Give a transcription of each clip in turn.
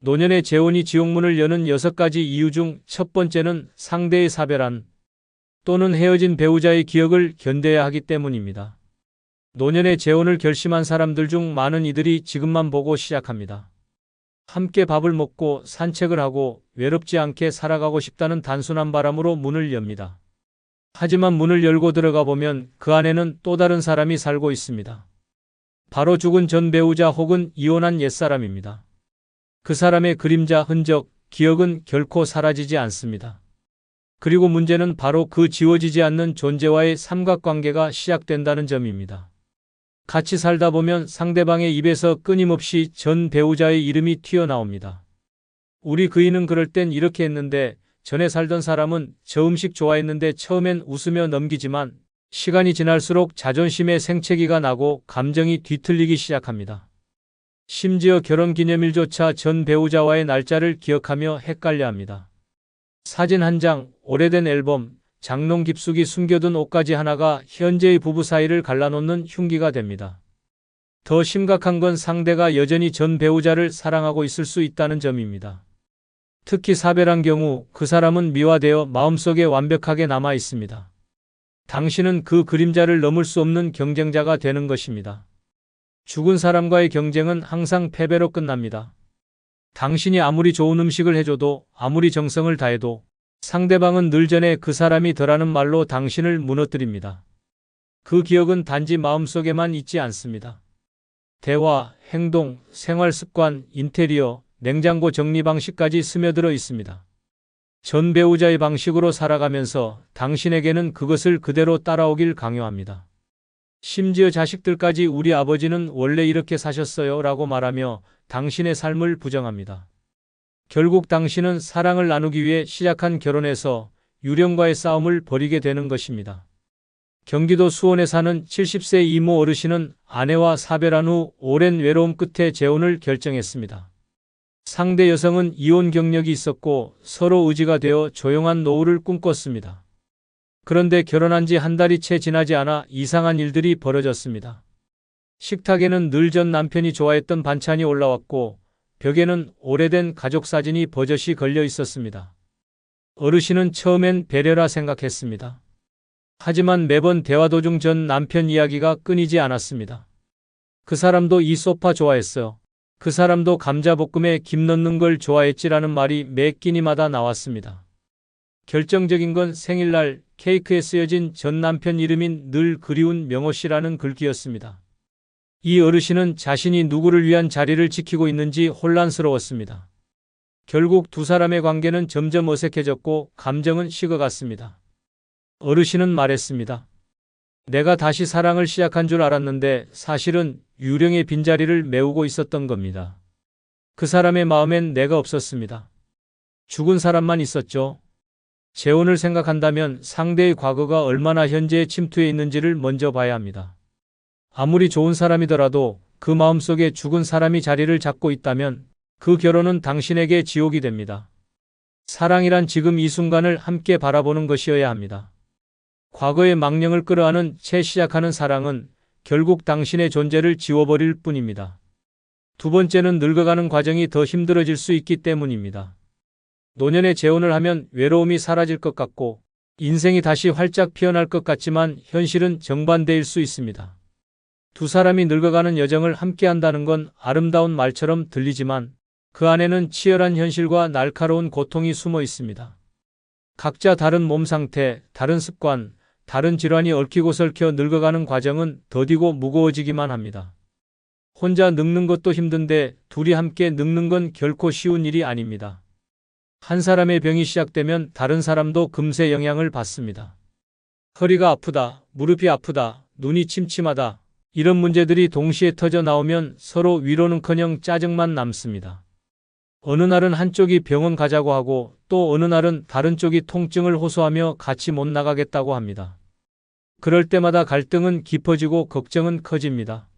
노년의 재혼이 지옥문을 여는 6가지 이유 중 첫 번째는 상대의 사별한 또는 헤어진 배우자의 기억을 견뎌야 하기 때문입니다. 노년의 재혼을 결심한 사람들 중 많은 이들이 지금만 보고 시작합니다. 함께 밥을 먹고 산책을 하고 외롭지 않게 살아가고 싶다는 단순한 바람으로 문을 엽니다. 하지만 문을 열고 들어가 보면 그 안에는 또 다른 사람이 살고 있습니다. 바로 죽은 전 배우자 혹은 이혼한 옛사람입니다. 그 사람의 그림자, 흔적, 기억은 결코 사라지지 않습니다. 그리고 문제는 바로 그 지워지지 않는 존재와의 삼각관계가 시작된다는 점입니다. 같이 살다 보면 상대방의 입에서 끊임없이 전 배우자의 이름이 튀어나옵니다. 우리 그이는 그럴 땐 이렇게 했는데, 전에 살던 사람은 저 음식 좋아했는데 처음엔 웃으며 넘기지만 시간이 지날수록 자존심에 생채기가 나고 감정이 뒤틀리기 시작합니다. 심지어 결혼기념일조차 전 배우자와의 날짜를 기억하며 헷갈려합니다. 사진 한 장, 오래된 앨범, 장롱 깊숙이 숨겨둔 옷가지 하나가 현재의 부부 사이를 갈라놓는 흉기가 됩니다. 더 심각한 건 상대가 여전히 전 배우자를 사랑하고 있을 수 있다는 점입니다. 특히 사별한 경우 그 사람은 미화되어 마음속에 완벽하게 남아 있습니다. 당신은 그 그림자를 넘을 수 없는 경쟁자가 되는 것입니다. 죽은 사람과의 경쟁은 항상 패배로 끝납니다. 당신이 아무리 좋은 음식을 해줘도, 아무리 정성을 다해도 상대방은 늘 전에 그 사람이 더라는 말로 당신을 무너뜨립니다. 그 기억은 단지 마음속에만 있지 않습니다. 대화, 행동, 생활 습관, 인테리어, 냉장고 정리 방식까지 스며들어 있습니다. 전 배우자의 방식으로 살아가면서 당신에게는 그것을 그대로 따라오길 강요합니다. 심지어 자식들까지 우리 아버지는 원래 이렇게 사셨어요 라고 말하며 당신의 삶을 부정합니다. 결국 당신은 사랑을 나누기 위해 시작한 결혼에서 유령과의 싸움을 벌이게 되는 것입니다. 경기도 수원에 사는 70세 이모 어르신은 아내와 사별한 후 오랜 외로움 끝에 재혼을 결정했습니다. 상대 여성은 이혼 경력이 있었고 서로 의지가 되어 조용한 노후를 꿈꿨습니다. 그런데 결혼한 지 한 달이 채 지나지 않아 이상한 일들이 벌어졌습니다. 식탁에는 늘 전 남편이 좋아했던 반찬이 올라왔고 벽에는 오래된 가족 사진이 버젓이 걸려 있었습니다. 어르신은 처음엔 배려라 생각했습니다. 하지만 매번 대화 도중 전 남편 이야기가 끊이지 않았습니다. 그 사람도 이 소파 좋아했어요. 그 사람도 감자볶음에 김 넣는 걸 좋아했지라는 말이 매 끼니마다 나왔습니다. 결정적인 건 생일날 케이크에 쓰여진 전 남편 이름인 늘 그리운 명호 씨라는 글귀였습니다. 이 어르신은 자신이 누구를 위한 자리를 지키고 있는지 혼란스러웠습니다. 결국 두 사람의 관계는 점점 어색해졌고 감정은 식어갔습니다. 어르신은 말했습니다. 내가 다시 사랑을 시작한 줄 알았는데 사실은 유령의 빈자리를 메우고 있었던 겁니다. 그 사람의 마음엔 내가 없었습니다. 죽은 사람만 있었죠. 재혼을 생각한다면 상대의 과거가 얼마나 현재에 침투해 있는지를 먼저 봐야 합니다. 아무리 좋은 사람이더라도 그 마음속에 죽은 사람이 자리를 잡고 있다면 그 결혼은 당신에게 지옥이 됩니다. 사랑이란 지금 이 순간을 함께 바라보는 것이어야 합니다. 과거의 망령을 끌어안은 채 시작하는 사랑은 결국 당신의 존재를 지워버릴 뿐입니다. 두 번째는 늙어가는 과정이 더 힘들어질 수 있기 때문입니다. 노년에 재혼을 하면 외로움이 사라질 것 같고 인생이 다시 활짝 피어날 것 같지만 현실은 정반대일 수 있습니다. 두 사람이 늙어가는 여정을 함께 한다는 건 아름다운 말처럼 들리지만 그 안에는 치열한 현실과 날카로운 고통이 숨어 있습니다. 각자 다른 몸 상태, 다른 습관, 다른 질환이 얽히고 설켜 늙어가는 과정은 더디고 무거워지기만 합니다. 혼자 늙는 것도 힘든데 둘이 함께 늙는 건 결코 쉬운 일이 아닙니다. 한 사람의 병이 시작되면 다른 사람도 금세 영향을 받습니다. 허리가 아프다, 무릎이 아프다, 눈이 침침하다. 이런 문제들이 동시에 터져 나오면 서로 위로는커녕 짜증만 남습니다. 어느 날은 한쪽이 병원 가자고 하고 또 어느 날은 다른 쪽이 통증을 호소하며 같이 못 나가겠다고 합니다. 그럴 때마다 갈등은 깊어지고 걱정은 커집니다.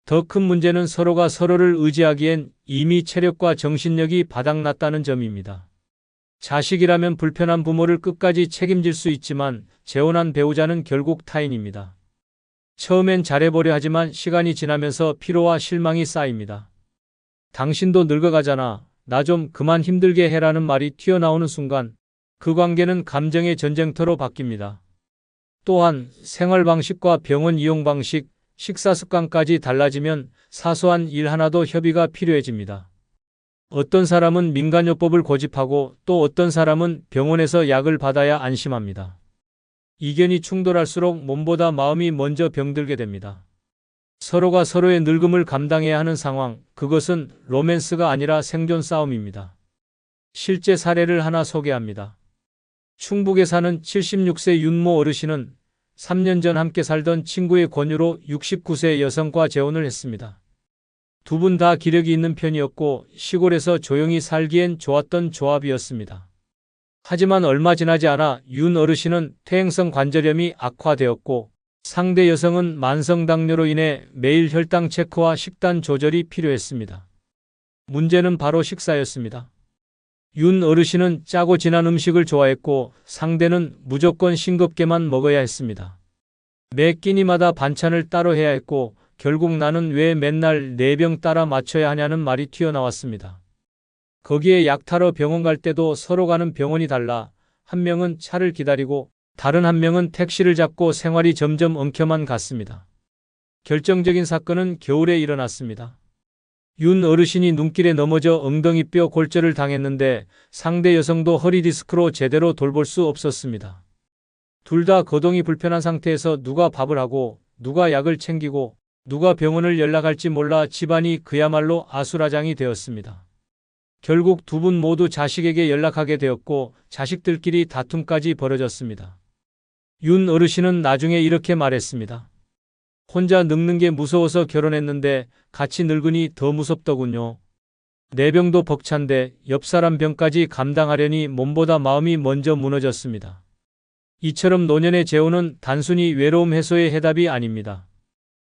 더 큰 문제는 서로가 서로를 의지하기엔 이미 체력과 정신력이 바닥났다는 점입니다. 자식이라면 불편한 부모를 끝까지 책임질 수 있지만 재혼한 배우자는 결국 타인입니다. 처음엔 잘해보려 하지만 시간이 지나면서 피로와 실망이 쌓입니다. 당신도 늙어가잖아. 나 좀 그만 힘들게 해라는 말이 튀어나오는 순간 그 관계는 감정의 전쟁터로 바뀝니다. 또한 생활 방식과 병원 이용 방식, 식사 습관까지 달라지면 사소한 일 하나도 협의가 필요해집니다. 어떤 사람은 민간요법을 고집하고 또 어떤 사람은 병원에서 약을 받아야 안심합니다. 이견이 충돌할수록 몸보다 마음이 먼저 병들게 됩니다. 서로가 서로의 늙음을 감당해야 하는 상황, 그것은 로맨스가 아니라 생존 싸움입니다. 실제 사례를 하나 소개합니다. 충북에 사는 76세 윤모 어르신은 3년 전 함께 살던 친구의 권유로 69세 여성과 재혼을 했습니다. 두 분 다 기력이 있는 편이었고 시골에서 조용히 살기엔 좋았던 조합이었습니다. 하지만 얼마 지나지 않아 윤 어르신은 퇴행성 관절염이 악화되었고 상대 여성은 만성 당뇨로 인해 매일 혈당 체크와 식단 조절이 필요했습니다. 문제는 바로 식사였습니다. 윤 어르신은 짜고 진한 음식을 좋아했고 상대는 무조건 싱겁게만 먹어야 했습니다. 매 끼니마다 반찬을 따로 해야 했고 결국 나는 왜 맨날 내 병 따라 맞춰야 하냐는 말이 튀어나왔습니다. 거기에 약 타러 병원 갈 때도 서로 가는 병원이 달라 한 명은 차를 기다리고 다른 한 명은 택시를 잡고 생활이 점점 엉켜만 갔습니다. 결정적인 사건은 겨울에 일어났습니다. 윤 어르신이 눈길에 넘어져 엉덩이뼈 골절을 당했는데 상대 여성도 허리 디스크로 제대로 돌볼 수 없었습니다. 둘 다 거동이 불편한 상태에서 누가 밥을 하고 누가 약을 챙기고 누가 병원을 연락할지 몰라 집안이 그야말로 아수라장이 되었습니다. 결국 두 분 모두 자식에게 연락하게 되었고 자식들끼리 다툼까지 벌어졌습니다. 윤 어르신은 나중에 이렇게 말했습니다. 혼자 늙는 게 무서워서 결혼했는데 같이 늙으니 더 무섭더군요. 내 병도 벅찬데 옆 사람 병까지 감당하려니 몸보다 마음이 먼저 무너졌습니다. 이처럼 노년의 재혼은 단순히 외로움 해소의 해답이 아닙니다.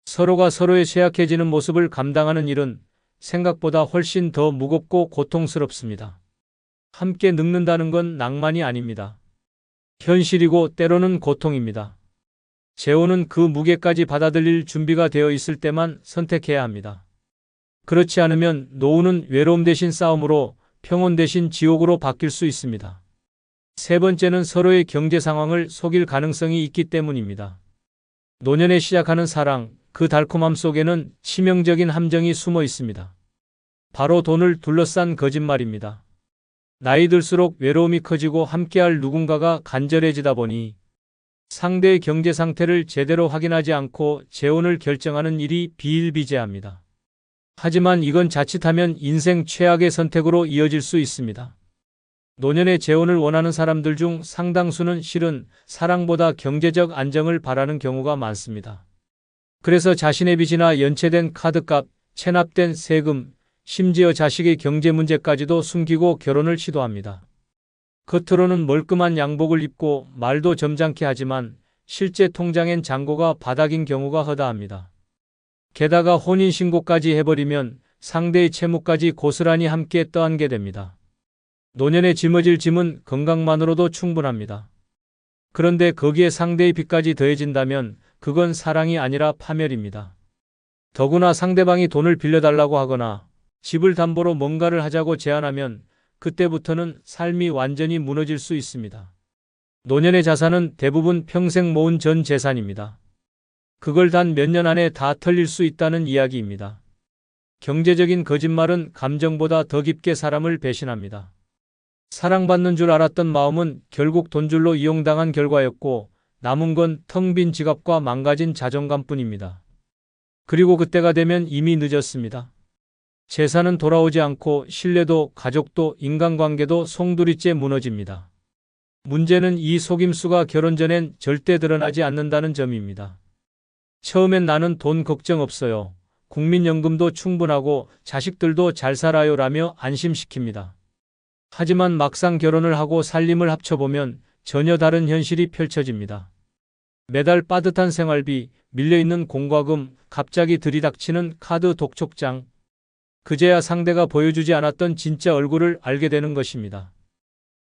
서로가 서로의 쇠약해지는 모습을 감당하는 일은 생각보다 훨씬 더 무겁고 고통스럽습니다. 함께 늙는다는 건 낭만이 아닙니다. 현실이고 때로는 고통입니다. 재혼은 그 무게까지 받아들일 준비가 되어 있을 때만 선택해야 합니다. 그렇지 않으면 노후는 외로움 대신 싸움으로 평온 대신 지옥으로 바뀔 수 있습니다. 세 번째는 서로의 경제 상황을 속일 가능성이 있기 때문입니다. 노년에 시작하는 사랑, 그 달콤함 속에는 치명적인 함정이 숨어 있습니다. 바로 돈을 둘러싼 거짓말입니다. 나이 들수록 외로움이 커지고 함께할 누군가가 간절해지다 보니 상대의 경제 상태를 제대로 확인하지 않고 재혼을 결정하는 일이 비일비재합니다. 하지만 이건 자칫하면 인생 최악의 선택으로 이어질 수 있습니다. 노년에 재혼을 원하는 사람들 중 상당수는 실은 사랑보다 경제적 안정을 바라는 경우가 많습니다. 그래서 자신의 빚이나 연체된 카드값, 체납된 세금, 심지어 자식의 경제 문제까지도 숨기고 결혼을 시도합니다. 겉으로는 멀끔한 양복을 입고 말도 점잖게 하지만 실제 통장엔 잔고가 바닥인 경우가 허다합니다. 게다가 혼인신고까지 해버리면 상대의 채무까지 고스란히 함께 떠안게 됩니다. 노년에 짊어질 짐은 건강만으로도 충분합니다. 그런데 거기에 상대의 빚까지 더해진다면 그건 사랑이 아니라 파멸입니다. 더구나 상대방이 돈을 빌려달라고 하거나 집을 담보로 뭔가를 하자고 제안하면 그때부터는 삶이 완전히 무너질 수 있습니다. 노년의 자산은 대부분 평생 모은 전 재산입니다. 그걸 단 몇 년 안에 다 털릴 수 있다는 이야기입니다. 경제적인 거짓말은 감정보다 더 깊게 사람을 배신합니다. 사랑받는 줄 알았던 마음은 결국 돈줄로 이용당한 결과였고 남은 건 텅 빈 지갑과 망가진 자존감뿐입니다. 그리고 그때가 되면 이미 늦었습니다. 재산은 돌아오지 않고 신뢰도, 가족도, 인간관계도 송두리째 무너집니다. 문제는 이 속임수가 결혼 전엔 절대 드러나지 않는다는 점입니다. 처음엔 나는 돈 걱정 없어요. 국민연금도 충분하고 자식들도 잘 살아요 라며 안심시킵니다. 하지만 막상 결혼을 하고 살림을 합쳐보면 전혀 다른 현실이 펼쳐집니다. 매달 빠듯한 생활비, 밀려있는 공과금, 갑자기 들이닥치는 카드 독촉장. 그제야 상대가 보여주지 않았던 진짜 얼굴을 알게 되는 것입니다.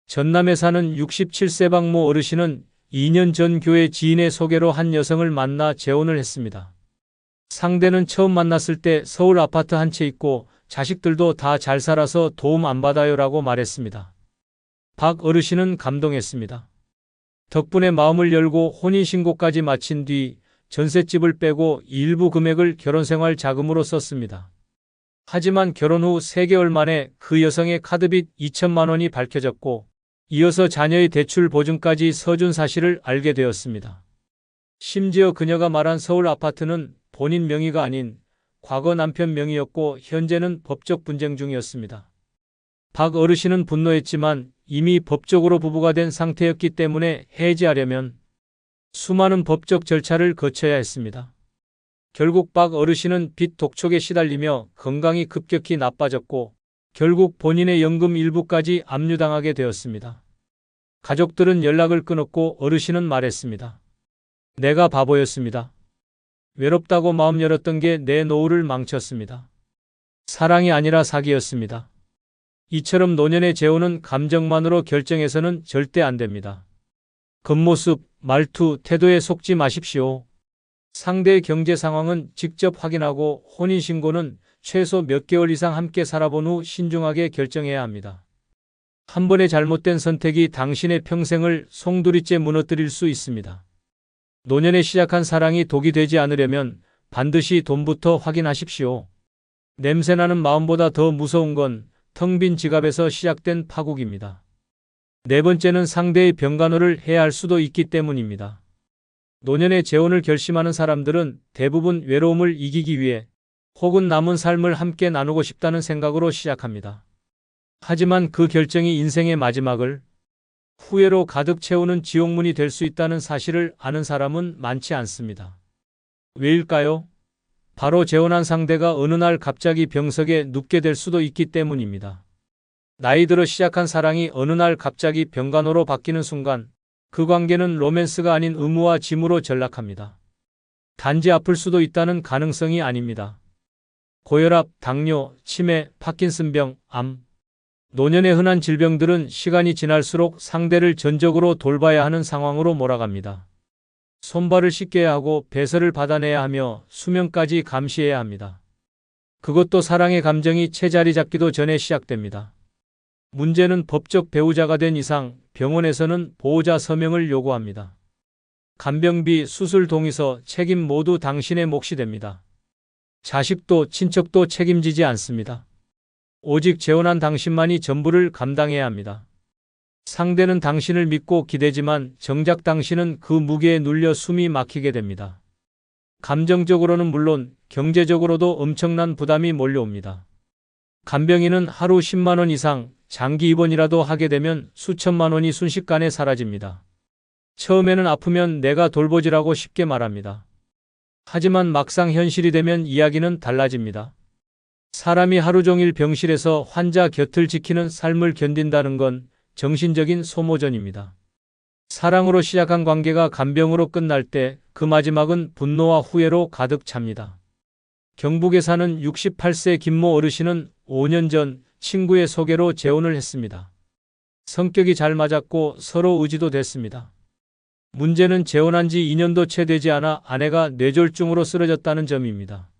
전남에 사는 67세 박모 어르신은 2년 전 교회 지인의 소개로 한 여성을 만나 재혼을 했습니다. 상대는 처음 만났을 때 서울 아파트 한 채 있고 자식들도 다 잘 살아서 도움 안 받아요라고 말했습니다. 박 어르신은 감동했습니다. 덕분에 마음을 열고 혼인신고까지 마친 뒤 전셋집을 빼고 일부 금액을 결혼생활 자금으로 썼습니다. 하지만 결혼 후 3개월 만에 그 여성의 카드빚 2천만 원이 밝혀졌고 이어서 자녀의 대출 보증까지 서준 사실을 알게 되었습니다. 심지어 그녀가 말한 서울 아파트는 본인 명의가 아닌 과거 남편 명의였고 현재는 법적 분쟁 중이었습니다. 박 어르신은 분노했지만 이미 법적으로 부부가 된 상태였기 때문에 해지하려면 수많은 법적 절차를 거쳐야 했습니다. 결국 박 어르신은 빚 독촉에 시달리며 건강이 급격히 나빠졌고 결국 본인의 연금 일부까지 압류당하게 되었습니다. 가족들은 연락을 끊었고 어르신은 말했습니다. 내가 바보였습니다. 외롭다고 마음 열었던 게 내 노후를 망쳤습니다. 사랑이 아니라 사기였습니다. 이처럼 노년의 재혼은 감정만으로 결정해서는 절대 안 됩니다. 겉모습, 말투, 태도에 속지 마십시오. 상대의 경제 상황은 직접 확인하고 혼인신고는 최소 몇 개월 이상 함께 살아본 후 신중하게 결정해야 합니다. 한 번의 잘못된 선택이 당신의 평생을 송두리째 무너뜨릴 수 있습니다. 노년에 시작한 사랑이 독이 되지 않으려면 반드시 돈부터 확인하십시오. 냄새나는 마음보다 더 무서운 건 텅 빈 지갑에서 시작된 파국입니다. 네 번째는 상대의 병간호를 해야 할 수도 있기 때문입니다. 노년의 재혼을 결심하는 사람들은 대부분 외로움을 이기기 위해 혹은 남은 삶을 함께 나누고 싶다는 생각으로 시작합니다. 하지만 그 결정이 인생의 마지막을 후회로 가득 채우는 지옥문이 될 수 있다는 사실을 아는 사람은 많지 않습니다. 왜일까요? 바로 재혼한 상대가 어느 날 갑자기 병석에 눕게 될 수도 있기 때문입니다. 나이 들어 시작한 사랑이 어느 날 갑자기 병간호로 바뀌는 순간 그 관계는 로맨스가 아닌 의무와 짐으로 전락합니다. 단지 아플 수도 있다는 가능성이 아닙니다. 고혈압, 당뇨, 치매, 파킨슨병, 암. 노년의 흔한 질병들은 시간이 지날수록 상대를 전적으로 돌봐야 하는 상황으로 몰아갑니다. 손발을 씻겨야 하고 배설을 받아내야 하며 수면까지 감시해야 합니다. 그것도 사랑의 감정이 채자리 잡기도 전에 시작됩니다. 문제는 법적 배우자가 된 이상 병원에서는 보호자 서명을 요구합니다. 간병비, 수술 동의서, 책임 모두 당신의 몫이 됩니다. 자식도 친척도 책임지지 않습니다. 오직 재혼한 당신만이 전부를 감당해야 합니다. 상대는 당신을 믿고 기대지만 정작 당신은 그 무게에 눌려 숨이 막히게 됩니다. 감정적으로는 물론 경제적으로도 엄청난 부담이 몰려옵니다. 간병인은 하루 10만 원 이상, 장기 입원이라도 하게 되면 수천만 원이 순식간에 사라집니다. 처음에는 아프면 내가 돌보지라고 쉽게 말합니다. 하지만 막상 현실이 되면 이야기는 달라집니다. 사람이 하루 종일 병실에서 환자 곁을 지키는 삶을 견딘다는 건 정신적인 소모전입니다. 사랑으로 시작한 관계가 간병으로 끝날 때 그 마지막은 분노와 후회로 가득 찹니다. 경북에 사는 68세 김모 어르신은 5년 전 친구의 소개로 재혼을 했습니다. 성격이 잘 맞았고 서로 의지도 됐습니다. 문제는 재혼한 지 2년도 채 되지 않아 아내가 뇌졸중으로 쓰러졌다는 점입니다.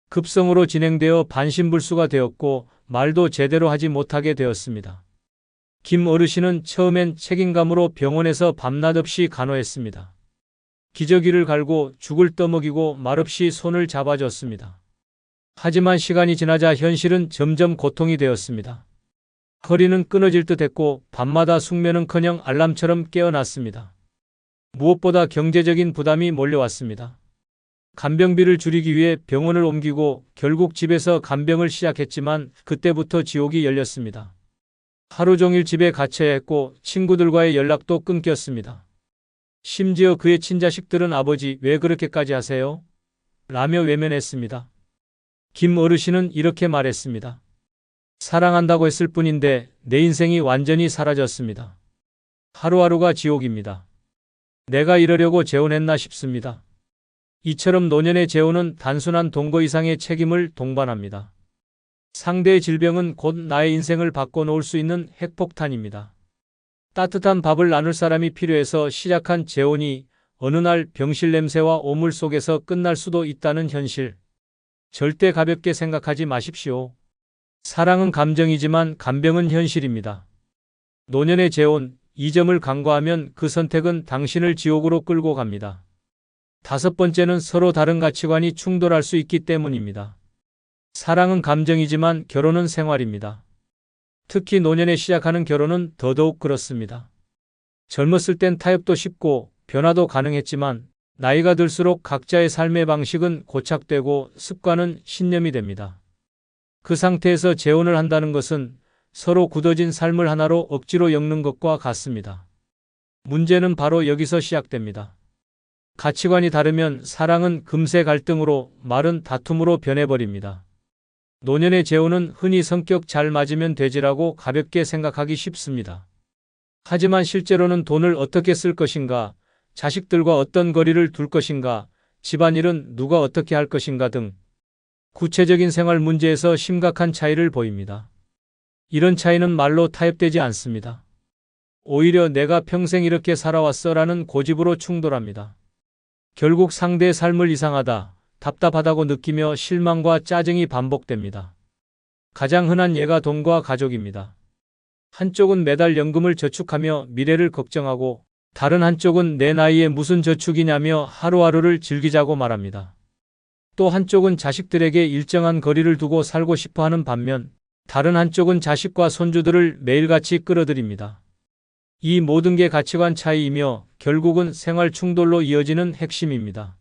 급성으로 진행되어 반신불수가 되었고 말도 제대로 하지 못하게 되었습니다. 김 어르신은 처음엔 책임감으로 병원에서 밤낮 없이 간호했습니다. 기저귀를 갈고 죽을 떠먹이고 말없이 손을 잡아줬습니다. 하지만 시간이 지나자 현실은 점점 고통이 되었습니다. 허리는 끊어질 듯 했고 밤마다 숙면은커녕 알람처럼 깨어났습니다. 무엇보다 경제적인 부담이 몰려왔습니다. 간병비를 줄이기 위해 병원을 옮기고 결국 집에서 간병을 시작했지만 그때부터 지옥이 열렸습니다. 하루 종일 집에 갇혀야 했고 친구들과의 연락도 끊겼습니다. 심지어 그의 친자식들은 아버지 왜 그렇게까지 하세요? 라며 외면했습니다. 김 어르신은 이렇게 말했습니다. 사랑한다고 했을 뿐인데 내 인생이 완전히 사라졌습니다. 하루하루가 지옥입니다. 내가 이러려고 재혼했나 싶습니다. 이처럼 노년의 재혼은 단순한 동거 이상의 책임을 동반합니다. 상대의 질병은 곧 나의 인생을 바꿔놓을 수 있는 핵폭탄입니다. 따뜻한 밥을 나눌 사람이 필요해서 시작한 재혼이 어느 날 병실 냄새와 오물 속에서 끝날 수도 있다는 현실. 절대 가볍게 생각하지 마십시오. 사랑은 감정이지만 간병은 현실입니다. 노년의 재혼, 이 점을 간과하면 그 선택은 당신을 지옥으로 끌고 갑니다. 다섯 번째는 서로 다른 가치관이 충돌할 수 있기 때문입니다. 사랑은 감정이지만 결혼은 생활입니다. 특히 노년에 시작하는 결혼은 더더욱 그렇습니다. 젊었을 땐 타협도 쉽고 변화도 가능했지만 나이가 들수록 각자의 삶의 방식은 고착되고 습관은 신념이 됩니다. 그 상태에서 재혼을 한다는 것은 서로 굳어진 삶을 하나로 억지로 엮는 것과 같습니다. 문제는 바로 여기서 시작됩니다. 가치관이 다르면 사랑은 금세 갈등으로, 말은 다툼으로 변해버립니다. 노년의 재혼은 흔히 성격 잘 맞으면 되지라고 가볍게 생각하기 쉽습니다. 하지만 실제로는 돈을 어떻게 쓸 것인가, 자식들과 어떤 거리를 둘 것인가, 집안일은 누가 어떻게 할 것인가 등 구체적인 생활 문제에서 심각한 차이를 보입니다. 이런 차이는 말로 타협되지 않습니다. 오히려 내가 평생 이렇게 살아왔어라는 고집으로 충돌합니다. 결국 상대의 삶을 이상하다, 답답하다고 느끼며 실망과 짜증이 반복됩니다. 가장 흔한 예가 돈과 가족입니다. 한쪽은 매달 연금을 저축하며 미래를 걱정하고 다른 한쪽은 내 나이에 무슨 저축이냐며 하루하루를 즐기자고 말합니다. 또 한쪽은 자식들에게 일정한 거리를 두고 살고 싶어하는 반면 다른 한쪽은 자식과 손주들을 매일같이 끌어들입니다. 이 모든 게 가치관 차이이며 결국은 생활 충돌로 이어지는 핵심입니다.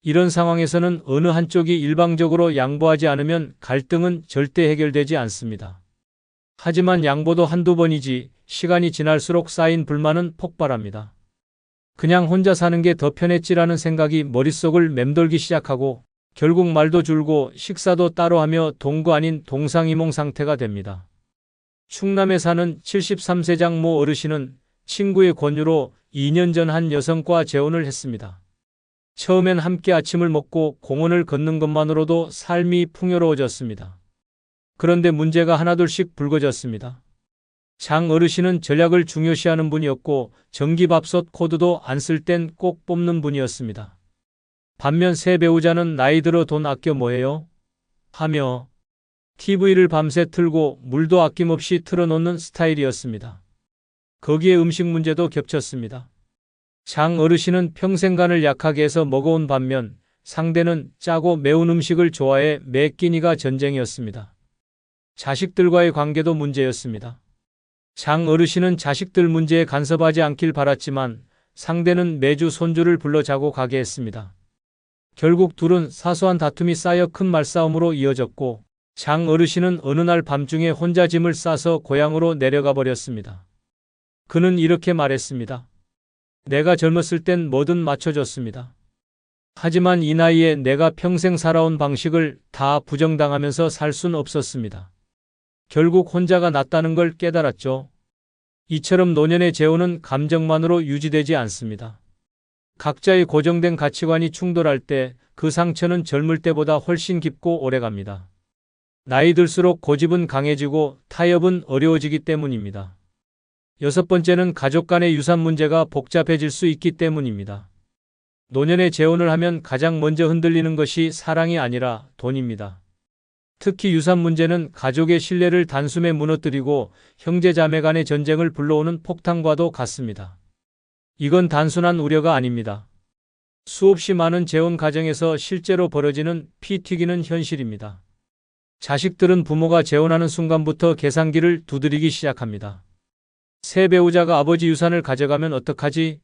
이런 상황에서는 어느 한쪽이 일방적으로 양보하지 않으면 갈등은 절대 해결되지 않습니다. 하지만 양보도 한두 번이지 시간이 지날수록 쌓인 불만은 폭발합니다. 그냥 혼자 사는 게 더 편했지라는 생각이 머릿속을 맴돌기 시작하고 결국 말도 줄고 식사도 따로 하며 동거 아닌 동상이몽 상태가 됩니다. 충남에 사는 73세 장모 어르신은 친구의 권유로 2년 전 한 여성과 재혼을 했습니다. 처음엔 함께 아침을 먹고 공원을 걷는 것만으로도 삶이 풍요로워졌습니다. 그런데 문제가 하나둘씩 불거졌습니다. 장 어르신은 전략을 중요시하는 분이었고 전기밥솥 코드도 안 쓸 땐 꼭 뽑는 분이었습니다. 반면 새 배우자는 나이 들어 돈 아껴 뭐해요? 하며 TV를 밤새 틀고 물도 아낌없이 틀어놓는 스타일이었습니다. 거기에 음식 문제도 겹쳤습니다. 장 어르신은 평생간을 약하게 해서 먹어온 반면 상대는 짜고 매운 음식을 좋아해 매 끼니가 전쟁이었습니다. 자식들과의 관계도 문제였습니다. 장 어르신은 자식들 문제에 간섭하지 않길 바랐지만 상대는 매주 손주를 불러 자고 가게 했습니다. 결국 둘은 사소한 다툼이 쌓여 큰 말싸움으로 이어졌고 장 어르신은 어느 날 밤중에 혼자 짐을 싸서 고향으로 내려가 버렸습니다. 그는 이렇게 말했습니다. 내가 젊었을 땐 뭐든 맞춰줬습니다. 하지만 이 나이에 내가 평생 살아온 방식을 다 부정당하면서 살 순 없었습니다. 결국 혼자가 낫다는 걸 깨달았죠. 이처럼 노년의 재혼은 감정만으로 유지되지 않습니다. 각자의 고정된 가치관이 충돌할 때 그 상처는 젊을 때보다 훨씬 깊고 오래갑니다. 나이 들수록 고집은 강해지고 타협은 어려워지기 때문입니다. 여섯 번째는 가족 간의 유산 문제가 복잡해질 수 있기 때문입니다. 노년에 재혼을 하면 가장 먼저 흔들리는 것이 사랑이 아니라 돈입니다. 특히 유산 문제는 가족의 신뢰를 단숨에 무너뜨리고 형제자매 간의 전쟁을 불러오는 폭탄과도 같습니다. 이건 단순한 우려가 아닙니다. 수없이 많은 재혼 가정에서 실제로 벌어지는 피 튀기는 현실입니다. 자식들은 부모가 재혼하는 순간부터 계산기를 두드리기 시작합니다. 새 배우자가 아버지 유산을 가져가면 어떡하지?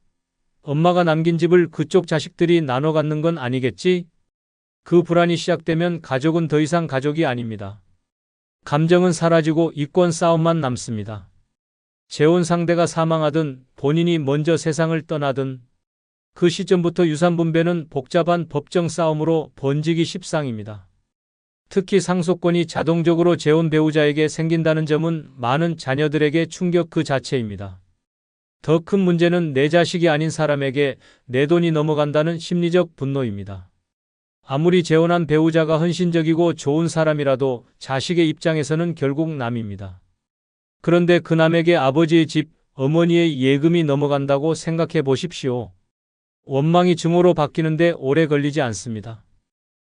엄마가 남긴 집을 그쪽 자식들이 나눠 갖는 건 아니겠지? 그 불안이 시작되면 가족은 더 이상 가족이 아닙니다. 감정은 사라지고 이권 싸움만 남습니다. 재혼 상대가 사망하든 본인이 먼저 세상을 떠나든 그 시점부터 유산 분배는 복잡한 법정 싸움으로 번지기 십상입니다. 특히 상속권이 자동적으로 재혼 배우자에게 생긴다는 점은 많은 자녀들에게 충격 그 자체입니다. 더 큰 문제는 내 자식이 아닌 사람에게 내 돈이 넘어간다는 심리적 분노입니다. 아무리 재혼한 배우자가 헌신적이고 좋은 사람이라도 자식의 입장에서는 결국 남입니다. 그런데 그 남에게 아버지의 집, 어머니의 예금이 넘어간다고 생각해 보십시오. 원망이 증오로 바뀌는데 오래 걸리지 않습니다.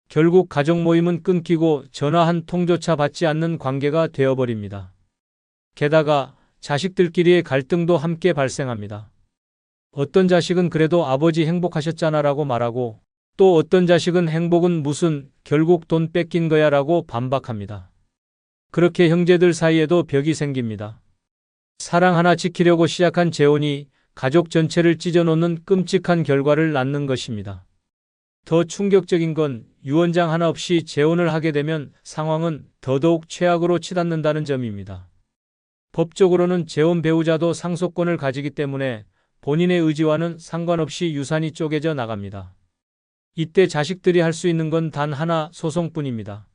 결국 가족 모임은 끊기고 전화 한 통조차 받지 않는 관계가 되어버립니다. 게다가 자식들끼리의 갈등도 함께 발생합니다. 어떤 자식은 그래도 아버지 행복하셨잖아라고 말하고 또 어떤 자식은 행복은 무슨 결국 돈 뺏긴 거야라고 반박합니다. 그렇게 형제들 사이에도 벽이 생깁니다. 사랑 하나 지키려고 시작한 재혼이 가족 전체를 찢어놓는 끔찍한 결과를 낳는 것입니다. 더 충격적인 건 유언장 하나 없이 재혼을 하게 되면 상황은 더더욱 최악으로 치닫는다는 점입니다. 법적으로는 재혼 배우자도 상속권을 가지기 때문에 본인의 의지와는 상관없이 유산이 쪼개져 나갑니다. 이때 자식들이 할 수 있는 건 단 하나, 소송뿐입니다.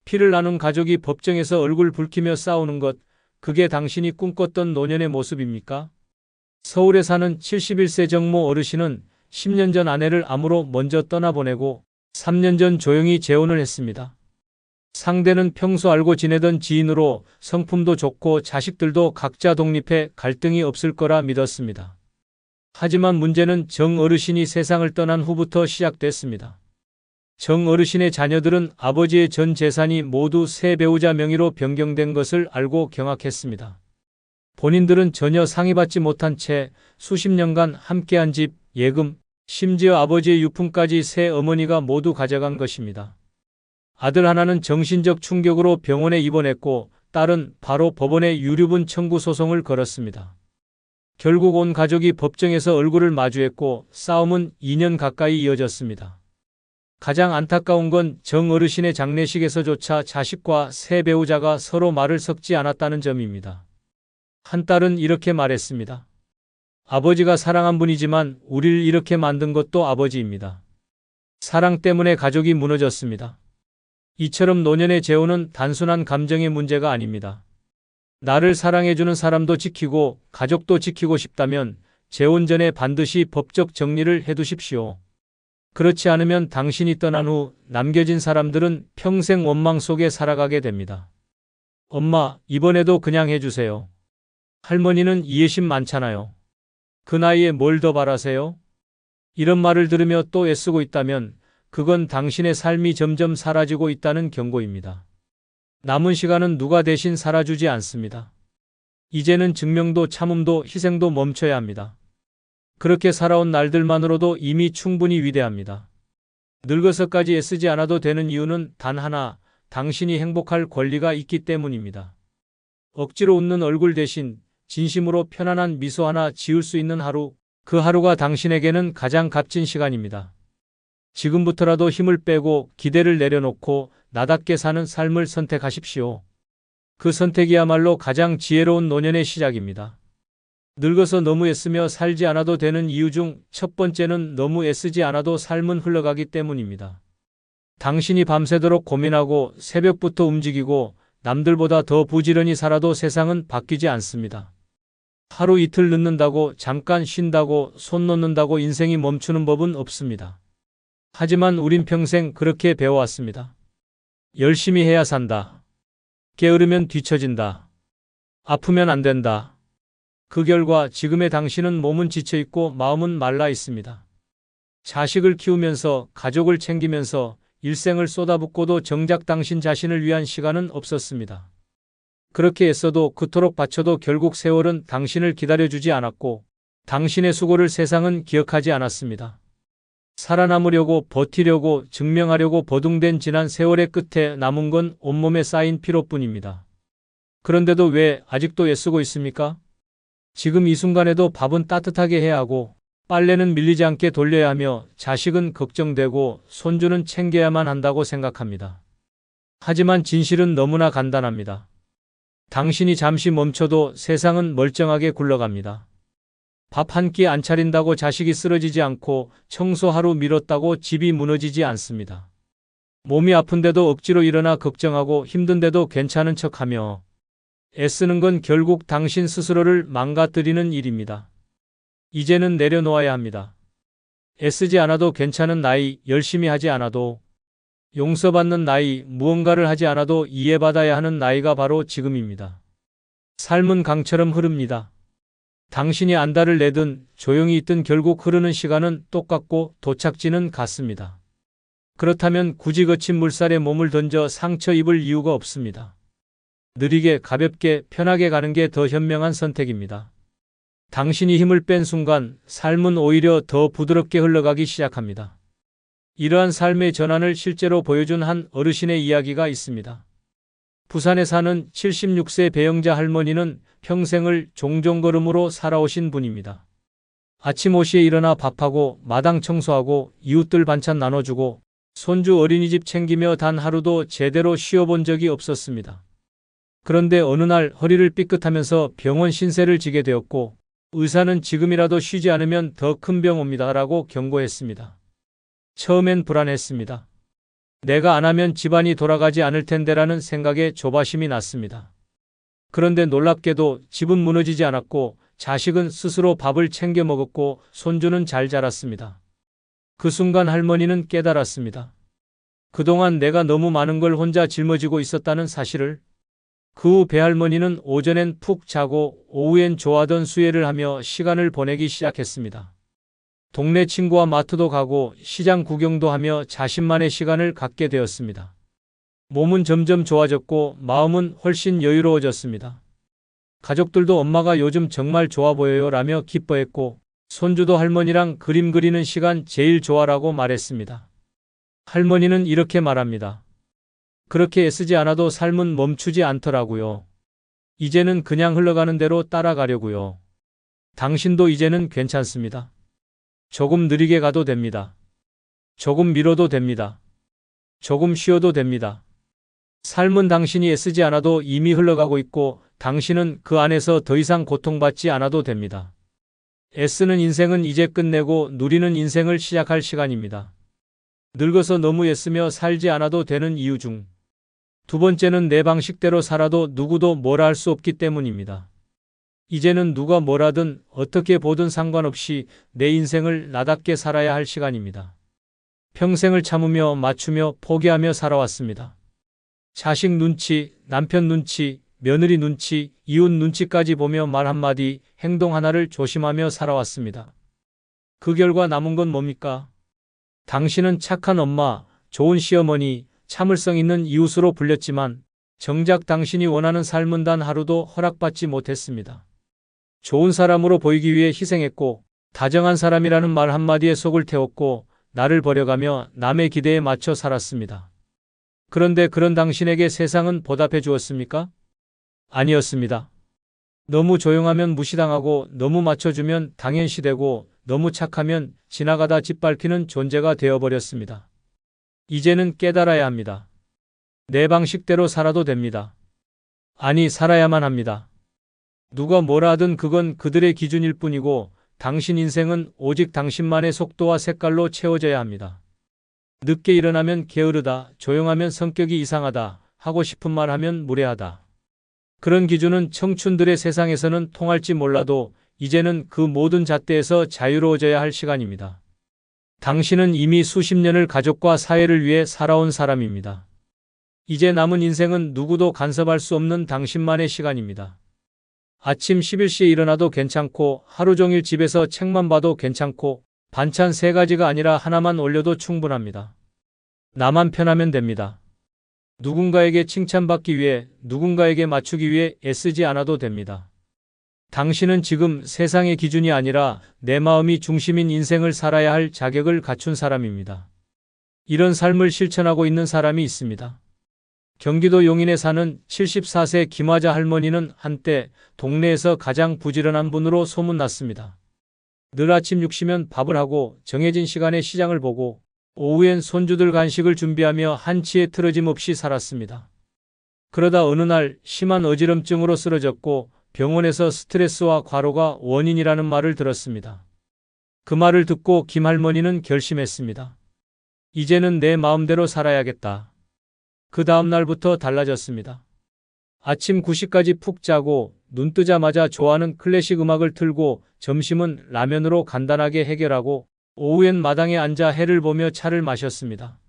피를 나눈 가족이 법정에서 얼굴 붉히며 싸우는 것, 그게 당신이 꿈꿨던 노년의 모습입니까? 서울에 사는 71세 정모 어르신은 10년 전 아내를 암으로 먼저 떠나보내고 3년 전 조용히 재혼을 했습니다. 상대는 평소 알고 지내던 지인으로 성품도 좋고 자식들도 각자 독립해 갈등이 없을 거라 믿었습니다. 하지만 문제는 정 어르신이 세상을 떠난 후부터 시작됐습니다. 정 어르신의 자녀들은 아버지의 전 재산이 모두 새 배우자 명의로 변경된 것을 알고 경악했습니다. 본인들은 전혀 상의받지 못한 채 수십 년간 함께한 집, 예금, 심지어 아버지의 유품까지 새 어머니가 모두 가져간 것입니다. 아들 하나는 정신적 충격으로 병원에 입원했고 딸은 바로 법원에 유류분 청구 소송을 걸었습니다. 결국 온 가족이 법정에서 얼굴을 마주했고 싸움은 2년 가까이 이어졌습니다. 가장 안타까운 건 정 어르신의 장례식에서조차 자식과 새 배우자가 서로 말을 섞지 않았다는 점입니다. 한 딸은 이렇게 말했습니다. 아버지가 사랑한 분이지만 우리를 이렇게 만든 것도 아버지입니다. 사랑 때문에 가족이 무너졌습니다. 이처럼 노년의 재혼은 단순한 감정의 문제가 아닙니다. 나를 사랑해주는 사람도 지키고 가족도 지키고 싶다면 재혼 전에 반드시 법적 정리를 해두십시오. 그렇지 않으면 당신이 떠난 후 남겨진 사람들은 평생 원망 속에 살아가게 됩니다. 엄마, 이번에도 그냥 해주세요. 할머니는 이해심 많잖아요. 그 나이에 뭘 더 바라세요? 이런 말을 들으며 또 애쓰고 있다면 그건 당신의 삶이 점점 사라지고 있다는 경고입니다. 남은 시간은 누가 대신 살아주지 않습니다. 이제는 증명도 참음도 희생도 멈춰야 합니다. 그렇게 살아온 날들만으로도 이미 충분히 위대합니다. 늙어서까지 애쓰지 않아도 되는 이유는 단 하나, 당신이 행복할 권리가 있기 때문입니다. 억지로 웃는 얼굴 대신 진심으로 편안한 미소 하나 지을 수 있는 하루, 그 하루가 당신에게는 가장 값진 시간입니다. 지금부터라도 힘을 빼고 기대를 내려놓고 나답게 사는 삶을 선택하십시오. 그 선택이야말로 가장 지혜로운 노년의 시작입니다. 늙어서 너무 애쓰며 살지 않아도 되는 이유 중 첫 번째는 너무 애쓰지 않아도 삶은 흘러가기 때문입니다. 당신이 밤새도록 고민하고 새벽부터 움직이고 남들보다 더 부지런히 살아도 세상은 바뀌지 않습니다. 하루 이틀 늦는다고 잠깐 쉰다고 손 놓는다고 인생이 멈추는 법은 없습니다. 하지만 우린 평생 그렇게 배워왔습니다. 열심히 해야 산다. 게으르면 뒤처진다. 아프면 안 된다. 그 결과 지금의 당신은 몸은 지쳐있고 마음은 말라 있습니다. 자식을 키우면서 가족을 챙기면서 일생을 쏟아붓고도 정작 당신 자신을 위한 시간은 없었습니다. 그렇게 애써도 그토록 바쳐도 결국 세월은 당신을 기다려주지 않았고 당신의 수고를 세상은 기억하지 않았습니다. 살아남으려고 버티려고 증명하려고 버둥된 지난 세월의 끝에 남은 건 온몸에 쌓인 피로뿐입니다. 그런데도 왜 아직도 애쓰고 있습니까? 지금 이 순간에도 밥은 따뜻하게 해야 하고 빨래는 밀리지 않게 돌려야 하며 자식은 걱정되고 손주는 챙겨야만 한다고 생각합니다. 하지만 진실은 너무나 간단합니다. 당신이 잠시 멈춰도 세상은 멀쩡하게 굴러갑니다. 밥 한 끼 안 차린다고 자식이 쓰러지지 않고 청소 하루 미뤘다고 집이 무너지지 않습니다. 몸이 아픈데도 억지로 일어나 걱정하고 힘든데도 괜찮은 척하며 애쓰는 건 결국 당신 스스로를 망가뜨리는 일입니다. 이제는 내려놓아야 합니다. 애쓰지 않아도 괜찮은 나이, 열심히 하지 않아도 용서받는 나이, 무언가를 하지 않아도 이해받아야 하는 나이가 바로 지금입니다. 삶은 강처럼 흐릅니다. 당신이 안달을 내든 조용히 있든 결국 흐르는 시간은 똑같고 도착지는 같습니다. 그렇다면 굳이 거친 물살에 몸을 던져 상처 입을 이유가 없습니다. 느리게 가볍게 편하게 가는 게 더 현명한 선택입니다. 당신이 힘을 뺀 순간 삶은 오히려 더 부드럽게 흘러가기 시작합니다. 이러한 삶의 전환을 실제로 보여준 한 어르신의 이야기가 있습니다. 부산에 사는 76세 배영자 할머니는 평생을 종종걸음으로 살아오신 분입니다. 아침 5시에 일어나 밥하고 마당 청소하고 이웃들 반찬 나눠주고 손주 어린이집 챙기며 단 하루도 제대로 쉬어본 적이 없었습니다. 그런데 어느 날 허리를 삐끗하면서 병원 신세를 지게 되었고 의사는 지금이라도 쉬지 않으면 더 큰 병 옵니다 라고 경고했습니다. 처음엔 불안했습니다. 내가 안 하면 집안이 돌아가지 않을 텐데라는 생각에 조바심이 났습니다. 그런데 놀랍게도 집은 무너지지 않았고 자식은 스스로 밥을 챙겨 먹었고 손주는 잘 자랐습니다. 그 순간 할머니는 깨달았습니다. 그동안 내가 너무 많은 걸 혼자 짊어지고 있었다는 사실을. 그 후 배할머니는 오전엔 푹 자고 오후엔 좋아하던 수혜를 하며 시간을 보내기 시작했습니다. 동네 친구와 마트도 가고 시장 구경도 하며 자신만의 시간을 갖게 되었습니다. 몸은 점점 좋아졌고 마음은 훨씬 여유로워졌습니다. 가족들도 엄마가 요즘 정말 좋아 보여요 라며 기뻐했고 손주도 할머니랑 그림 그리는 시간 제일 좋아라고 말했습니다. 할머니는 이렇게 말합니다. 그렇게 애쓰지 않아도 삶은 멈추지 않더라고요. 이제는 그냥 흘러가는 대로 따라가려고요. 당신도 이제는 괜찮습니다. 조금 느리게 가도 됩니다. 조금 미뤄도 됩니다. 조금 쉬어도 됩니다. 삶은 당신이 애쓰지 않아도 이미 흘러가고 있고 당신은 그 안에서 더 이상 고통받지 않아도 됩니다. 애쓰는 인생은 이제 끝내고 누리는 인생을 시작할 시간입니다. 늙어서 너무 애쓰며 살지 않아도 되는 이유 중 두 번째는 내 방식대로 살아도 누구도 뭐라 할 수 없기 때문입니다. 이제는 누가 뭐라든 어떻게 보든 상관없이 내 인생을 나답게 살아야 할 시간입니다. 평생을 참으며 맞추며 포기하며 살아왔습니다. 자식 눈치, 남편 눈치, 며느리 눈치, 이웃 눈치까지 보며 말 한마디, 행동 하나를 조심하며 살아왔습니다. 그 결과 남은 건 뭡니까? 당신은 착한 엄마, 좋은 시어머니, 참을성 있는 이웃으로 불렸지만 정작 당신이 원하는 삶은 단 하루도 허락받지 못했습니다. 좋은 사람으로 보이기 위해 희생했고 다정한 사람이라는 말 한마디에 속을 태웠고 나를 버려가며 남의 기대에 맞춰 살았습니다. 그런데 그런 당신에게 세상은 보답해 주었습니까? 아니었습니다. 너무 조용하면 무시당하고 너무 맞춰주면 당연시되고 너무 착하면 지나가다 짓밟히는 존재가 되어버렸습니다. 이제는 깨달아야 합니다. 내 방식대로 살아도 됩니다. 아니, 살아야만 합니다. 누가 뭐라 하든 그건 그들의 기준일 뿐이고 당신 인생은 오직 당신만의 속도와 색깔로 채워져야 합니다. 늦게 일어나면 게으르다, 조용하면 성격이 이상하다, 하고 싶은 말 하면 무례하다. 그런 기준은 청춘들의 세상에서는 통할지 몰라도 이제는 그 모든 잣대에서 자유로워져야 할 시간입니다. 당신은 이미 수십 년을 가족과 사회를 위해 살아온 사람입니다. 이제 남은 인생은 누구도 간섭할 수 없는 당신만의 시간입니다. 아침 11시에 일어나도 괜찮고 하루 종일 집에서 책만 봐도 괜찮고 반찬 3가지가 아니라 하나만 올려도 충분합니다. 나만 편하면 됩니다. 누군가에게 칭찬받기 위해 누군가에게 맞추기 위해 애쓰지 않아도 됩니다. 당신은 지금 세상의 기준이 아니라 내 마음이 중심인 인생을 살아야 할 자격을 갖춘 사람입니다. 이런 삶을 실천하고 있는 사람이 있습니다. 경기도 용인에 사는 74세 김화자 할머니는 한때 동네에서 가장 부지런한 분으로 소문났습니다. 늘 아침 6시면 밥을 하고 정해진 시간에 시장을 보고 오후엔 손주들 간식을 준비하며 한치의 틀어짐 없이 살았습니다. 그러다 어느 날 심한 어지럼증으로 쓰러졌고 병원에서 스트레스와 과로가 원인이라는 말을 들었습니다. 그 말을 듣고 김 할머니는 결심했습니다. 이제는 내 마음대로 살아야겠다. 그 다음 날부터 달라졌습니다. 아침 9시까지 푹 자고 눈 뜨자마자 좋아하는 클래식 음악을 틀고 점심은 라면으로 간단하게 해결하고 오후엔 마당에 앉아 해를 보며 차를 마셨습니다.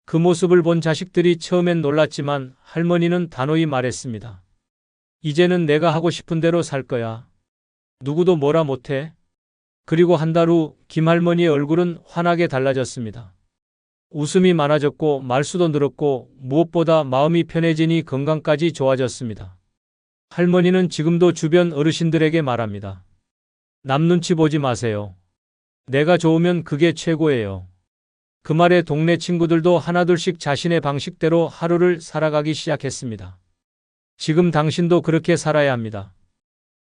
그 모습을 본 자식들이 처음엔 놀랐지만 할머니는 단호히 말했습니다. 이제는 내가 하고 싶은 대로 살 거야. 누구도 뭐라 못해. 그리고 한 달 후 김할머니의 얼굴은 환하게 달라졌습니다. 웃음이 많아졌고 말수도 늘었고 무엇보다 마음이 편해지니 건강까지 좋아졌습니다. 할머니는 지금도 주변 어르신들에게 말합니다. 남 눈치 보지 마세요. 내가 좋으면 그게 최고예요. 그 말에 동네 친구들도 하나둘씩 자신의 방식대로 하루를 살아가기 시작했습니다. 지금 당신도 그렇게 살아야 합니다.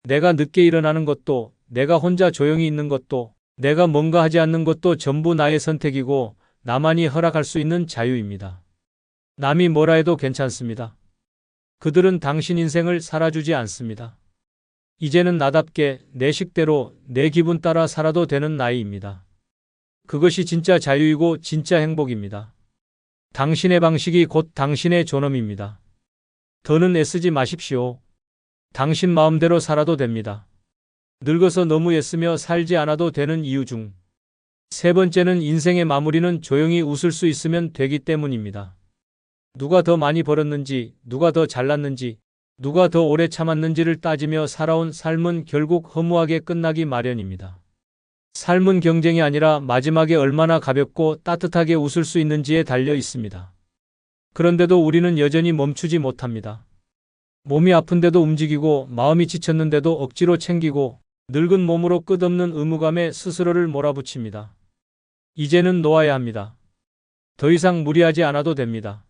내가 늦게 일어나는 것도, 내가 혼자 조용히 있는 것도, 내가 뭔가 하지 않는 것도 전부 나의 선택이고 나만이 허락할 수 있는 자유입니다. 남이 뭐라 해도 괜찮습니다. 그들은 당신 인생을 살아주지 않습니다. 이제는 나답게 내 식대로 내 기분 따라 살아도 되는 나이입니다. 그것이 진짜 자유이고 진짜 행복입니다. 당신의 방식이 곧 당신의 존엄입니다. 더는 애쓰지 마십시오. 당신 마음대로 살아도 됩니다. 늙어서 너무 애쓰며 살지 않아도 되는 이유 중 세 번째는 인생의 마무리는 조용히 웃을 수 있으면 되기 때문입니다. 누가 더 많이 벌었는지, 누가 더 잘났는지, 누가 더 오래 참았는지를 따지며 살아온 삶은 결국 허무하게 끝나기 마련입니다. 삶은 경쟁이 아니라 마지막에 얼마나 가볍고 따뜻하게 웃을 수 있는지에 달려 있습니다. 그런데도 우리는 여전히 멈추지 못합니다. 몸이 아픈데도 움직이고 마음이 지쳤는데도 억지로 챙기고 늙은 몸으로 끝없는 의무감에 스스로를 몰아붙입니다. 이제는 놓아야 합니다. 더 이상 무리하지 않아도 됩니다.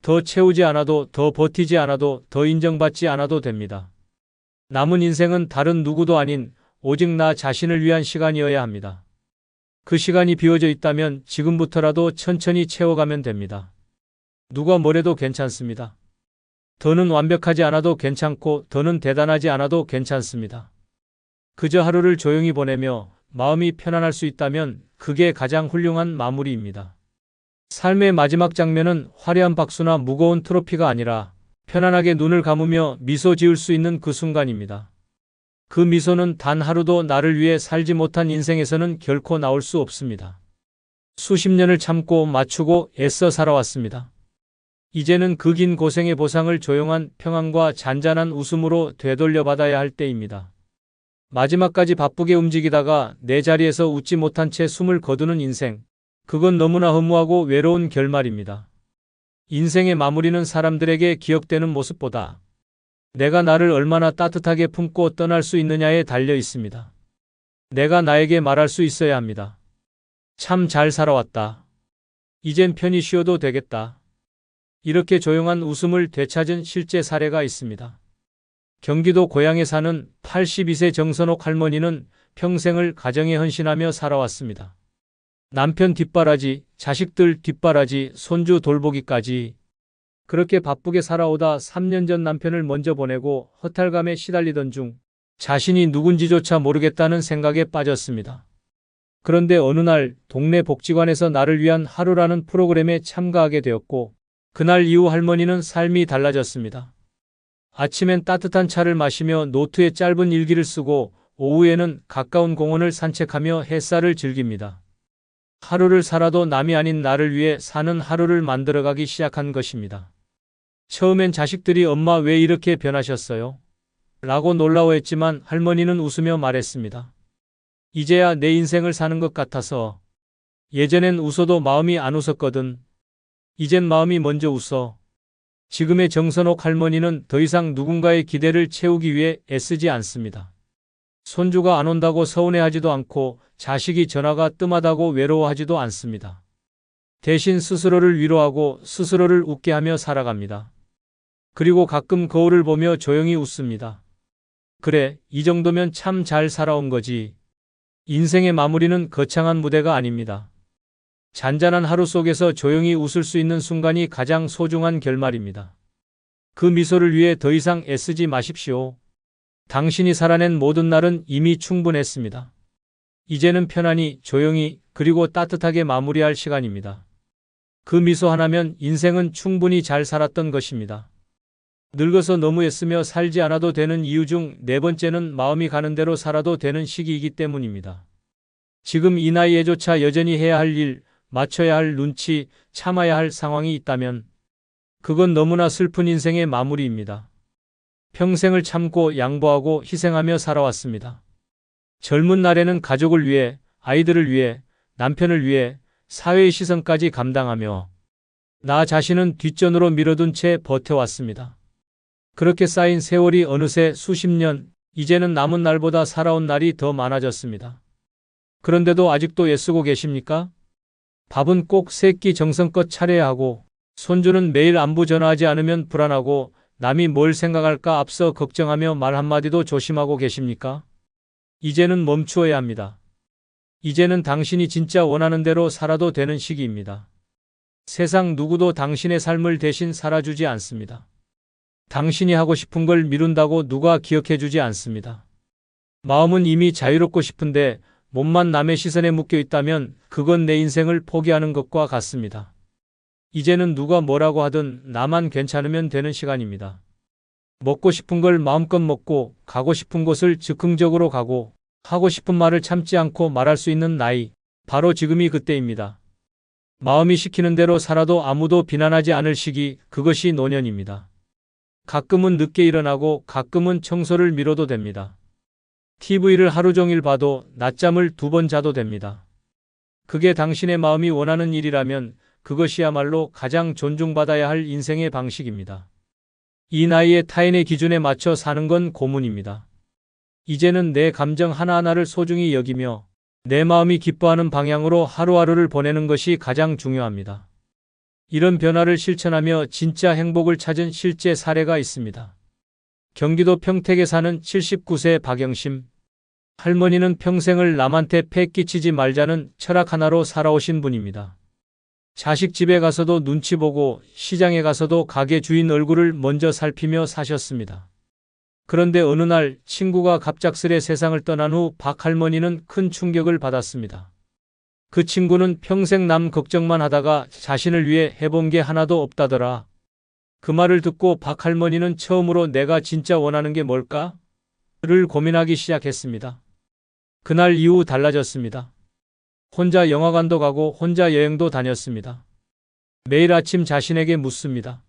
더 채우지 않아도, 더 버티지 않아도, 더 인정받지 않아도 됩니다. 남은 인생은 다른 누구도 아닌 오직 나 자신을 위한 시간이어야 합니다. 그 시간이 비워져 있다면 지금부터라도 천천히 채워가면 됩니다. 누가 뭐래도 괜찮습니다. 더는 완벽하지 않아도 괜찮고 더는 대단하지 않아도 괜찮습니다. 그저 하루를 조용히 보내며 마음이 편안할 수 있다면 그게 가장 훌륭한 마무리입니다. 삶의 마지막 장면은 화려한 박수나 무거운 트로피가 아니라 편안하게 눈을 감으며 미소 지을 수 있는 그 순간입니다. 그 미소는 단 하루도 나를 위해 살지 못한 인생에서는 결코 나올 수 없습니다. 수십 년을 참고 맞추고 애써 살아왔습니다. 이제는 그 긴 고생의 보상을 조용한 평안과 잔잔한 웃음으로 되돌려받아야 할 때입니다. 마지막까지 바쁘게 움직이다가 내 자리에서 웃지 못한 채 숨을 거두는 인생. 그건 너무나 허무하고 외로운 결말입니다. 인생의 마무리는 사람들에게 기억되는 모습보다 내가 나를 얼마나 따뜻하게 품고 떠날 수 있느냐에 달려 있습니다. 내가 나에게 말할 수 있어야 합니다. 참 잘 살아왔다. 이젠 편히 쉬어도 되겠다. 이렇게 조용한 웃음을 되찾은 실제 사례가 있습니다. 경기도 고양에 사는 82세 정선옥 할머니는 평생을 가정에 헌신하며 살아왔습니다. 남편 뒷바라지, 자식들 뒷바라지, 손주 돌보기까지 그렇게 바쁘게 살아오다 3년 전 남편을 먼저 보내고 허탈감에 시달리던 중 자신이 누군지조차 모르겠다는 생각에 빠졌습니다. 그런데 어느 날 동네 복지관에서 나를 위한 하루라는 프로그램에 참가하게 되었고 그날 이후 할머니는 삶이 달라졌습니다. 아침엔 따뜻한 차를 마시며 노트에 짧은 일기를 쓰고 오후에는 가까운 공원을 산책하며 햇살을 즐깁니다. 하루를 살아도 남이 아닌 나를 위해 사는 하루를 만들어가기 시작한 것입니다. 처음엔 자식들이 엄마 왜 이렇게 변하셨어요? 라고 놀라워했지만 할머니는 웃으며 말했습니다. 이제야 내 인생을 사는 것 같아서. 예전엔 웃어도 마음이 안 웃었거든. 이젠 마음이 먼저 웃어. 지금의 정선옥 할머니는 더 이상 누군가의 기대를 채우기 위해 애쓰지 않습니다. 손주가 안 온다고 서운해하지도 않고 자식이 전화가 뜸하다고 외로워하지도 않습니다. 대신 스스로를 위로하고 스스로를 웃게 하며 살아갑니다. 그리고 가끔 거울을 보며 조용히 웃습니다. 그래, 이 정도면 참 잘 살아온 거지. 인생의 마무리는 거창한 무대가 아닙니다. 잔잔한 하루 속에서 조용히 웃을 수 있는 순간이 가장 소중한 결말입니다. 그 미소를 위해 더 이상 애쓰지 마십시오. 당신이 살아낸 모든 날은 이미 충분했습니다. 이제는 편안히, 조용히, 그리고 따뜻하게 마무리할 시간입니다. 그 미소 하나면 인생은 충분히 잘 살았던 것입니다. 늙어서 너무 애쓰며 살지 않아도 되는 이유 중 네 번째는 마음이 가는 대로 살아도 되는 시기이기 때문입니다. 지금 이 나이에조차 여전히 해야 할 일, 맞춰야 할 눈치, 참아야 할 상황이 있다면 그건 너무나 슬픈 인생의 마무리입니다. 평생을 참고 양보하고 희생하며 살아왔습니다. 젊은 날에는 가족을 위해, 아이들을 위해, 남편을 위해, 사회의 시선까지 감당하며 나 자신은 뒷전으로 밀어둔 채 버텨왔습니다. 그렇게 쌓인 세월이 어느새 수십 년, 이제는 남은 날보다 살아온 날이 더 많아졌습니다. 그런데도 아직도 애쓰고 계십니까? 밥은 꼭 3끼 정성껏 차려야 하고, 손주는 매일 안부 전화하지 않으면 불안하고, 남이 뭘 생각할까 앞서 걱정하며 말 한마디도 조심하고 계십니까? 이제는 멈추어야 합니다. 이제는 당신이 진짜 원하는 대로 살아도 되는 시기입니다. 세상 누구도 당신의 삶을 대신 살아주지 않습니다. 당신이 하고 싶은 걸 미룬다고 누가 기억해주지 않습니다. 마음은 이미 자유롭고 싶은데 몸만 남의 시선에 묶여 있다면 그건 내 인생을 포기하는 것과 같습니다. 이제는 누가 뭐라고 하든 나만 괜찮으면 되는 시간입니다. 먹고 싶은 걸 마음껏 먹고 가고 싶은 곳을 즉흥적으로 가고 하고 싶은 말을 참지 않고 말할 수 있는 나이, 바로 지금이 그때입니다. 마음이 시키는 대로 살아도 아무도 비난하지 않을 시기, 그것이 노년입니다. 가끔은 늦게 일어나고 가끔은 청소를 미뤄도 됩니다. TV를 하루 종일 봐도 낮잠을 2번 자도 됩니다. 그게 당신의 마음이 원하는 일이라면 그것이야말로 가장 존중받아야 할 인생의 방식입니다. 이 나이에 타인의 기준에 맞춰 사는 건 고문입니다. 이제는 내 감정 하나하나를 소중히 여기며 내 마음이 기뻐하는 방향으로 하루하루를 보내는 것이 가장 중요합니다. 이런 변화를 실천하며 진짜 행복을 찾은 실제 사례가 있습니다. 경기도 평택에 사는 79세 박영심 할머니는 평생을 남한테 패 끼치지 말자는 철학 하나로 살아오신 분입니다. 자식 집에 가서도 눈치 보고 시장에 가서도 가게 주인 얼굴을 먼저 살피며 사셨습니다. 그런데 어느 날 친구가 갑작스레 세상을 떠난 후 박 할머니는 큰 충격을 받았습니다. 그 친구는 평생 남 걱정만 하다가 자신을 위해 해본 게 하나도 없다더라. 그 말을 듣고 박 할머니는 처음으로 내가 진짜 원하는 게 뭘까? 를 고민하기 시작했습니다. 그날 이후 달라졌습니다. 혼자 영화관도 가고 혼자 여행도 다녔습니다. 매일 아침 자신에게 묻습니다.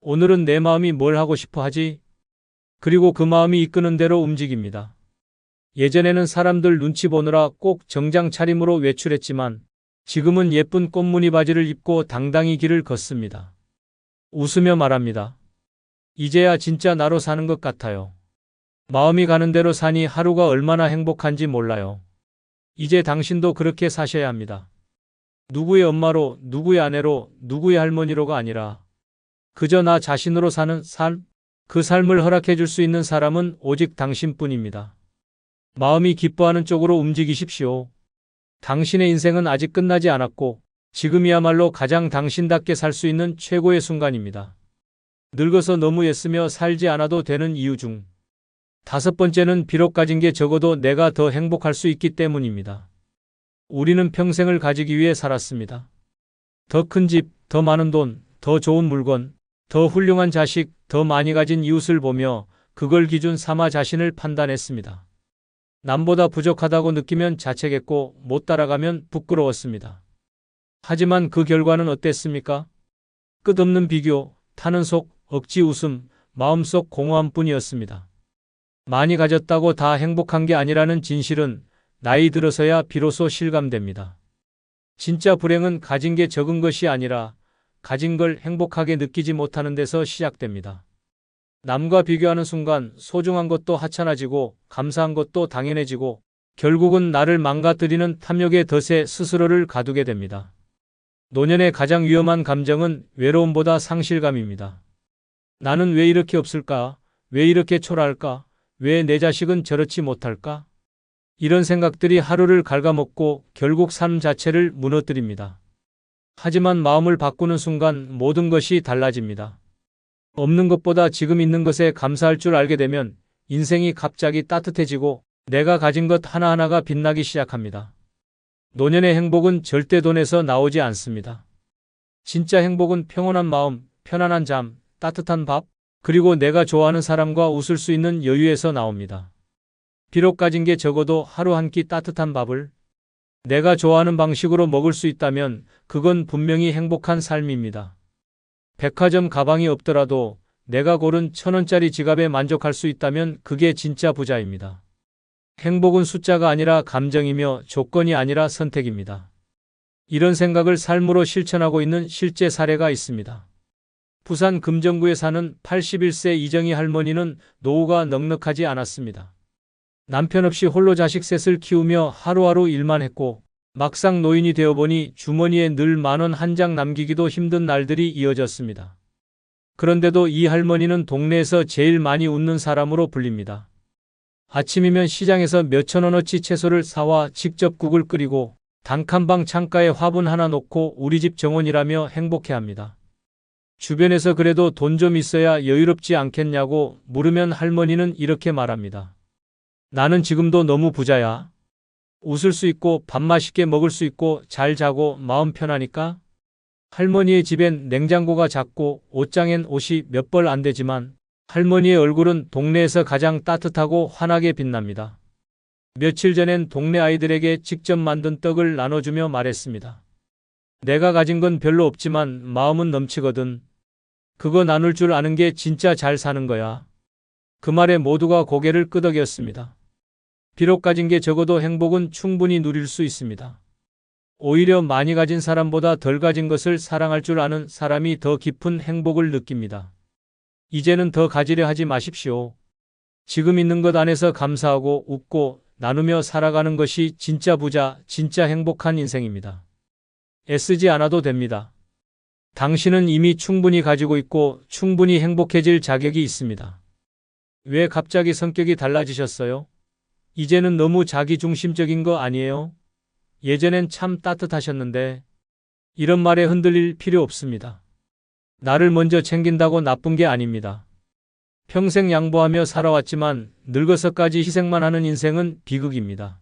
오늘은 내 마음이 뭘 하고 싶어 하지? 그리고 그 마음이 이끄는 대로 움직입니다. 예전에는 사람들 눈치 보느라 꼭 정장 차림으로 외출했지만 지금은 예쁜 꽃무늬 바지를 입고 당당히 길을 걷습니다. 웃으며 말합니다. 이제야 진짜 나로 사는 것 같아요. 마음이 가는 대로 사니 하루가 얼마나 행복한지 몰라요. 이제 당신도 그렇게 사셔야 합니다. 누구의 엄마로, 누구의 아내로, 누구의 할머니로가 아니라 그저 나 자신으로 사는 삶, 그 삶을 허락해 줄 수 있는 사람은 오직 당신뿐입니다. 마음이 기뻐하는 쪽으로 움직이십시오. 당신의 인생은 아직 끝나지 않았고 지금이야말로 가장 당신답게 살 수 있는 최고의 순간입니다. 늙어서 너무 애쓰며 살지 않아도 되는 이유 중 5번째는 비록 가진 게 적어도 내가 더 행복할 수 있기 때문입니다. 우리는 평생을 가지기 위해 살았습니다. 더 큰 집, 더 많은 돈, 더 좋은 물건, 더 훌륭한 자식, 더 많이 가진 이웃을 보며 그걸 기준 삼아 자신을 판단했습니다. 남보다 부족하다고 느끼면 자책했고 못 따라가면 부끄러웠습니다. 하지만 그 결과는 어땠습니까? 끝없는 비교, 타는 속, 억지 웃음, 마음속 공허함뿐이었습니다. 많이 가졌다고 다 행복한 게 아니라는 진실은 나이 들어서야 비로소 실감됩니다. 진짜 불행은 가진 게 적은 것이 아니라 가진 걸 행복하게 느끼지 못하는 데서 시작됩니다. 남과 비교하는 순간 소중한 것도 하찮아지고 감사한 것도 당연해지고 결국은 나를 망가뜨리는 탐욕의 덫에 스스로를 가두게 됩니다. 노년의 가장 위험한 감정은 외로움보다 상실감입니다. 나는 왜 이렇게 없을까? 왜 이렇게 초라할까? 왜 내 자식은 저렇지 못할까? 이런 생각들이 하루를 갉아먹고 결국 삶 자체를 무너뜨립니다. 하지만 마음을 바꾸는 순간 모든 것이 달라집니다. 없는 것보다 지금 있는 것에 감사할 줄 알게 되면 인생이 갑자기 따뜻해지고 내가 가진 것 하나하나가 빛나기 시작합니다. 노년의 행복은 절대 돈에서 나오지 않습니다. 진짜 행복은 평온한 마음, 편안한 잠, 따뜻한 밥, 그리고 내가 좋아하는 사람과 웃을 수 있는 여유에서 나옵니다. 비록 가진 게 적어도 하루 한 끼 따뜻한 밥을 내가 좋아하는 방식으로 먹을 수 있다면 그건 분명히 행복한 삶입니다. 백화점 가방이 없더라도 내가 고른 1,000원짜리 지갑에 만족할 수 있다면 그게 진짜 부자입니다. 행복은 숫자가 아니라 감정이며 조건이 아니라 선택입니다. 이런 생각을 삶으로 실천하고 있는 실제 사례가 있습니다. 부산 금정구에 사는 81세 이정희 할머니는 노후가 넉넉하지 않았습니다. 남편 없이 홀로 자식 셋을 키우며 하루하루 일만 했고 막상 노인이 되어보니 주머니에 늘 10,000원 한 장 남기기도 힘든 날들이 이어졌습니다. 그런데도 이 할머니는 동네에서 제일 많이 웃는 사람으로 불립니다. 아침이면 시장에서 몇천 원어치 채소를 사와 직접 국을 끓이고 단칸방 창가에 화분 하나 놓고 우리 집 정원이라며 행복해합니다. 주변에서 그래도 돈 좀 있어야 여유롭지 않겠냐고 물으면 할머니는 이렇게 말합니다. 나는 지금도 너무 부자야. 웃을 수 있고 밥 맛있게 먹을 수 있고 잘 자고 마음 편하니까. 할머니의 집엔 냉장고가 작고 옷장엔 옷이 몇 벌 안 되지만 할머니의 얼굴은 동네에서 가장 따뜻하고 환하게 빛납니다. 며칠 전엔 동네 아이들에게 직접 만든 떡을 나눠주며 말했습니다. 내가 가진 건 별로 없지만 마음은 넘치거든. 그거 나눌 줄 아는 게 진짜 잘 사는 거야. 그 말에 모두가 고개를 끄덕였습니다. 비록 가진 게 적어도 행복은 충분히 누릴 수 있습니다. 오히려 많이 가진 사람보다 덜 가진 것을 사랑할 줄 아는 사람이 더 깊은 행복을 느낍니다. 이제는 더 가지려 하지 마십시오. 지금 있는 것 안에서 감사하고 웃고 나누며 살아가는 것이 진짜 부자, 진짜 행복한 인생입니다. 애쓰지 않아도 됩니다. 당신은 이미 충분히 가지고 있고 충분히 행복해질 자격이 있습니다. 왜 갑자기 성격이 달라지셨어요? 이제는 너무 자기중심적인 거 아니에요? 예전엔 참 따뜻하셨는데. 이런 말에 흔들릴 필요 없습니다. 나를 먼저 챙긴다고 나쁜 게 아닙니다. 평생 양보하며 살아왔지만 늙어서까지 희생만 하는 인생은 비극입니다.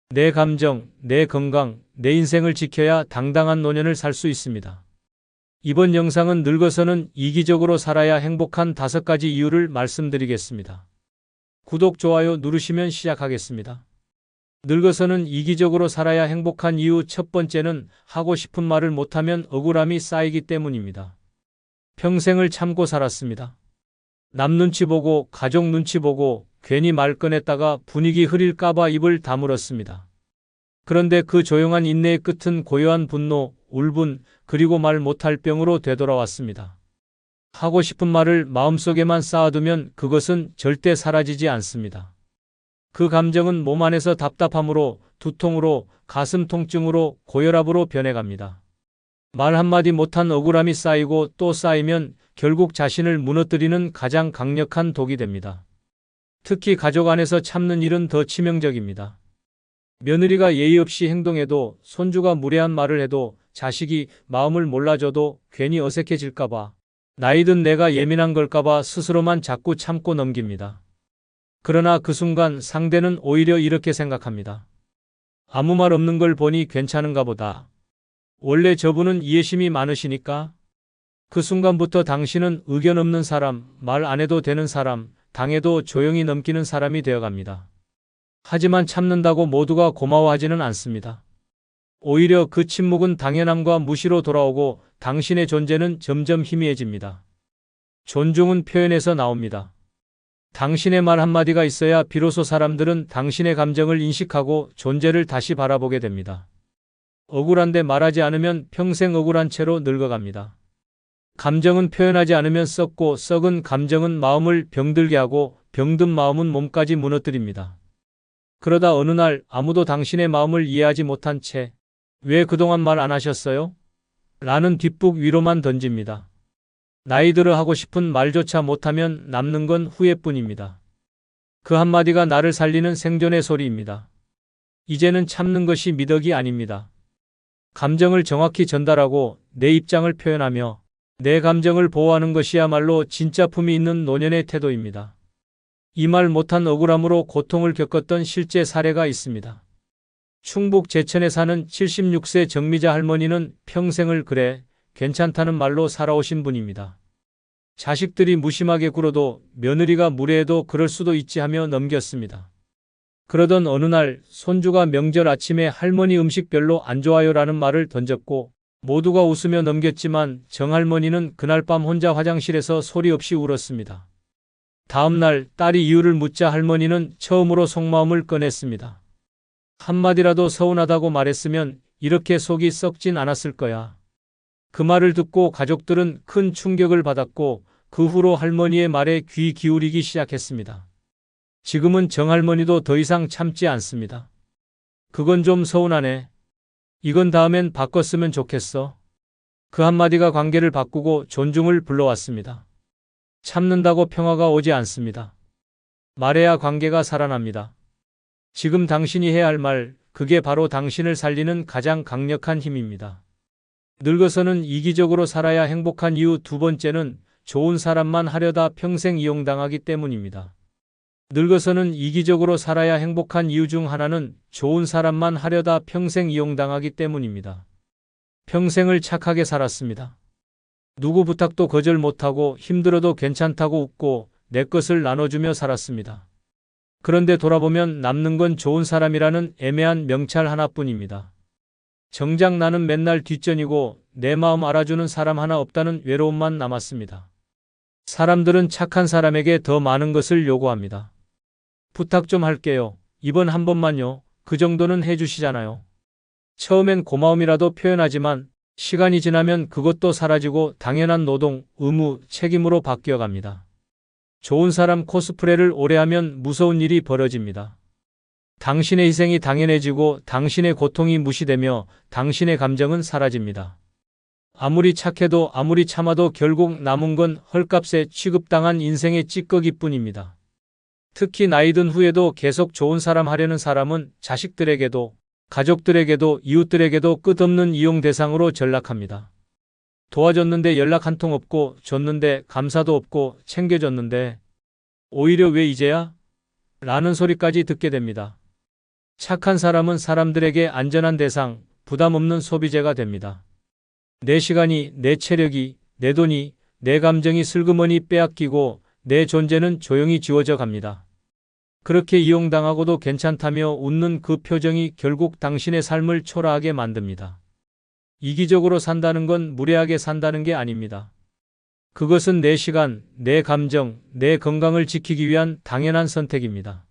내 감정, 내 건강, 내 인생을 지켜야 당당한 노년을 살 수 있습니다. 이번 영상은 늙어서는 이기적으로 살아야 행복한 5가지 이유를 말씀드리겠습니다. 구독, 좋아요 누르시면 시작하겠습니다. 늙어서는 이기적으로 살아야 행복한 이유 첫 번째는 하고 싶은 말을 못하면 억울함이 쌓이기 때문입니다. 평생을 참고 살았습니다. 남 눈치 보고 가족 눈치 보고 괜히 말 꺼냈다가 분위기 흐릴까봐 입을 다물었습니다. 그런데 그 조용한 인내의 끝은 고요한 분노, 울분, 그리고 말 못할 병으로 되돌아왔습니다. 하고 싶은 말을 마음속에만 쌓아두면 그것은 절대 사라지지 않습니다. 그 감정은 몸 안에서 답답함으로, 두통으로, 가슴 통증으로, 고혈압으로 변해갑니다. 말 한마디 못한 억울함이 쌓이고 또 쌓이면 결국 자신을 무너뜨리는 가장 강력한 독이 됩니다. 특히 가족 안에서 참는 일은 더 치명적입니다. 며느리가 예의 없이 행동해도, 손주가 무례한 말을 해도, 자식이 마음을 몰라줘도 괜히 어색해질까봐, 나이든 내가 예민한 걸까봐 스스로만 자꾸 참고 넘깁니다. 그러나 그 순간 상대는 오히려 이렇게 생각합니다. 아무 말 없는 걸 보니 괜찮은가 보다. 원래 저분은 이해심이 많으시니까. 그 순간부터 당신은 의견 없는 사람, 말 안 해도 되는 사람, 당해도 조용히 넘기는 사람이 되어갑니다. 하지만 참는다고 모두가 고마워하지는 않습니다. 오히려 그 침묵은 당연함과 무시로 돌아오고 당신의 존재는 점점 희미해집니다. 존중은 표현에서 나옵니다. 당신의 말 한마디가 있어야 비로소 사람들은 당신의 감정을 인식하고 존재를 다시 바라보게 됩니다. 억울한데 말하지 않으면 평생 억울한 채로 늙어갑니다. 감정은 표현하지 않으면 썩고 썩은 감정은 마음을 병들게 하고 병든 마음은 몸까지 무너뜨립니다. 그러다 어느 날 아무도 당신의 마음을 이해하지 못한 채 왜 그동안 말 안 하셨어요? 라는 뒷북 위로만 던집니다. 나이 들어 하고 싶은 말조차 못하면 남는 건 후회뿐입니다. 그 한마디가 나를 살리는 생존의 소리입니다. 이제는 참는 것이 미덕이 아닙니다. 감정을 정확히 전달하고 내 입장을 표현하며 내 감정을 보호하는 것이야말로 진짜 품이 있는 노년의 태도입니다. 이 말 못한 억울함으로 고통을 겪었던 실제 사례가 있습니다. 충북 제천에 사는 76세 정미자 할머니는 평생을 그래, 괜찮다는 말로 살아오신 분입니다. 자식들이 무심하게 굴어도 며느리가 무례해도 그럴 수도 있지 하며 넘겼습니다. 그러던 어느 날 손주가 명절 아침에 할머니 음식 별로 안 좋아요라는 말을 던졌고 모두가 웃으며 넘겼지만 정할머니는 그날 밤 혼자 화장실에서 소리 없이 울었습니다. 다음 날 딸이 이유를 묻자 할머니는 처음으로 속마음을 꺼냈습니다. 한마디라도 서운하다고 말했으면 이렇게 속이 썩진 않았을 거야. 그 말을 듣고 가족들은 큰 충격을 받았고 그 후로 할머니의 말에 귀 기울이기 시작했습니다. 지금은 정할머니도 더 이상 참지 않습니다. 그건 좀 서운하네. 이건 다음엔 바꿨으면 좋겠어. 그 한마디가 관계를 바꾸고 존중을 불러왔습니다. 참는다고 평화가 오지 않습니다. 말해야 관계가 살아납니다. 지금 당신이 해야 할 말, 그게 바로 당신을 살리는 가장 강력한 힘입니다. 늙어서는 이기적으로 살아야 행복한 이유 두 번째는 좋은 사람만 하려다 평생 이용당하기 때문입니다. 늙어서는 이기적으로 살아야 행복한 이유 중 하나는 좋은 사람만 하려다 평생 이용당하기 때문입니다. 평생을 착하게 살았습니다. 누구 부탁도 거절 못하고 힘들어도 괜찮다고 웃고 내 것을 나눠주며 살았습니다. 그런데 돌아보면 남는 건 좋은 사람이라는 애매한 명찰 하나뿐입니다. 정작 나는 맨날 뒷전이고 내 마음 알아주는 사람 하나 없다는 외로움만 남았습니다. 사람들은 착한 사람에게 더 많은 것을 요구합니다. 부탁 좀 할게요. 이번 한 번만요. 그 정도는 해주시잖아요. 처음엔 고마움이라도 표현하지만 시간이 지나면 그것도 사라지고 당연한 노동, 의무, 책임으로 바뀌어 갑니다. 좋은 사람 코스프레를 오래 하면 무서운 일이 벌어집니다. 당신의 희생이 당연해지고 당신의 고통이 무시되며 당신의 감정은 사라집니다. 아무리 착해도 아무리 참아도 결국 남은 건 헐값에 취급당한 인생의 찌꺼기뿐입니다. 특히 나이 든 후에도 계속 좋은 사람 하려는 사람은 자식들에게도 가족들에게도 이웃들에게도 끝없는 이용 대상으로 전락합니다. 도와줬는데 연락 한 통 없고 줬는데 감사도 없고 챙겨줬는데 오히려 왜 이제야? 라는 소리까지 듣게 됩니다. 착한 사람은 사람들에게 안전한 대상, 부담 없는 소비재가 됩니다. 내 시간이, 내 체력이, 내 돈이, 내 감정이 슬그머니 빼앗기고 내 존재는 조용히 지워져 갑니다. 그렇게 이용당하고도 괜찮다며 웃는 그 표정이 결국 당신의 삶을 초라하게 만듭니다. 이기적으로 산다는 건 무례하게 산다는 게 아닙니다. 그것은 내 시간, 내 감정, 내 건강을 지키기 위한 당연한 선택입니다.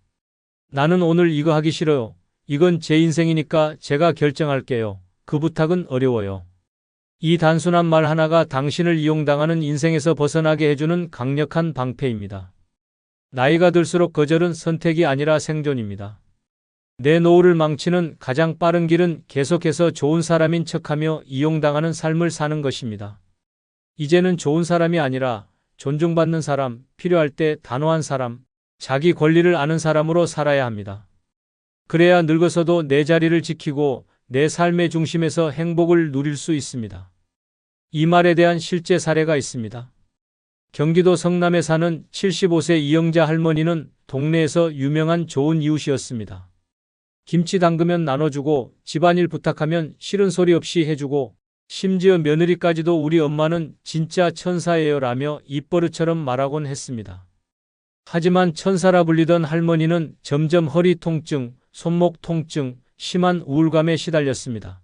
나는 오늘 이거 하기 싫어요. 이건 제 인생이니까 제가 결정할게요. 그 부탁은 어려워요. 이 단순한 말 하나가 당신을 이용당하는 인생에서 벗어나게 해주는 강력한 방패입니다. 나이가 들수록 거절은 선택이 아니라 생존입니다. 내 노후를 망치는 가장 빠른 길은 계속해서 좋은 사람인 척하며 이용당하는 삶을 사는 것입니다. 이제는 좋은 사람이 아니라 존중받는 사람, 필요할 때 단호한 사람, 자기 권리를 아는 사람으로 살아야 합니다. 그래야 늙어서도 내 자리를 지키고 내 삶의 중심에서 행복을 누릴 수 있습니다. 이 말에 대한 실제 사례가 있습니다. 경기도 성남에 사는 75세 이영자 할머니는 동네에서 유명한 좋은 이웃이었습니다. 김치 담그면 나눠주고 집안일 부탁하면 싫은 소리 없이 해주고 심지어 며느리까지도 우리 엄마는 진짜 천사예요 라며 입버릇처럼 말하곤 했습니다. 하지만 천사라 불리던 할머니는 점점 허리 통증, 손목 통증, 심한 우울감에 시달렸습니다.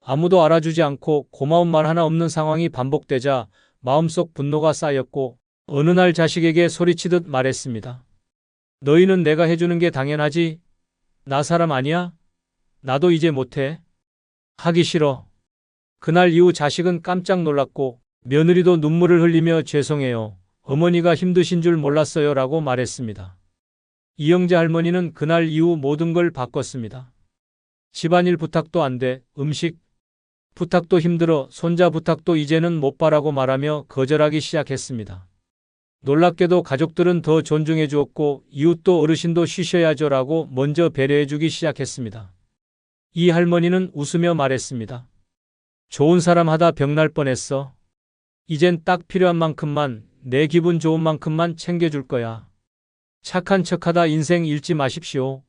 아무도 알아주지 않고 고마운 말 하나 없는 상황이 반복되자 마음속 분노가 쌓였고 어느 날 자식에게 소리치듯 말했습니다. 너희는 내가 해주는 게 당연하지? 나 사람 아니야? 나도 이제 못해. 하기 싫어. 그날 이후 자식은 깜짝 놀랐고 며느리도 눈물을 흘리며 죄송해요. 어머니가 힘드신 줄 몰랐어요 라고 말했습니다. 이영자 할머니는 그날 이후 모든 걸 바꿨습니다. 집안일 부탁도 안 돼. 음식 부탁도 힘들어. 손자 부탁도 이제는 못 봐라고 말하며 거절하기 시작했습니다. 놀랍게도 가족들은 더 존중해 주었고 이웃도 어르신도 쉬셔야죠 라고 먼저 배려해 주기 시작했습니다. 이 할머니는 웃으며 말했습니다. 좋은 사람 하다 병날 뻔했어. 이젠 딱 필요한 만큼만, 내 기분 좋은 만큼만 챙겨줄 거야. 착한 척하다 인생 잃지 마십시오.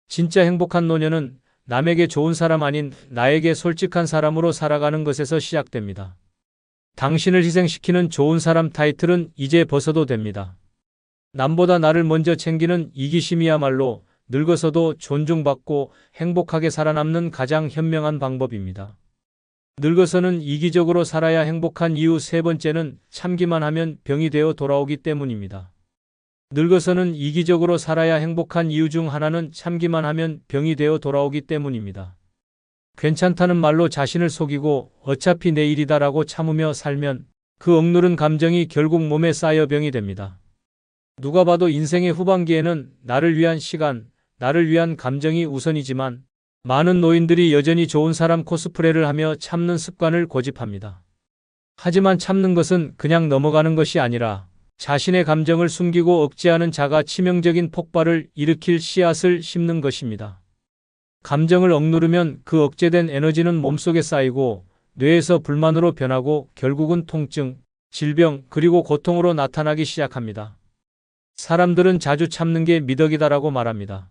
진짜 행복한 노년은 남에게 좋은 사람 아닌 나에게 솔직한 사람으로 살아가는 것에서 시작됩니다. 당신을 희생시키는 좋은 사람 타이틀은 이제 벗어도 됩니다. 남보다 나를 먼저 챙기는 이기심이야말로 늙어서도 존중받고 행복하게 살아남는 가장 현명한 방법입니다. 늙어서는 이기적으로 살아야 행복한 이유 세 번째는 참기만 하면 병이 되어 돌아오기 때문입니다. 늙어서는 이기적으로 살아야 행복한 이유 중 하나는 참기만 하면 병이 되어 돌아오기 때문입니다. 괜찮다는 말로 자신을 속이고 어차피 내일이다라고 참으며 살면 그 억누른 감정이 결국 몸에 쌓여 병이 됩니다. 누가 봐도 인생의 후반기에는 나를 위한 시간, 나를 위한 감정이 우선이지만 많은 노인들이 여전히 좋은 사람 코스프레를 하며 참는 습관을 고집합니다. 하지만 참는 것은 그냥 넘어가는 것이 아니라 자신의 감정을 숨기고 억제하는 자가 치명적인 폭발을 일으킬 씨앗을 심는 것입니다. 감정을 억누르면 그 억제된 에너지는 몸속에 쌓이고 뇌에서 불만으로 변하고 결국은 통증, 질병, 그리고 고통으로 나타나기 시작합니다. 사람들은 자주 참는 게 미덕이다라고 말합니다.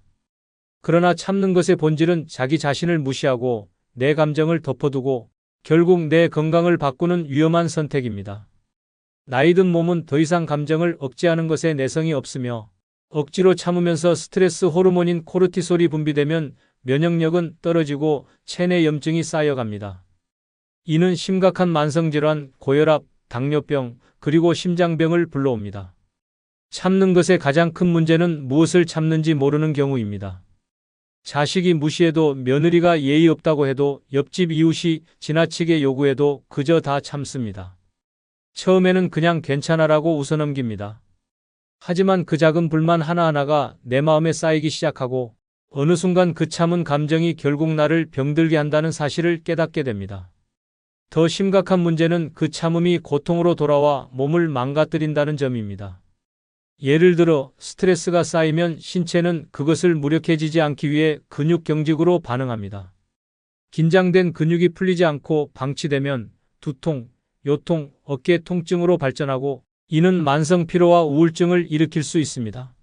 그러나 참는 것의 본질은 자기 자신을 무시하고 내 감정을 덮어두고 결국 내 건강을 바꾸는 위험한 선택입니다. 나이든 몸은 더 이상 감정을 억제하는 것에 내성이 없으며 억지로 참으면서 스트레스 호르몬인 코르티솔이 분비되면 면역력은 떨어지고 체내 염증이 쌓여갑니다. 이는 심각한 만성질환, 고혈압, 당뇨병, 그리고 심장병을 불러옵니다. 참는 것의 가장 큰 문제는 무엇을 참는지 모르는 경우입니다. 자식이 무시해도 며느리가 예의 없다고 해도 옆집 이웃이 지나치게 요구해도 그저 다 참습니다. 처음에는 그냥 괜찮아라고 웃어넘깁니다. 하지만 그 작은 불만 하나하나가 내 마음에 쌓이기 시작하고 어느 순간 그 참은 감정이 결국 나를 병들게 한다는 사실을 깨닫게 됩니다. 더 심각한 문제는 그 참음이 고통으로 돌아와 몸을 망가뜨린다는 점입니다. 예를 들어 스트레스가 쌓이면 신체는 그것을 무력해지지 않기 위해 근육 경직으로 반응합니다. 긴장된 근육이 풀리지 않고 방치되면 두통, 요통, 어깨 통증으로 발전하고 이는 만성 피로와 우울증을 일으킬 수 있습니다.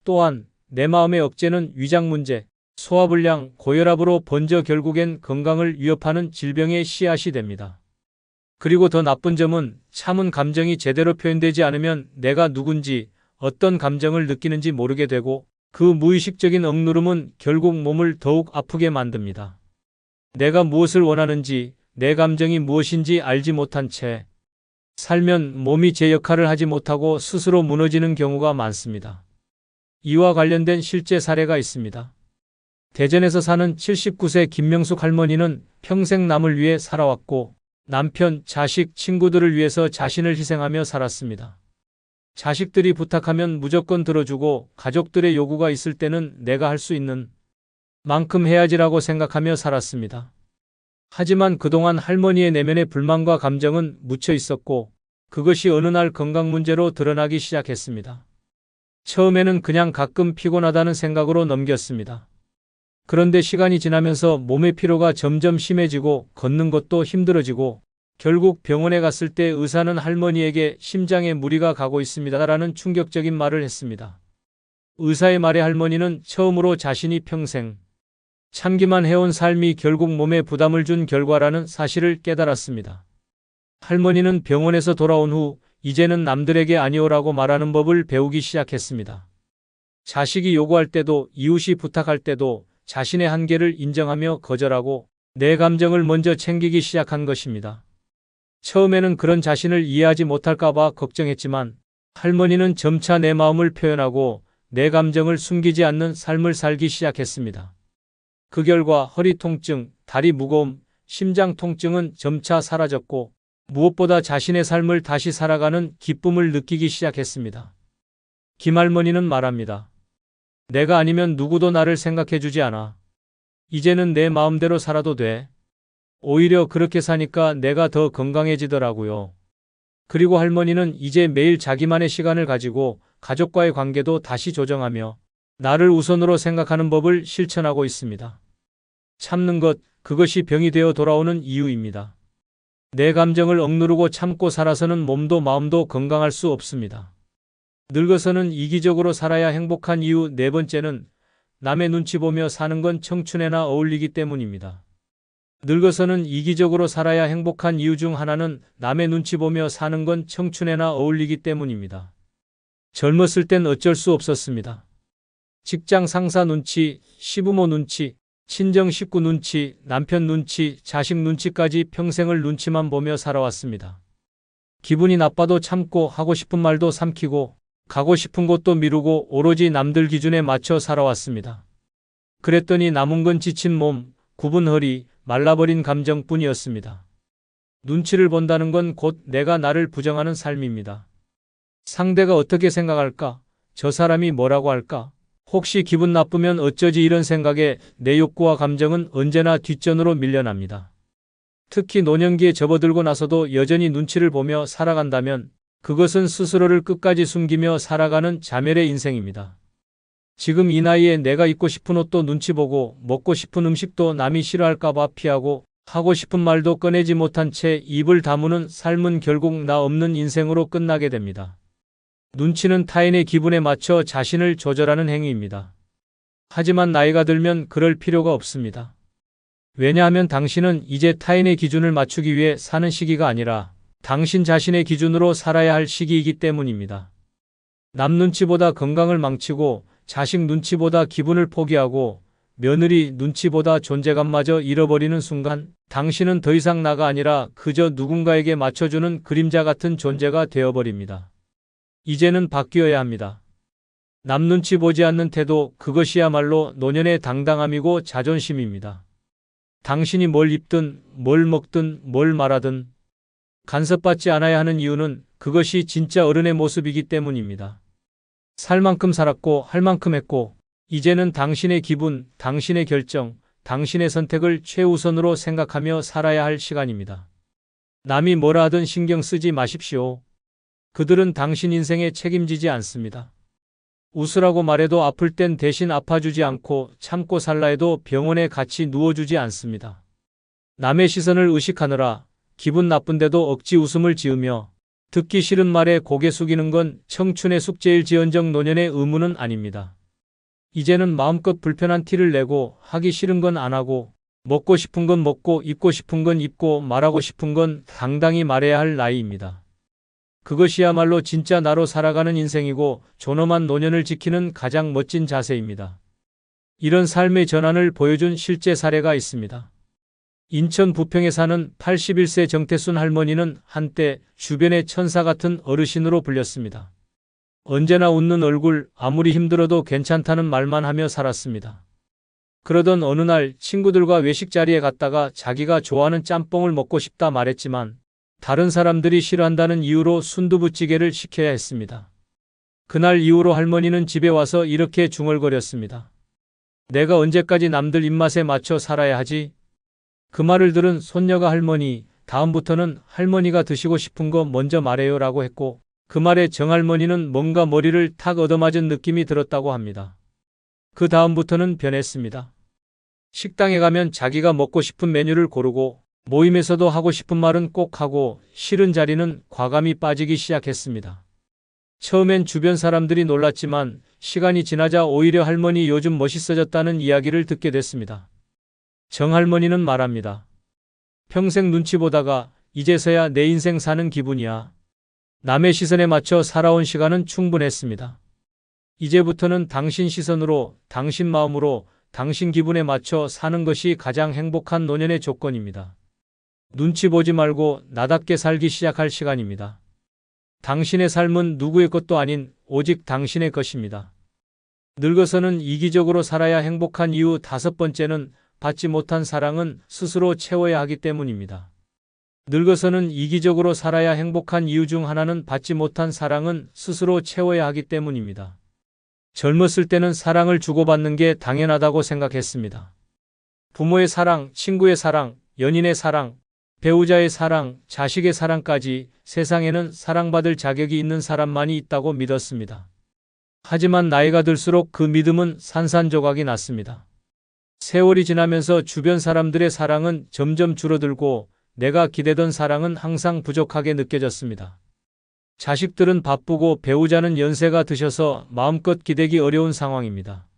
또한 내 마음의 억제는 위장 문제, 소화불량, 고혈압으로 번져 결국엔 건강을 위협하는 질병의 씨앗이 됩니다. 그리고 더 나쁜 점은 참은 감정이 제대로 표현되지 않으면 내가 누군지 어떤 감정을 느끼는지 모르게 되고 그 무의식적인 억누름은 결국 몸을 더욱 아프게 만듭니다. 내가 무엇을 원하는지 내 감정이 무엇인지 알지 못한 채 살면 몸이 제 역할을 하지 못하고 스스로 무너지는 경우가 많습니다. 이와 관련된 실제 사례가 있습니다. 대전에서 사는 79세 김명숙 할머니는 평생 남을 위해 살아왔고 남편, 자식, 친구들을 위해서 자신을 희생하며 살았습니다. 자식들이 부탁하면 무조건 들어주고 가족들의 요구가 있을 때는 내가 할 수 있는 만큼 해야지라고 생각하며 살았습니다. 하지만 그동안 할머니의 내면의 불만과 감정은 묻혀 있었고 그것이 어느 날 건강 문제로 드러나기 시작했습니다. 처음에는 그냥 가끔 피곤하다는 생각으로 넘겼습니다. 그런데 시간이 지나면서 몸의 피로가 점점 심해지고 걷는 것도 힘들어지고 결국 병원에 갔을 때 의사는 할머니에게 심장에 무리가 가고 있습니다라는 충격적인 말을 했습니다. 의사의 말에 할머니는 처음으로 자신이 평생 참기만 해온 삶이 결국 몸에 부담을 준 결과라는 사실을 깨달았습니다. 할머니는 병원에서 돌아온 후 이제는 남들에게 아니오라고 말하는 법을 배우기 시작했습니다. 자식이 요구할 때도 이웃이 부탁할 때도 자신의 한계를 인정하며 거절하고 내 감정을 먼저 챙기기 시작한 것입니다. 처음에는 그런 자신을 이해하지 못할까봐 걱정했지만 할머니는 점차 내 마음을 표현하고 내 감정을 숨기지 않는 삶을 살기 시작했습니다. 그 결과 허리 통증, 다리 무거움, 심장 통증은 점차 사라졌고 무엇보다 자신의 삶을 다시 살아가는 기쁨을 느끼기 시작했습니다. 김할머니는 말합니다. 내가 아니면 누구도 나를 생각해주지 않아. 이제는 내 마음대로 살아도 돼. 오히려 그렇게 사니까 내가 더 건강해지더라고요. 그리고 할머니는 이제 매일 자기만의 시간을 가지고 가족과의 관계도 다시 조정하며 나를 우선으로 생각하는 법을 실천하고 있습니다. 참는 것, 그것이 병이 되어 돌아오는 이유입니다. 내 감정을 억누르고 참고 살아서는 몸도 마음도 건강할 수 없습니다. 늙어서는 이기적으로 살아야 행복한 이유 네 번째는 남의 눈치 보며 사는 건 청춘에나 어울리기 때문입니다. 늙어서는 이기적으로 살아야 행복한 이유 중 하나는 남의 눈치 보며 사는 건 청춘에나 어울리기 때문입니다. 젊었을 땐 어쩔 수 없었습니다. 직장 상사 눈치, 시부모 눈치, 친정 식구 눈치, 남편 눈치, 자식 눈치까지 평생을 눈치만 보며 살아왔습니다. 기분이 나빠도 참고 하고 싶은 말도 삼키고 가고 싶은 곳도 미루고 오로지 남들 기준에 맞춰 살아왔습니다. 그랬더니 남은 건 지친 몸, 굽은 허리, 말라버린 감정뿐이었습니다. 눈치를 본다는 건 곧 내가 나를 부정하는 삶입니다. 상대가 어떻게 생각할까? 저 사람이 뭐라고 할까? 혹시 기분 나쁘면 어쩌지 이런 생각에 내 욕구와 감정은 언제나 뒷전으로 밀려납니다. 특히 노년기에 접어들고 나서도 여전히 눈치를 보며 살아간다면 그것은 스스로를 끝까지 숨기며 살아가는 자멸의 인생입니다. 지금 이 나이에 내가 입고 싶은 옷도 눈치 보고 먹고 싶은 음식도 남이 싫어할까봐 피하고 하고 싶은 말도 꺼내지 못한 채 입을 다무는 삶은 결국 나 없는 인생으로 끝나게 됩니다. 눈치는 타인의 기분에 맞춰 자신을 조절하는 행위입니다. 하지만 나이가 들면 그럴 필요가 없습니다. 왜냐하면 당신은 이제 타인의 기준을 맞추기 위해 사는 시기가 아니라 당신 자신의 기준으로 살아야 할 시기이기 때문입니다. 남 눈치보다 건강을 망치고 자식 눈치보다 기분을 포기하고 며느리 눈치보다 존재감마저 잃어버리는 순간 당신은 더 이상 나가 아니라 그저 누군가에게 맞춰주는 그림자 같은 존재가 되어버립니다. 이제는 바뀌어야 합니다. 남 눈치 보지 않는 태도, 그것이야말로 노년의 당당함이고 자존심입니다. 당신이 뭘 입든 뭘 먹든 뭘 말하든 간섭받지 않아야 하는 이유는 그것이 진짜 어른의 모습이기 때문입니다. 살 만큼 살았고 할 만큼 했고 이제는 당신의 기분, 당신의 결정, 당신의 선택을 최우선으로 생각하며 살아야 할 시간입니다. 남이 뭐라 하든 신경 쓰지 마십시오. 그들은 당신 인생에 책임지지 않습니다. 웃으라고 말해도 아플 땐 대신 아파주지 않고 참고 살라 해도 병원에 같이 누워주지 않습니다. 남의 시선을 의식하느라 기분 나쁜데도 억지 웃음을 지으며 듣기 싫은 말에 고개 숙이는 건 청춘의 숙제일지언정 노년의 의무는 아닙니다. 이제는 마음껏 불편한 티를 내고 하기 싫은 건 안 하고 먹고 싶은 건 먹고 입고 싶은 건 입고 말하고 싶은 건 당당히 말해야 할 나이입니다. 그것이야말로 진짜 나로 살아가는 인생이고 존엄한 노년을 지키는 가장 멋진 자세입니다. 이런 삶의 전환을 보여준 실제 사례가 있습니다. 인천 부평에 사는 81세 정태순 할머니는 한때 주변의 천사 같은 어르신으로 불렸습니다. 언제나 웃는 얼굴, 아무리 힘들어도 괜찮다는 말만 하며 살았습니다. 그러던 어느 날 친구들과 외식 자리에 갔다가 자기가 좋아하는 짬뽕을 먹고 싶다 말했지만 다른 사람들이 싫어한다는 이유로 순두부찌개를 시켜야 했습니다. 그날 이후로 할머니는 집에 와서 이렇게 중얼거렸습니다. 내가 언제까지 남들 입맛에 맞춰 살아야 하지? 그 말을 들은 손녀가 할머니, 다음부터는 할머니가 드시고 싶은 거 먼저 말해요 라고 했고 그 말에 정할머니는 뭔가 머리를 탁 얻어맞은 느낌이 들었다고 합니다. 그 다음부터는 변했습니다. 식당에 가면 자기가 먹고 싶은 메뉴를 고르고 모임에서도 하고 싶은 말은 꼭 하고 싫은 자리는 과감히 빠지기 시작했습니다. 처음엔 주변 사람들이 놀랐지만 시간이 지나자 오히려 할머니 요즘 멋있어졌다는 이야기를 듣게 됐습니다. 정할머니는 말합니다. 평생 눈치 보다가 이제서야 내 인생 사는 기분이야. 남의 시선에 맞춰 살아온 시간은 충분했습니다. 이제부터는 당신 시선으로, 당신 마음으로, 당신 기분에 맞춰 사는 것이 가장 행복한 노년의 조건입니다. 눈치 보지 말고 나답게 살기 시작할 시간입니다. 당신의 삶은 누구의 것도 아닌 오직 당신의 것입니다. 늙어서는 이기적으로 살아야 행복한 이유 5번째는 받지 못한 사랑은 스스로 채워야 하기 때문입니다. 늙어서는 이기적으로 살아야 행복한 이유 중 하나는 받지 못한 사랑은 스스로 채워야 하기 때문입니다. 젊었을 때는 사랑을 주고받는 게 당연하다고 생각했습니다. 부모의 사랑, 친구의 사랑, 연인의 사랑, 배우자의 사랑, 자식의 사랑까지 세상에는 사랑받을 자격이 있는 사람만이 있다고 믿었습니다. 하지만 나이가 들수록 그 믿음은 산산조각이 났습니다. 세월이 지나면서 주변 사람들의 사랑은 점점 줄어들고 내가 기대던 사랑은 항상 부족하게 느껴졌습니다. 자식들은 바쁘고 배우자는 연세가 드셔서 마음껏 기대기 어려운 상황입니다.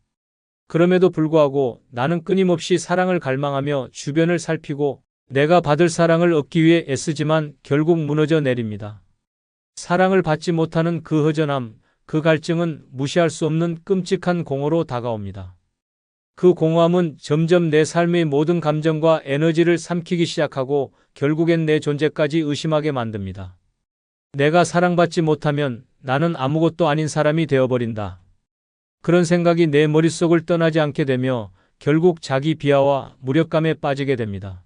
그럼에도 불구하고 나는 끊임없이 사랑을 갈망하며 주변을 살피고 내가 받을 사랑을 얻기 위해 애쓰지만 결국 무너져 내립니다. 사랑을 받지 못하는 그 허전함, 그 갈증은 무시할 수 없는 끔찍한 공허로 다가옵니다. 그 공허함은 점점 내 삶의 모든 감정과 에너지를 삼키기 시작하고 결국엔 내 존재까지 의심하게 만듭니다. 내가 사랑받지 못하면 나는 아무것도 아닌 사람이 되어버린다. 그런 생각이 내 머릿속을 떠나지 않게 되며 결국 자기 비하와 무력감에 빠지게 됩니다.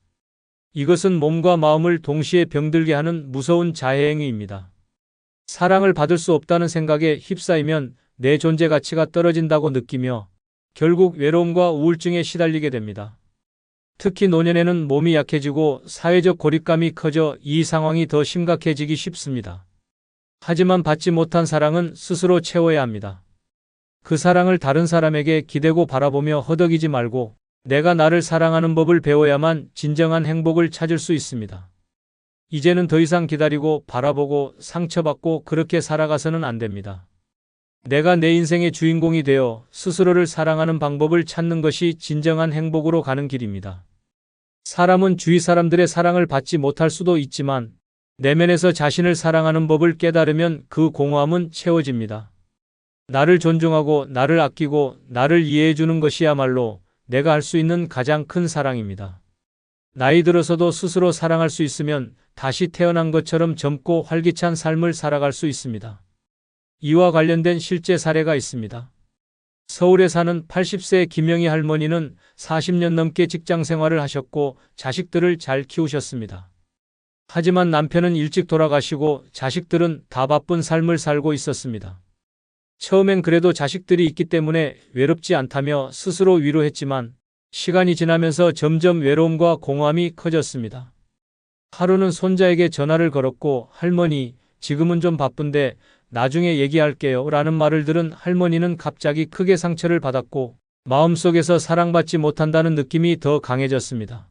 이것은 몸과 마음을 동시에 병들게 하는 무서운 자해행위입니다. 사랑을 받을 수 없다는 생각에 휩싸이면 내 존재 가치가 떨어진다고 느끼며 결국 외로움과 우울증에 시달리게 됩니다. 특히 노년에는 몸이 약해지고 사회적 고립감이 커져 이 상황이 더 심각해지기 쉽습니다. 하지만 받지 못한 사랑은 스스로 채워야 합니다. 그 사랑을 다른 사람에게 기대고 바라보며 허덕이지 말고 내가 나를 사랑하는 법을 배워야만 진정한 행복을 찾을 수 있습니다. 이제는 더 이상 기다리고 바라보고 상처받고 그렇게 살아가서는 안 됩니다. 내가 내 인생의 주인공이 되어 스스로를 사랑하는 방법을 찾는 것이 진정한 행복으로 가는 길입니다. 사람은 주위 사람들의 사랑을 받지 못할 수도 있지만 내면에서 자신을 사랑하는 법을 깨달으면 그 공허함은 채워집니다. 나를 존중하고 나를 아끼고 나를 이해해 주는 것이야말로 내가 할 수 있는 가장 큰 사랑입니다. 나이 들어서도 스스로 사랑할 수 있으면 다시 태어난 것처럼 젊고 활기찬 삶을 살아갈 수 있습니다. 이와 관련된 실제 사례가 있습니다. 서울에 사는 80세 김영희 할머니는 40년 넘게 직장 생활을 하셨고 자식들을 잘 키우셨습니다. 하지만 남편은 일찍 돌아가시고 자식들은 다 바쁜 삶을 살고 있었습니다. 처음엔 그래도 자식들이 있기 때문에 외롭지 않다며 스스로 위로했지만 시간이 지나면서 점점 외로움과 공허함이 커졌습니다. 하루는 손자에게 전화를 걸었고 할머니, 지금은 좀 바쁜데 나중에 얘기할게요 라는 말을 들은 할머니는 갑자기 크게 상처를 받았고 마음속에서 사랑받지 못한다는 느낌이 더 강해졌습니다.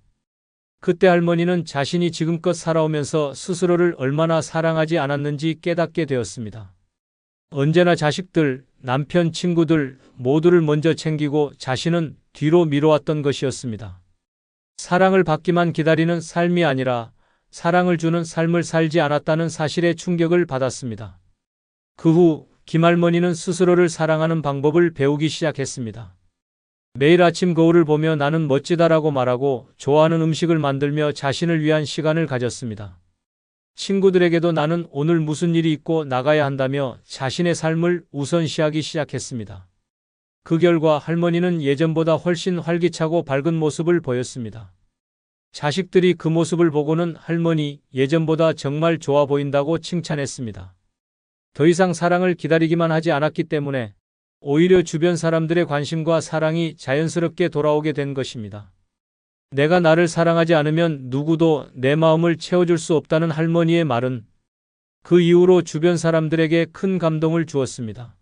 그때 할머니는 자신이 지금껏 살아오면서 스스로를 얼마나 사랑하지 않았는지 깨닫게 되었습니다. 언제나 자식들, 남편, 친구들 모두를 먼저 챙기고 자신은 뒤로 미뤄왔던 것이었습니다. 사랑을 받기만 기다리는 삶이 아니라 사랑을 주는 삶을 살지 않았다는 사실에 충격을 받았습니다. 그 후 김할머니는 스스로를 사랑하는 방법을 배우기 시작했습니다. 매일 아침 거울을 보며 나는 멋지다라고 말하고 좋아하는 음식을 만들며 자신을 위한 시간을 가졌습니다. 친구들에게도 나는 오늘 무슨 일이 있고 나가야 한다며 자신의 삶을 우선시하기 시작했습니다. 그 결과 할머니는 예전보다 훨씬 활기차고 밝은 모습을 보였습니다. 자식들이 그 모습을 보고는 할머니, 예전보다 정말 좋아 보인다고 칭찬했습니다. 더 이상 사랑을 기다리기만 하지 않았기 때문에 오히려 주변 사람들의 관심과 사랑이 자연스럽게 돌아오게 된 것입니다. 내가 나를 사랑하지 않으면 누구도 내 마음을 채워줄 수 없다는 할머니의 말은 그 이후로 주변 사람들에게 큰 감동을 주었습니다.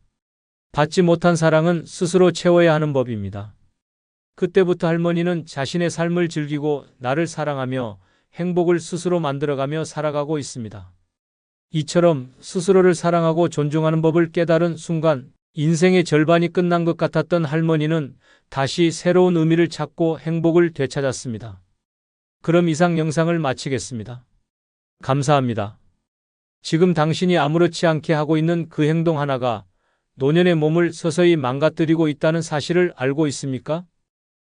받지 못한 사랑은 스스로 채워야 하는 법입니다. 그때부터 할머니는 자신의 삶을 즐기고 나를 사랑하며 행복을 스스로 만들어가며 살아가고 있습니다. 이처럼 스스로를 사랑하고 존중하는 법을 깨달은 순간 인생의 절반이 끝난 것 같았던 할머니는 다시 새로운 의미를 찾고 행복을 되찾았습니다. 그럼 이상 영상을 마치겠습니다. 감사합니다. 지금 당신이 아무렇지 않게 하고 있는 그 행동 하나가 노년의 몸을 서서히 망가뜨리고 있다는 사실을 알고 있습니까?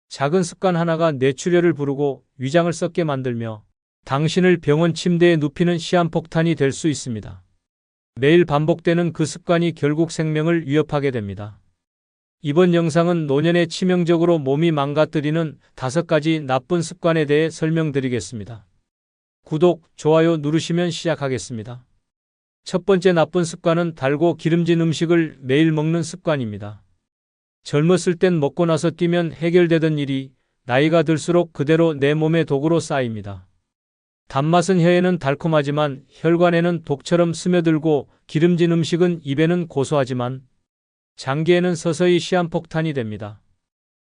작은 습관 하나가 뇌출혈을 부르고 위장을 썩게 만들며 당신을 병원 침대에 눕히는 시한폭탄이 될 수 있습니다. 매일 반복되는 그 습관이 결국 생명을 위협하게 됩니다. 이번 영상은 노년에 치명적으로 몸이 망가뜨리는 5가지 나쁜 습관에 대해 설명드리겠습니다. 구독, 좋아요 누르시면 시작하겠습니다. 첫 번째 나쁜 습관은 달고 기름진 음식을 매일 먹는 습관입니다. 젊었을 땐 먹고 나서 뛰면 해결되던 일이 나이가 들수록 그대로 내 몸의 독으로 쌓입니다. 단맛은 혀에는 달콤하지만 혈관에는 독처럼 스며들고 기름진 음식은 입에는 고소하지만 장기에는 서서히 시한폭탄이 됩니다.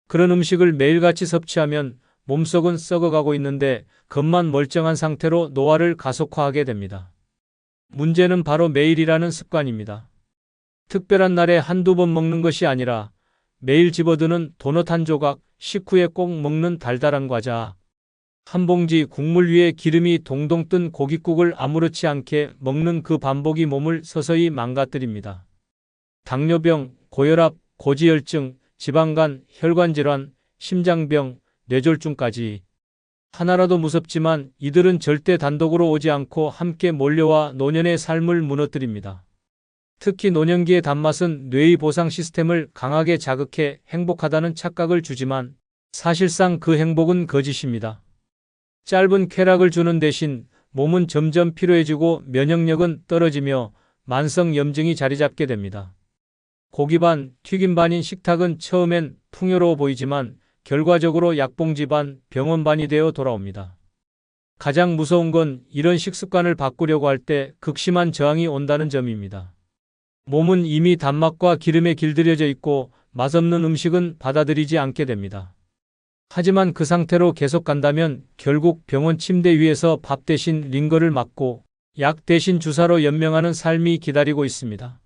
그런 음식을 매일같이 섭취하면 몸속은 썩어가고 있는데 겉만 멀쩡한 상태로 노화를 가속화하게 됩니다. 문제는 바로 매일이라는 습관입니다. 특별한 날에 한두 번 먹는 것이 아니라 매일 집어드는 도넛 한 조각, 식후에 꼭 먹는 달달한 과자, 한 봉지 국물 위에 기름이 동동 뜬 고깃국을 아무렇지 않게 먹는 그 반복이 몸을 서서히 망가뜨립니다. 당뇨병, 고혈압, 고지혈증, 지방간, 혈관질환, 심장병, 뇌졸중까지 하나라도 무섭지만 이들은 절대 단독으로 오지 않고 함께 몰려와 노년의 삶을 무너뜨립니다. 특히 노년기의 단맛은 뇌의 보상 시스템을 강하게 자극해 행복하다는 착각을 주지만 사실상 그 행복은 거짓입니다. 짧은 쾌락을 주는 대신 몸은 점점 피로해지고 면역력은 떨어지며 만성 염증이 자리 잡게 됩니다. 고기 반, 튀김 반인 식탁은 처음엔 풍요로워 보이지만 결과적으로 약봉지 반, 병원 반이 되어 돌아옵니다. 가장 무서운 건 이런 식습관을 바꾸려고 할 때 극심한 저항이 온다는 점입니다. 몸은 이미 단맛과 기름에 길들여져 있고 맛없는 음식은 받아들이지 않게 됩니다. 하지만 그 상태로 계속 간다면 결국 병원 침대 위에서 밥 대신 링거를 맞고 약 대신 주사로 연명하는 삶이 기다리고 있습니다.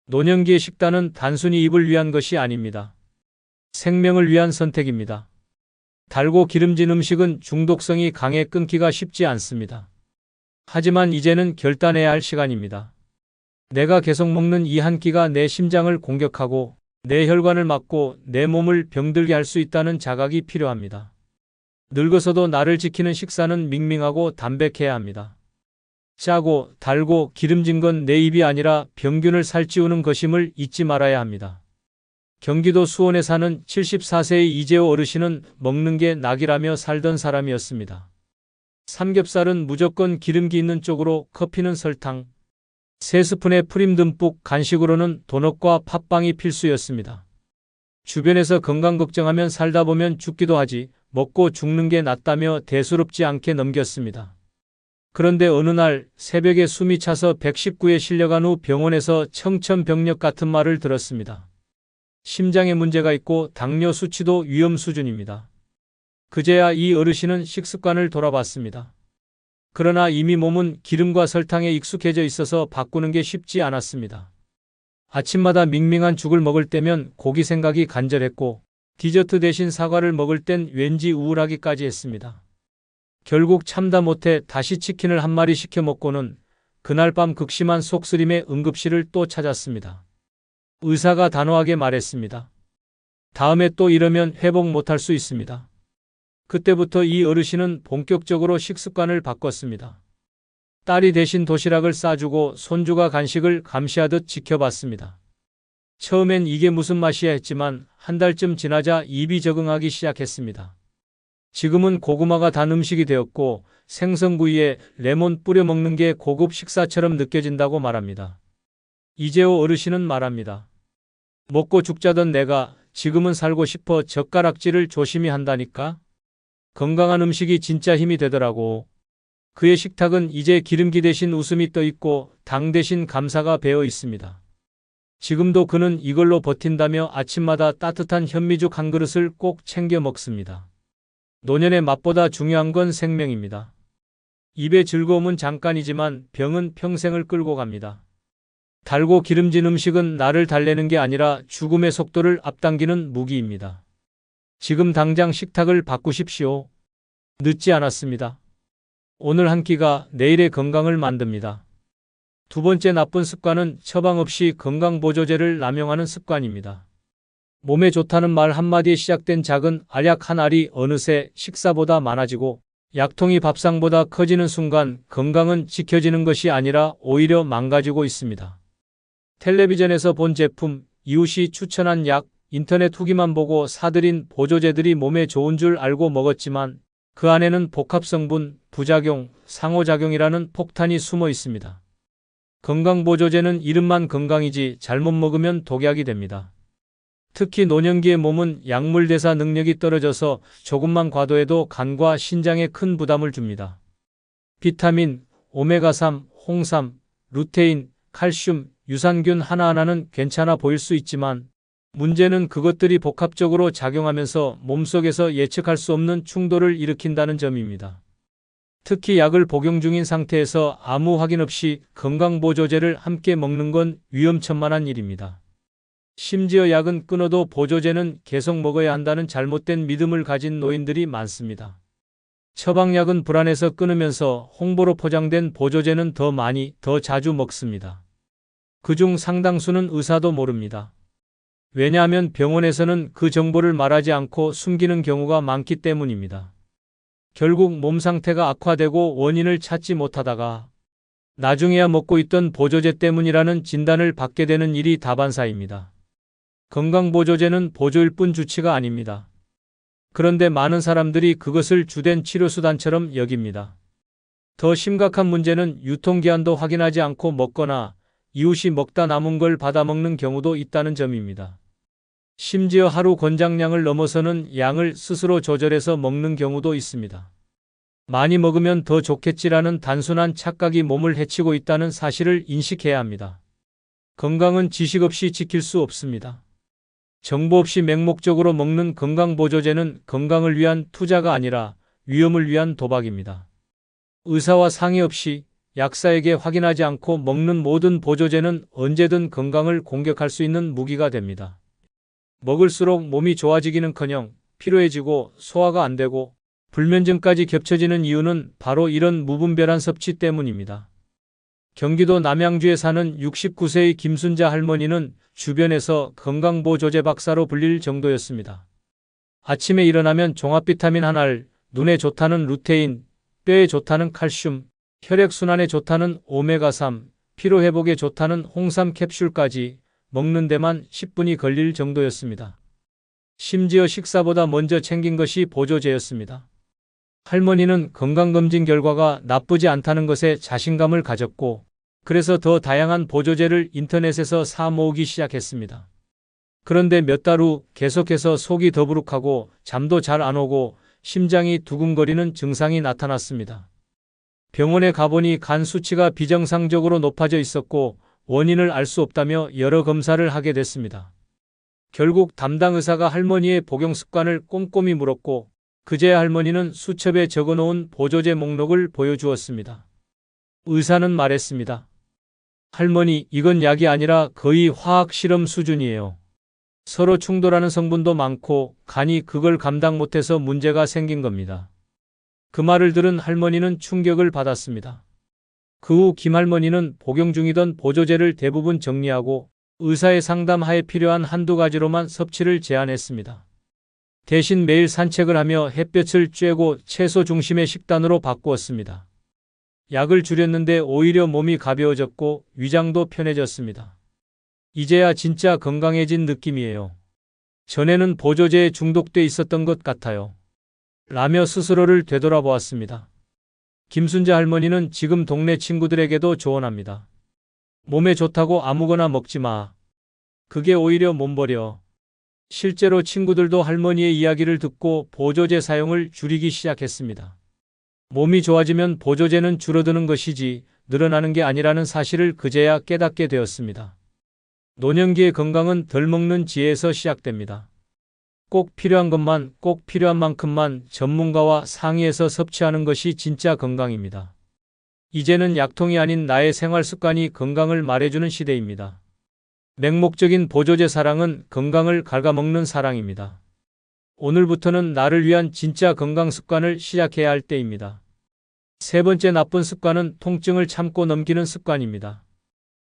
노년기의 식단은 단순히 입을 위한 것이 아닙니다. 생명을 위한 선택입니다. 달고 기름진 음식은 중독성이 강해 끊기가 쉽지 않습니다. 하지만 이제는 결단해야 할 시간입니다. 내가 계속 먹는 이 한 끼가 내 심장을 공격하고 내 혈관을 막고 내 몸을 병들게 할 수 있다는 자각이 필요합니다. 늙어서도 나를 지키는 식사는 밍밍하고 담백해야 합니다. 짜고 달고 기름진 건 내 입이 아니라 병균을 살찌우는 것임을 잊지 말아야 합니다. 경기도 수원에 사는 74세의 이재호 어르신은 먹는 게 낙이라며 살던 사람이었습니다. 삼겹살은 무조건 기름기 있는 쪽으로, 커피는 설탕, 3스푼의 프림 듬뿍, 간식으로는 도넛과 팥빵이 필수였습니다. 주변에서 건강 걱정하면 살다 보면 죽기도 하지, 먹고 죽는 게 낫다며 대수롭지 않게 넘겼습니다. 그런데 어느 날 새벽에 숨이 차서 119에 실려간 후 병원에서 청천벽력 같은 말을 들었습니다. 심장에 문제가 있고 당뇨 수치도 위험 수준입니다. 그제야 이 어르신은 식습관을 돌아봤습니다. 그러나 이미 몸은 기름과 설탕에 익숙해져 있어서 바꾸는 게 쉽지 않았습니다. 아침마다 밍밍한 죽을 먹을 때면 고기 생각이 간절했고 디저트 대신 사과를 먹을 땐 왠지 우울하기까지 했습니다. 결국 참다 못해 다시 치킨을 한 마리 시켜 먹고는 그날 밤 극심한 속쓰림에 응급실을 또 찾았습니다. 의사가 단호하게 말했습니다. 다음에 또 이러면 회복 못할 수 있습니다. 그때부터 이 어르신은 본격적으로 식습관을 바꿨습니다. 딸이 대신 도시락을 싸주고 손주가 간식을 감시하듯 지켜봤습니다. 처음엔 이게 무슨 맛이야 했지만 한 달쯤 지나자 입이 적응하기 시작했습니다. 지금은 고구마가 단 음식이 되었고 생선구이에 레몬 뿌려 먹는 게 고급 식사처럼 느껴진다고 말합니다. 이재호 어르신은 말합니다. 먹고 죽자던 내가 지금은 살고 싶어 젓가락질을 조심히 한다니까? 건강한 음식이 진짜 힘이 되더라고. 그의 식탁은 이제 기름기 대신 웃음이 떠 있고 당 대신 감사가 배어 있습니다. 지금도 그는 이걸로 버틴다며 아침마다 따뜻한 현미죽 한 그릇을 꼭 챙겨 먹습니다. 노년의 맛보다 중요한 건 생명입니다. 입의 즐거움은 잠깐이지만 병은 평생을 끌고 갑니다. 달고 기름진 음식은 나를 달래는 게 아니라 죽음의 속도를 앞당기는 무기입니다. 지금 당장 식탁을 바꾸십시오. 늦지 않았습니다. 오늘 한 끼가 내일의 건강을 만듭니다. 두 번째 나쁜 습관은 처방 없이 건강보조제를 남용하는 습관입니다. 몸에 좋다는 말 한마디에 시작된 작은 알약 한 알이 어느새 식사보다 많아지고 약통이 밥상보다 커지는 순간 건강은 지켜지는 것이 아니라 오히려 망가지고 있습니다. 텔레비전에서 본 제품, 이웃이 추천한 약, 인터넷 후기만 보고 사들인 보조제들이 몸에 좋은 줄 알고 먹었지만 그 안에는 복합성분, 부작용, 상호작용이라는 폭탄이 숨어 있습니다. 건강보조제는 이름만 건강이지 잘못 먹으면 독약이 됩니다. 특히 노년기의 몸은 약물 대사 능력이 떨어져서 조금만 과도해도 간과 신장에 큰 부담을 줍니다. 비타민, 오메가3, 홍삼, 루테인, 칼슘, 유산균 하나하나는 괜찮아 보일 수 있지만 문제는 그것들이 복합적으로 작용하면서 몸속에서 예측할 수 없는 충돌을 일으킨다는 점입니다. 특히 약을 복용 중인 상태에서 아무 확인 없이 건강보조제를 함께 먹는 건 위험천만한 일입니다. 심지어 약은 끊어도 보조제는 계속 먹어야 한다는 잘못된 믿음을 가진 노인들이 많습니다. 처방약은 불안해서 끊으면서 홍보로 포장된 보조제는 더 많이, 더 자주 먹습니다. 그중 상당수는 의사도 모릅니다. 왜냐하면 병원에서는 그 정보를 말하지 않고 숨기는 경우가 많기 때문입니다. 결국 몸 상태가 악화되고 원인을 찾지 못하다가 나중에야 먹고 있던 보조제 때문이라는 진단을 받게 되는 일이 다반사입니다. 건강보조제는 보조일 뿐 주치가 아닙니다. 그런데 많은 사람들이 그것을 주된 치료수단처럼 여깁니다. 더 심각한 문제는 유통기한도 확인하지 않고 먹거나 이웃이 먹다 남은 걸 받아먹는 경우도 있다는 점입니다. 심지어 하루 권장량을 넘어서는 양을 스스로 조절해서 먹는 경우도 있습니다. 많이 먹으면 더 좋겠지라는 단순한 착각이 몸을 해치고 있다는 사실을 인식해야 합니다. 건강은 지식 없이 지킬 수 없습니다. 정보 없이 맹목적으로 먹는 건강보조제는 건강을 위한 투자가 아니라 위험을 위한 도박입니다. 의사와 상의 없이 약사에게 확인하지 않고 먹는 모든 보조제는 언제든 건강을 공격할 수 있는 무기가 됩니다. 먹을수록 몸이 좋아지기는커녕 피로해지고 소화가 안 되고 불면증까지 겹쳐지는 이유는 바로 이런 무분별한 섭취 때문입니다. 경기도 남양주에 사는 69세의 김순자 할머니는 주변에서 건강보조제 박사로 불릴 정도였습니다. 아침에 일어나면 종합비타민 하나를, 눈에 좋다는 루테인, 뼈에 좋다는 칼슘, 혈액순환에 좋다는 오메가3, 피로회복에 좋다는 홍삼 캡슐까지 먹는 데만 10분이 걸릴 정도였습니다. 심지어 식사보다 먼저 챙긴 것이 보조제였습니다. 할머니는 건강검진 결과가 나쁘지 않다는 것에 자신감을 가졌고, 그래서 더 다양한 보조제를 인터넷에서 사 모으기 시작했습니다. 그런데 몇 달 후 계속해서 속이 더부룩하고 잠도 잘 안 오고 심장이 두근거리는 증상이 나타났습니다. 병원에 가보니 간 수치가 비정상적으로 높아져 있었고 원인을 알 수 없다며 여러 검사를 하게 됐습니다. 결국 담당 의사가 할머니의 복용 습관을 꼼꼼히 물었고 그제야 할머니는 수첩에 적어놓은 보조제 목록을 보여주었습니다. 의사는 말했습니다. 할머니, 이건 약이 아니라 거의 화학 실험 수준이에요. 서로 충돌하는 성분도 많고 간이 그걸 감당 못해서 문제가 생긴 겁니다. 그 말을 들은 할머니는 충격을 받았습니다. 그 후 김할머니는 복용 중이던 보조제를 대부분 정리하고 의사의 상담하에 필요한 한두 가지로만 섭취를 제한했습니다. 대신 매일 산책을 하며 햇볕을 쬐고 채소 중심의 식단으로 바꾸었습니다. 약을 줄였는데 오히려 몸이 가벼워졌고 위장도 편해졌습니다. 이제야 진짜 건강해진 느낌이에요. 전에는 보조제에 중독돼 있었던 것 같아요. 라며 스스로를 되돌아보았습니다. 김순자 할머니는 지금 동네 친구들에게도 조언합니다. 몸에 좋다고 아무거나 먹지 마. 그게 오히려 몸버려. 실제로 친구들도 할머니의 이야기를 듣고 보조제 사용을 줄이기 시작했습니다. 몸이 좋아지면 보조제는 줄어드는 것이지 늘어나는 게 아니라는 사실을 그제야 깨닫게 되었습니다. 노년기의 건강은 덜 먹는 지혜에서 시작됩니다. 꼭 필요한 것만, 꼭 필요한 만큼만 전문가와 상의해서 섭취하는 것이 진짜 건강입니다. 이제는 약통이 아닌 나의 생활 습관이 건강을 말해주는 시대입니다. 맹목적인 보조제 사랑은 건강을 갉아먹는 사랑입니다. 오늘부터는 나를 위한 진짜 건강 습관을 시작해야 할 때입니다. 세 번째 나쁜 습관은 통증을 참고 넘기는 습관입니다.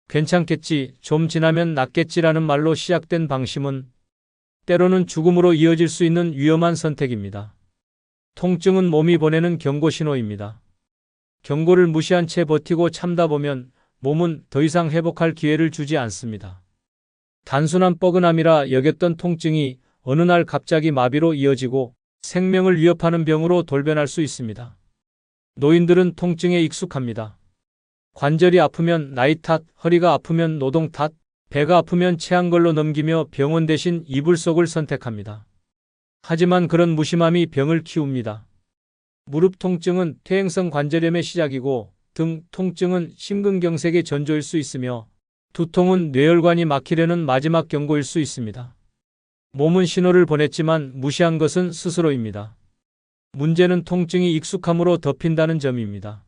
괜찮겠지, 좀 지나면 낫겠지라는 말로 시작된 방심은 때로는 죽음으로 이어질 수 있는 위험한 선택입니다. 통증은 몸이 보내는 경고 신호입니다. 경고를 무시한 채 버티고 참다 보면 몸은 더 이상 회복할 기회를 주지 않습니다. 단순한 뻐근함이라 여겼던 통증이 어느 날 갑자기 마비로 이어지고 생명을 위협하는 병으로 돌변할 수 있습니다. 노인들은 통증에 익숙합니다. 관절이 아프면 나이 탓, 허리가 아프면 노동 탓, 배가 아프면 체한 걸로 넘기며 병원 대신 이불 속을 선택합니다. 하지만 그런 무심함이 병을 키웁니다. 무릎 통증은 퇴행성 관절염의 시작이고 등 통증은 심근경색의 전조일 수 있으며 두통은 뇌혈관이 막히려는 마지막 경고일 수 있습니다. 몸은 신호를 보냈지만 무시한 것은 스스로입니다. 문제는 통증이 익숙함으로 덮인다는 점입니다.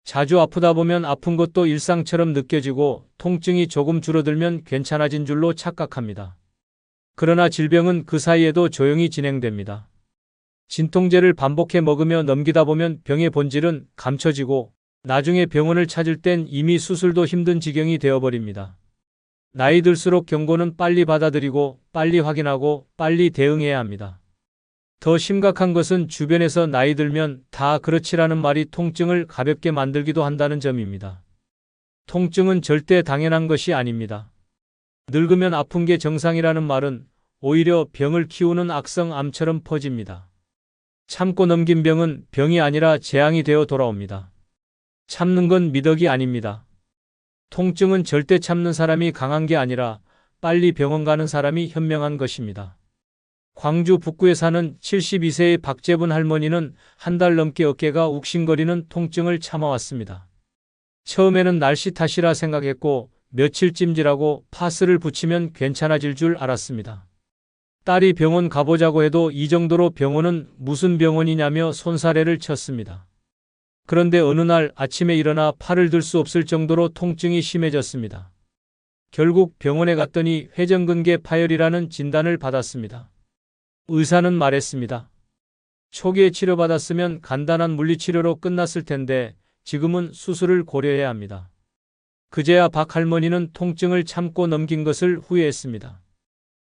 자주 아프다 보면 아픈 것도 일상처럼 느껴지고 통증이 조금 줄어들면 괜찮아진 줄로 착각합니다. 그러나 질병은 그 사이에도 조용히 진행됩니다. 진통제를 반복해 먹으며 넘기다 보면 병의 본질은 감춰지고 나중에 병원을 찾을 땐 이미 수술도 힘든 지경이 되어버립니다. 나이 들수록 경고는 빨리 받아들이고 빨리 확인하고 빨리 대응해야 합니다. 더 심각한 것은 주변에서 나이 들면 다 그렇지라는 말이 통증을 가볍게 만들기도 한다는 점입니다. 통증은 절대 당연한 것이 아닙니다. 늙으면 아픈 게 정상이라는 말은 오히려 병을 키우는 악성 암처럼 퍼집니다. 참고 넘긴 병은 병이 아니라 재앙이 되어 돌아옵니다. 참는 건 미덕이 아닙니다. 통증은 절대 참는 사람이 강한 게 아니라 빨리 병원 가는 사람이 현명한 것입니다. 광주 북구에 사는 72세의 박재분 할머니는 한 달 넘게 어깨가 욱신거리는 통증을 참아왔습니다. 처음에는 날씨 탓이라 생각했고 며칠 찜질하고 파스를 붙이면 괜찮아질 줄 알았습니다. 딸이 병원 가보자고 해도 이 정도로 병원은 무슨 병원이냐며 손사래를 쳤습니다. 그런데 어느 날 아침에 일어나 팔을 들 수 없을 정도로 통증이 심해졌습니다. 결국 병원에 갔더니 회전근개 파열이라는 진단을 받았습니다. 의사는 말했습니다. 초기에 치료받았으면 간단한 물리치료로 끝났을 텐데 지금은 수술을 고려해야 합니다. 그제야 박 할머니는 통증을 참고 넘긴 것을 후회했습니다.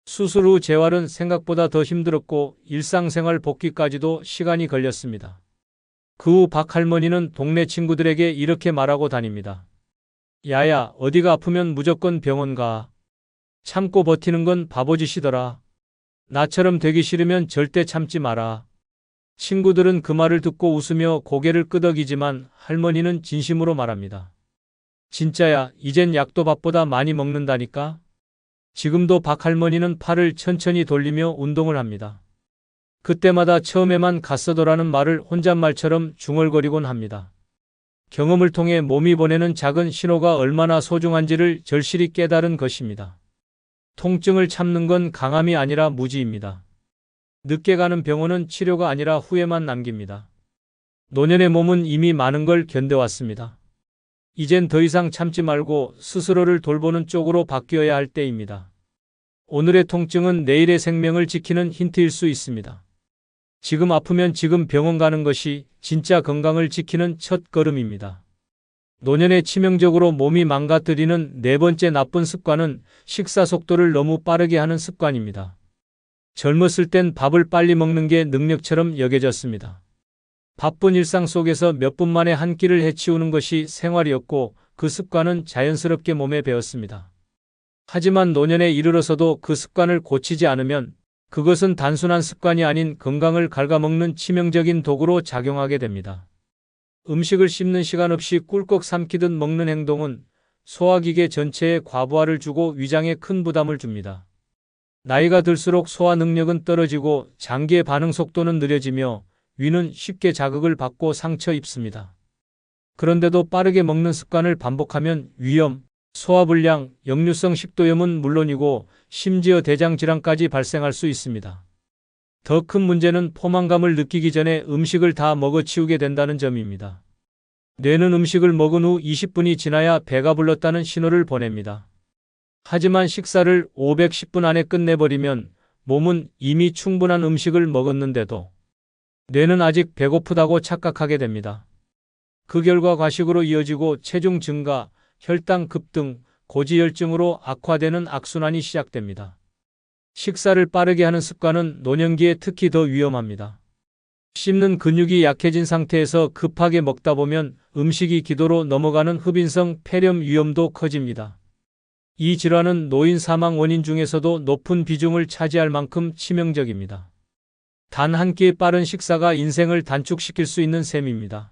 수술 후 재활은 생각보다 더 힘들었고 일상생활 복귀까지도 시간이 걸렸습니다. 그 후 박 할머니는 동네 친구들에게 이렇게 말하고 다닙니다. 야야, 어디가 아프면 무조건 병원 가. 참고 버티는 건 바보짓이더라. 나처럼 되기 싫으면 절대 참지 마라. 친구들은 그 말을 듣고 웃으며 고개를 끄덕이지만 할머니는 진심으로 말합니다. 진짜야, 이젠 약도 밥보다 많이 먹는다니까? 지금도 박 할머니는 팔을 천천히 돌리며 운동을 합니다. 그때마다 처음에만 갔어도라는 말을 혼잣말처럼 중얼거리곤 합니다. 경험을 통해 몸이 보내는 작은 신호가 얼마나 소중한지를 절실히 깨달은 것입니다. 통증을 참는 건 강함이 아니라 무지입니다. 늦게 가는 병원은 치료가 아니라 후회만 남깁니다. 노년의 몸은 이미 많은 걸 견뎌왔습니다. 이젠 더 이상 참지 말고 스스로를 돌보는 쪽으로 바뀌어야 할 때입니다. 오늘의 통증은 내일의 생명을 지키는 힌트일 수 있습니다. 지금 아프면 지금 병원 가는 것이 진짜 건강을 지키는 첫 걸음입니다. 노년에 치명적으로 몸이 망가뜨리는 네 번째 나쁜 습관은 식사 속도를 너무 빠르게 하는 습관입니다. 젊었을 땐 밥을 빨리 먹는 게 능력처럼 여겨졌습니다. 바쁜 일상 속에서 몇 분 만에 한 끼를 해치우는 것이 생활이었고 그 습관은 자연스럽게 몸에 배었습니다. 하지만 노년에 이르러서도 그 습관을 고치지 않으면 그것은 단순한 습관이 아닌 건강을 갉아먹는 치명적인 도구로 작용하게 됩니다. 음식을 씹는 시간 없이 꿀꺽 삼키듯 먹는 행동은 소화기계 전체에 과부하를 주고 위장에 큰 부담을 줍니다. 나이가 들수록 소화 능력은 떨어지고 장기의 반응 속도는 느려지며 위는 쉽게 자극을 받고 상처 입습니다. 그런데도 빠르게 먹는 습관을 반복하면 위염, 소화불량, 역류성 식도염은 물론이고 심지어 대장질환까지 발생할 수 있습니다. 더 큰 문제는 포만감을 느끼기 전에 음식을 다 먹어치우게 된다는 점입니다. 뇌는 음식을 먹은 후 20분이 지나야 배가 불렀다는 신호를 보냅니다. 하지만 식사를 510분 안에 끝내버리면 몸은 이미 충분한 음식을 먹었는데도 뇌는 아직 배고프다고 착각하게 됩니다. 그 결과 과식으로 이어지고 체중 증가, 혈당 급등, 고지혈증으로 악화되는 악순환이 시작됩니다. 식사를 빠르게 하는 습관은 노년기에 특히 더 위험합니다. 씹는 근육이 약해진 상태에서 급하게 먹다 보면 음식이 기도로 넘어가는 흡인성 폐렴 위험도 커집니다. 이 질환은 노인 사망 원인 중에서도 높은 비중을 차지할 만큼 치명적입니다. 단 한 끼의 빠른 식사가 인생을 단축시킬 수 있는 셈입니다.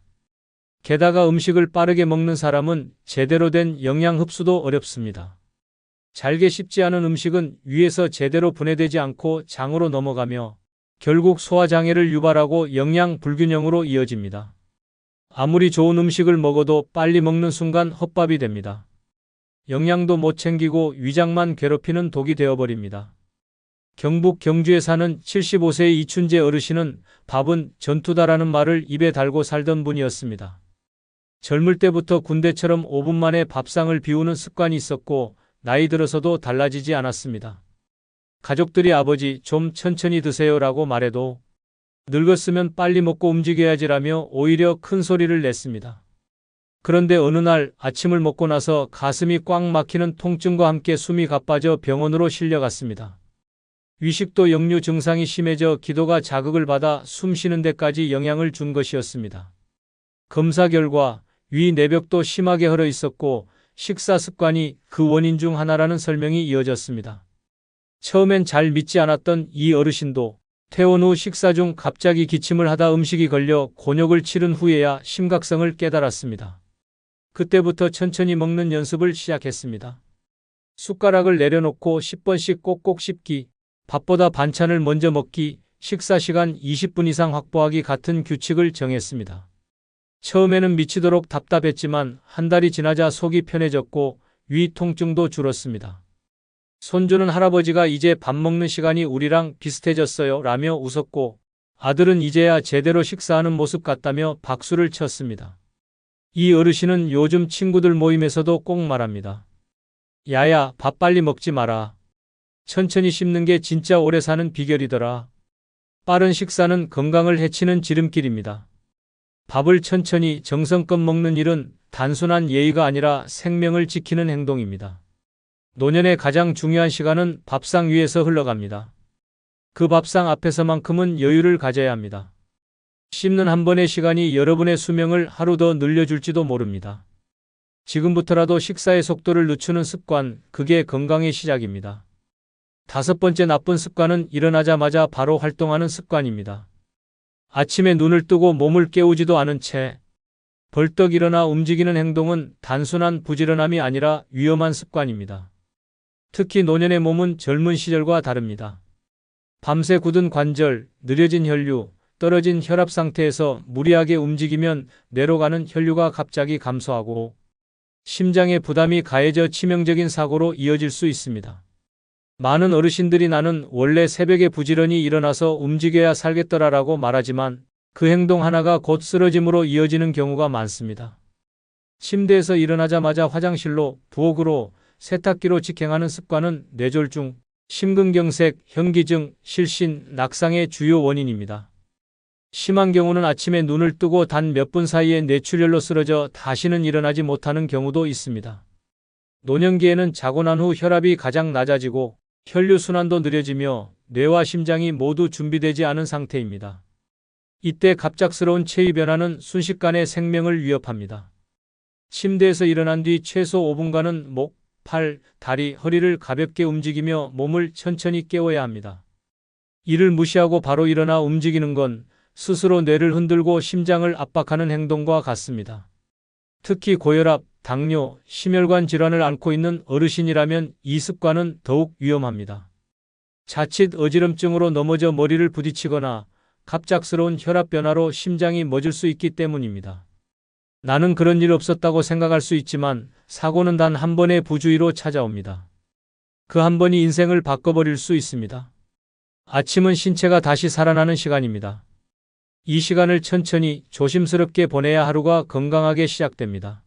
게다가 음식을 빠르게 먹는 사람은 제대로 된 영양 흡수도 어렵습니다. 잘게 씹지 않은 음식은 위에서 제대로 분해되지 않고 장으로 넘어가며 결국 소화장애를 유발하고 영양 불균형으로 이어집니다. 아무리 좋은 음식을 먹어도 빨리 먹는 순간 헛밥이 됩니다. 영양도 못 챙기고 위장만 괴롭히는 독이 되어버립니다. 경북 경주에 사는 75세의 이춘재 어르신은 밥은 전투다라는 말을 입에 달고 살던 분이었습니다. 젊을 때부터 군대처럼 5분 만에 밥상을 비우는 습관이 있었고 나이 들어서도 달라지지 않았습니다. 가족들이 아버지 좀 천천히 드세요라고 말해도 늙었으면 빨리 먹고 움직여야지라며 오히려 큰 소리를 냈습니다. 그런데 어느 날 아침을 먹고 나서 가슴이 꽉 막히는 통증과 함께 숨이 가빠져 병원으로 실려갔습니다. 위식도 역류 증상이 심해져 기도가 자극을 받아 숨 쉬는 데까지 영향을 준 것이었습니다. 검사 결과 위 내벽도 심하게 헐어 있었고 식사 습관이 그 원인 중 하나라는 설명이 이어졌습니다. 처음엔 잘 믿지 않았던 이 어르신도 퇴원 후 식사 중 갑자기 기침을 하다 음식이 걸려 곤욕을 치른 후에야 심각성을 깨달았습니다. 그때부터 천천히 먹는 연습을 시작했습니다. 숟가락을 내려놓고 10번씩 꼭꼭 씹기, 밥보다 반찬을 먼저 먹기, 식사 시간 20분 이상 확보하기 같은 규칙을 정했습니다. 처음에는 미치도록 답답했지만 한 달이 지나자 속이 편해졌고 위 통증도 줄었습니다. 손주는 할아버지가 이제 밥 먹는 시간이 우리랑 비슷해졌어요 라며 웃었고 아들은 이제야 제대로 식사하는 모습 같다며 박수를 쳤습니다. 이 어르신은 요즘 친구들 모임에서도 꼭 말합니다. 야야, 밥 빨리 먹지 마라. 천천히 씹는 게 진짜 오래 사는 비결이더라. 빠른 식사는 건강을 해치는 지름길입니다. 밥을 천천히 정성껏 먹는 일은 단순한 예의가 아니라 생명을 지키는 행동입니다. 노년의 가장 중요한 시간은 밥상 위에서 흘러갑니다. 그 밥상 앞에서만큼은 여유를 가져야 합니다. 씹는 한 번의 시간이 여러분의 수명을 하루 더 늘려줄지도 모릅니다. 지금부터라도 식사의 속도를 늦추는 습관, 그게 건강의 시작입니다. 5번째 나쁜 습관은 일어나자마자 바로 활동하는 습관입니다. 아침에 눈을 뜨고 몸을 깨우지도 않은 채 벌떡 일어나 움직이는 행동은 단순한 부지런함이 아니라 위험한 습관입니다. 특히 노년의 몸은 젊은 시절과 다릅니다. 밤새 굳은 관절, 느려진 혈류, 떨어진 혈압 상태에서 무리하게 움직이면 뇌로 가는 혈류가 갑자기 감소하고 심장에 부담이 가해져 치명적인 사고로 이어질 수 있습니다. 많은 어르신들이 나는 원래 새벽에 부지런히 일어나서 움직여야 살겠더라라고 말하지만 그 행동 하나가 곧 쓰러짐으로 이어지는 경우가 많습니다. 침대에서 일어나자마자 화장실로, 부엌으로, 세탁기로 직행하는 습관은 뇌졸중, 심근경색, 현기증, 실신, 낙상의 주요 원인입니다. 심한 경우는 아침에 눈을 뜨고 단 몇 분 사이에 뇌출혈로 쓰러져 다시는 일어나지 못하는 경우도 있습니다. 노년기에는 자고 난 후 혈압이 가장 낮아지고 혈류순환도 느려지며 뇌와 심장이 모두 준비되지 않은 상태입니다. 이때 갑작스러운 체위 변화는 순식간에 생명을 위협합니다. 침대에서 일어난 뒤 최소 5분간은 목, 팔, 다리, 허리를 가볍게 움직이며 몸을 천천히 깨워야 합니다. 이를 무시하고 바로 일어나 움직이는 건 스스로 뇌를 흔들고 심장을 압박하는 행동과 같습니다. 특히 고혈압, 당뇨, 심혈관 질환을 앓고 있는 어르신이라면 이 습관은 더욱 위험합니다. 자칫 어지럼증으로 넘어져 머리를 부딪히거나 갑작스러운 혈압 변화로 심장이 멎을 수 있기 때문입니다. 나는 그런 일 없었다고 생각할 수 있지만 사고는 단 한 번의 부주의로 찾아옵니다. 그 한 번이 인생을 바꿔버릴 수 있습니다. 아침은 신체가 다시 살아나는 시간입니다. 이 시간을 천천히 조심스럽게 보내야 하루가 건강하게 시작됩니다.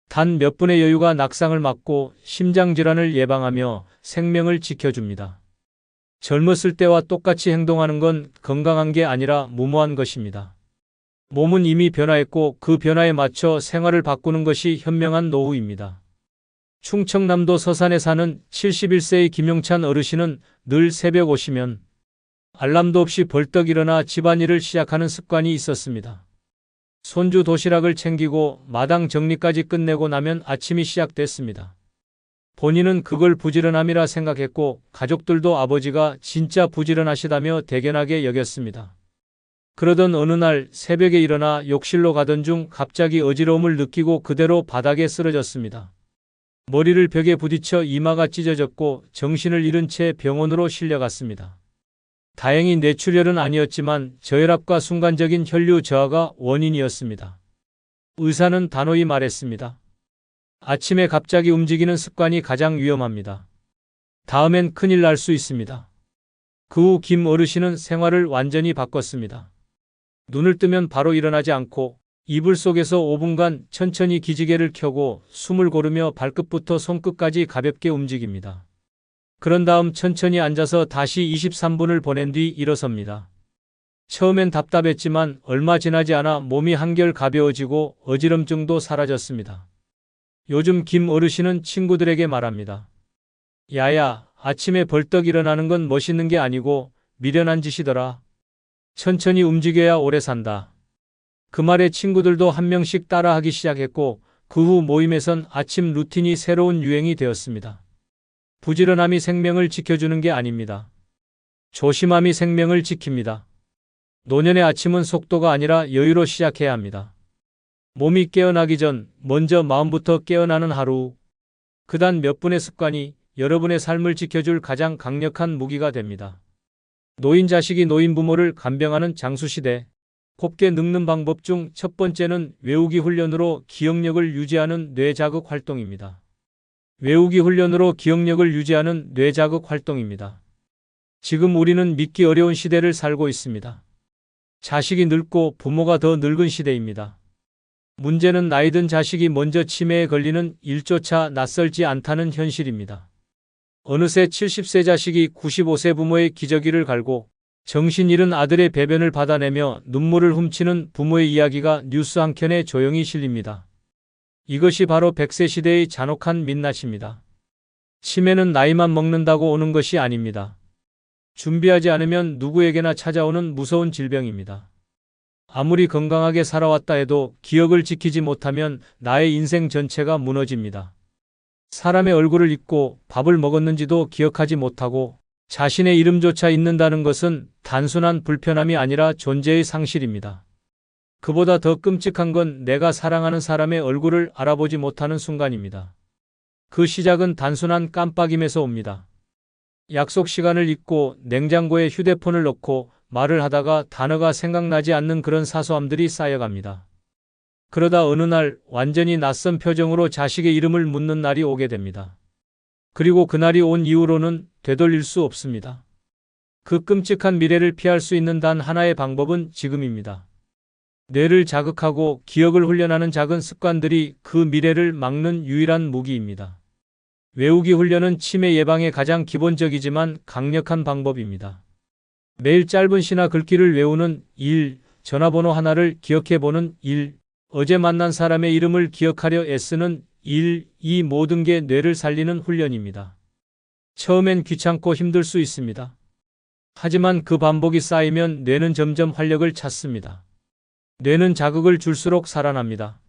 단 몇 분의 여유가 낙상을 막고 심장질환을 예방하며 생명을 지켜줍니다. 젊었을 때와 똑같이 행동하는 건 건강한 게 아니라 무모한 것입니다. 몸은 이미 변화했고 그 변화에 맞춰 생활을 바꾸는 것이 현명한 노후입니다. 충청남도 서산에 사는 71세의 김용찬 어르신은 늘 새벽 오시면 알람도 없이 벌떡 일어나 집안일을 시작하는 습관이 있었습니다. 손주 도시락을 챙기고 마당 정리까지 끝내고 나면 아침이 시작됐습니다. 본인은 그걸 부지런함이라 생각했고 가족들도 아버지가 진짜 부지런하시다며 대견하게 여겼습니다. 그러던 어느 날 새벽에 일어나 욕실로 가던 중 갑자기 어지러움을 느끼고 그대로 바닥에 쓰러졌습니다. 머리를 벽에 부딪혀 이마가 찢어졌고 정신을 잃은 채 병원으로 실려갔습니다. 다행히 뇌출혈은 아니었지만 저혈압과 순간적인 혈류 저하가 원인이었습니다. 의사는 단호히 말했습니다. 아침에 갑자기 움직이는 습관이 가장 위험합니다. 다음엔 큰일 날 수 있습니다. 그 후 김 어르신은 생활을 완전히 바꿨습니다. 눈을 뜨면 바로 일어나지 않고 이불 속에서 5분간 천천히 기지개를 켜고 숨을 고르며 발끝부터 손끝까지 가볍게 움직입니다. 그런 다음 천천히 앉아서 다시 23분을 보낸 뒤 일어섭니다. 처음엔 답답했지만 얼마 지나지 않아 몸이 한결 가벼워지고 어지럼증도 사라졌습니다. 요즘 김 어르신은 친구들에게 말합니다. 야야, 아침에 벌떡 일어나는 건 멋있는 게 아니고 미련한 짓이더라. 천천히 움직여야 오래 산다. 그 말에 친구들도 한 명씩 따라하기 시작했고 그 후 모임에선 아침 루틴이 새로운 유행이 되었습니다. 부지런함이 생명을 지켜주는 게 아닙니다. 조심함이 생명을 지킵니다. 노년의 아침은 속도가 아니라 여유로 시작해야 합니다. 몸이 깨어나기 전 먼저 마음부터 깨어나는 하루. 그단 몇 분의 습관이 여러분의 삶을 지켜줄 가장 강력한 무기가 됩니다. 노인 자식이 노인 부모를 간병하는 장수시대. 곱게 늙는 방법 중 첫 번째는 외우기 훈련으로 기억력을 유지하는 뇌자극 활동입니다. 외우기 훈련으로 기억력을 유지하는 뇌자극 활동입니다. 지금 우리는 믿기 어려운 시대를 살고 있습니다. 자식이 늙고 부모가 더 늙은 시대입니다. 문제는 나이 든 자식이 먼저 치매에 걸리는 일조차 낯설지 않다는 현실입니다. 어느새 70세 자식이 95세 부모의 기저귀를 갈고 정신 잃은 아들의 배변을 받아내며 눈물을 훔치는 부모의 이야기가 뉴스 한 켠에 조용히 실립니다. 이것이 바로 100세 시대의 잔혹한 민낯입니다. 치매는 나이만 먹는다고 오는 것이 아닙니다. 준비하지 않으면 누구에게나 찾아오는 무서운 질병입니다. 아무리 건강하게 살아왔다 해도 기억을 지키지 못하면 나의 인생 전체가 무너집니다. 사람의 얼굴을 잊고 밥을 먹었는지도 기억하지 못하고 자신의 이름조차 잊는다는 것은 단순한 불편함이 아니라 존재의 상실입니다. 그보다 더 끔찍한 건 내가 사랑하는 사람의 얼굴을 알아보지 못하는 순간입니다. 그 시작은 단순한 깜빡임에서 옵니다. 약속 시간을 잊고 냉장고에 휴대폰을 넣고 말을 하다가 단어가 생각나지 않는 그런 사소함들이 쌓여갑니다. 그러다 어느 날 완전히 낯선 표정으로 자식의 이름을 묻는 날이 오게 됩니다. 그리고 그날이 온 이후로는 되돌릴 수 없습니다. 그 끔찍한 미래를 피할 수 있는 단 하나의 방법은 지금입니다. 뇌를 자극하고 기억을 훈련하는 작은 습관들이 그 미래를 막는 유일한 무기입니다. 외우기 훈련은 치매 예방의 가장 기본적이지만 강력한 방법입니다. 매일 짧은 시나 글귀를 외우는 1, 전화번호 하나를 기억해보는 1, 어제 만난 사람의 이름을 기억하려 애쓰는 1, 이 모든 게 뇌를 살리는 훈련입니다. 처음엔 귀찮고 힘들 수 있습니다. 하지만 그 반복이 쌓이면 뇌는 점점 활력을 찾습니다. 뇌는 자극을 줄수록 살아납니다.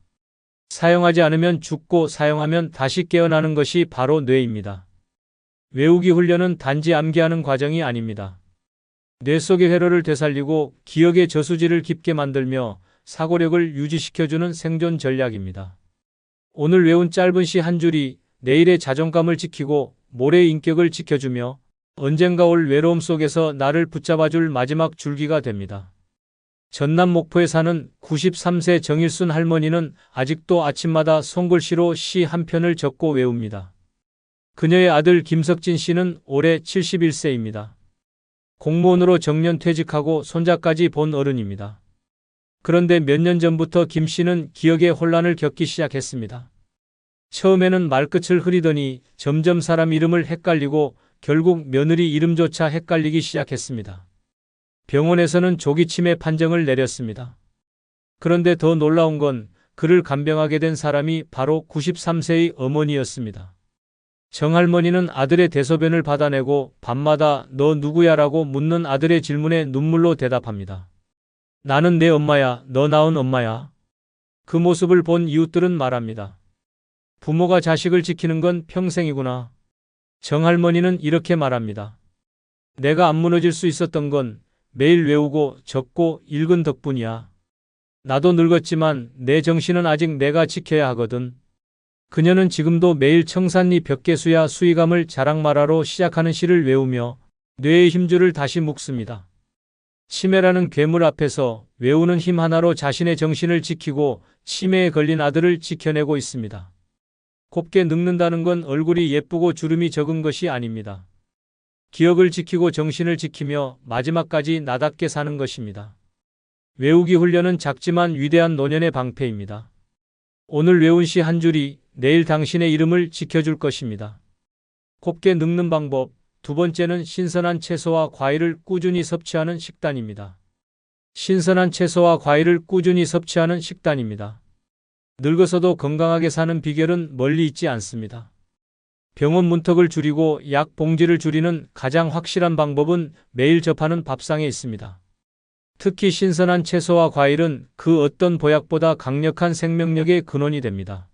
사용하지 않으면 죽고 사용하면 다시 깨어나는 것이 바로 뇌입니다. 외우기 훈련은 단지 암기하는 과정이 아닙니다. 뇌 속의 회로를 되살리고 기억의 저수지를 깊게 만들며 사고력을 유지시켜주는 생존 전략입니다. 오늘 외운 짧은 시 한 줄이 내일의 자존감을 지키고 모레의 인격을 지켜주며 언젠가 올 외로움 속에서 나를 붙잡아줄 마지막 줄기가 됩니다. 전남 목포에 사는 93세 정일순 할머니는 아직도 아침마다 손글씨로 시 한 편을 적고 외웁니다. 그녀의 아들 김석진 씨는 올해 71세입니다. 공무원으로 정년 퇴직하고 손자까지 본 어른입니다. 그런데 몇 년 전부터 김 씨는 기억의 혼란을 겪기 시작했습니다. 처음에는 말끝을 흐리더니 점점 사람 이름을 헷갈리고 결국 며느리 이름조차 헷갈리기 시작했습니다. 병원에서는 조기 치매 판정을 내렸습니다. 그런데 더 놀라운 건 그를 간병하게 된 사람이 바로 93세의 어머니였습니다. 정할머니는 아들의 대소변을 받아내고 밤마다 너 누구야라고 묻는 아들의 질문에 눈물로 대답합니다. 나는 내 엄마야, 너 낳은 엄마야. 그 모습을 본 이웃들은 말합니다. 부모가 자식을 지키는 건 평생이구나. 정할머니는 이렇게 말합니다. 내가 안 무너질 수 있었던 건 매일 외우고 적고 읽은 덕분이야. 나도 늙었지만 내 정신은 아직 내가 지켜야 하거든. 그녀는 지금도 매일 청산리 벽계수야 수의감을 자랑마라로 시작하는 시를 외우며 뇌의 힘줄을 다시 묶습니다. 치매라는 괴물 앞에서 외우는 힘 하나로 자신의 정신을 지키고 치매에 걸린 아들을 지켜내고 있습니다. 곱게 늙는다는 건 얼굴이 예쁘고 주름이 적은 것이 아닙니다. 기억을 지키고 정신을 지키며 마지막까지 나답게 사는 것입니다. 외우기 훈련은 작지만 위대한 노년의 방패입니다. 오늘 외운 시 한 줄이 내일 당신의 이름을 지켜줄 것입니다. 곱게 늙는 방법. 두 번째는 신선한 채소와 과일을 꾸준히 섭취하는 식단입니다. 신선한 채소와 과일을 꾸준히 섭취하는 식단입니다. 늙어서도 건강하게 사는 비결은 멀리 있지 않습니다. 병원 문턱을 줄이고 약 봉지를 줄이는 가장 확실한 방법은 매일 접하는 밥상에 있습니다. 특히 신선한 채소와 과일은 그 어떤 보약보다 강력한 생명력의 근원이 됩니다.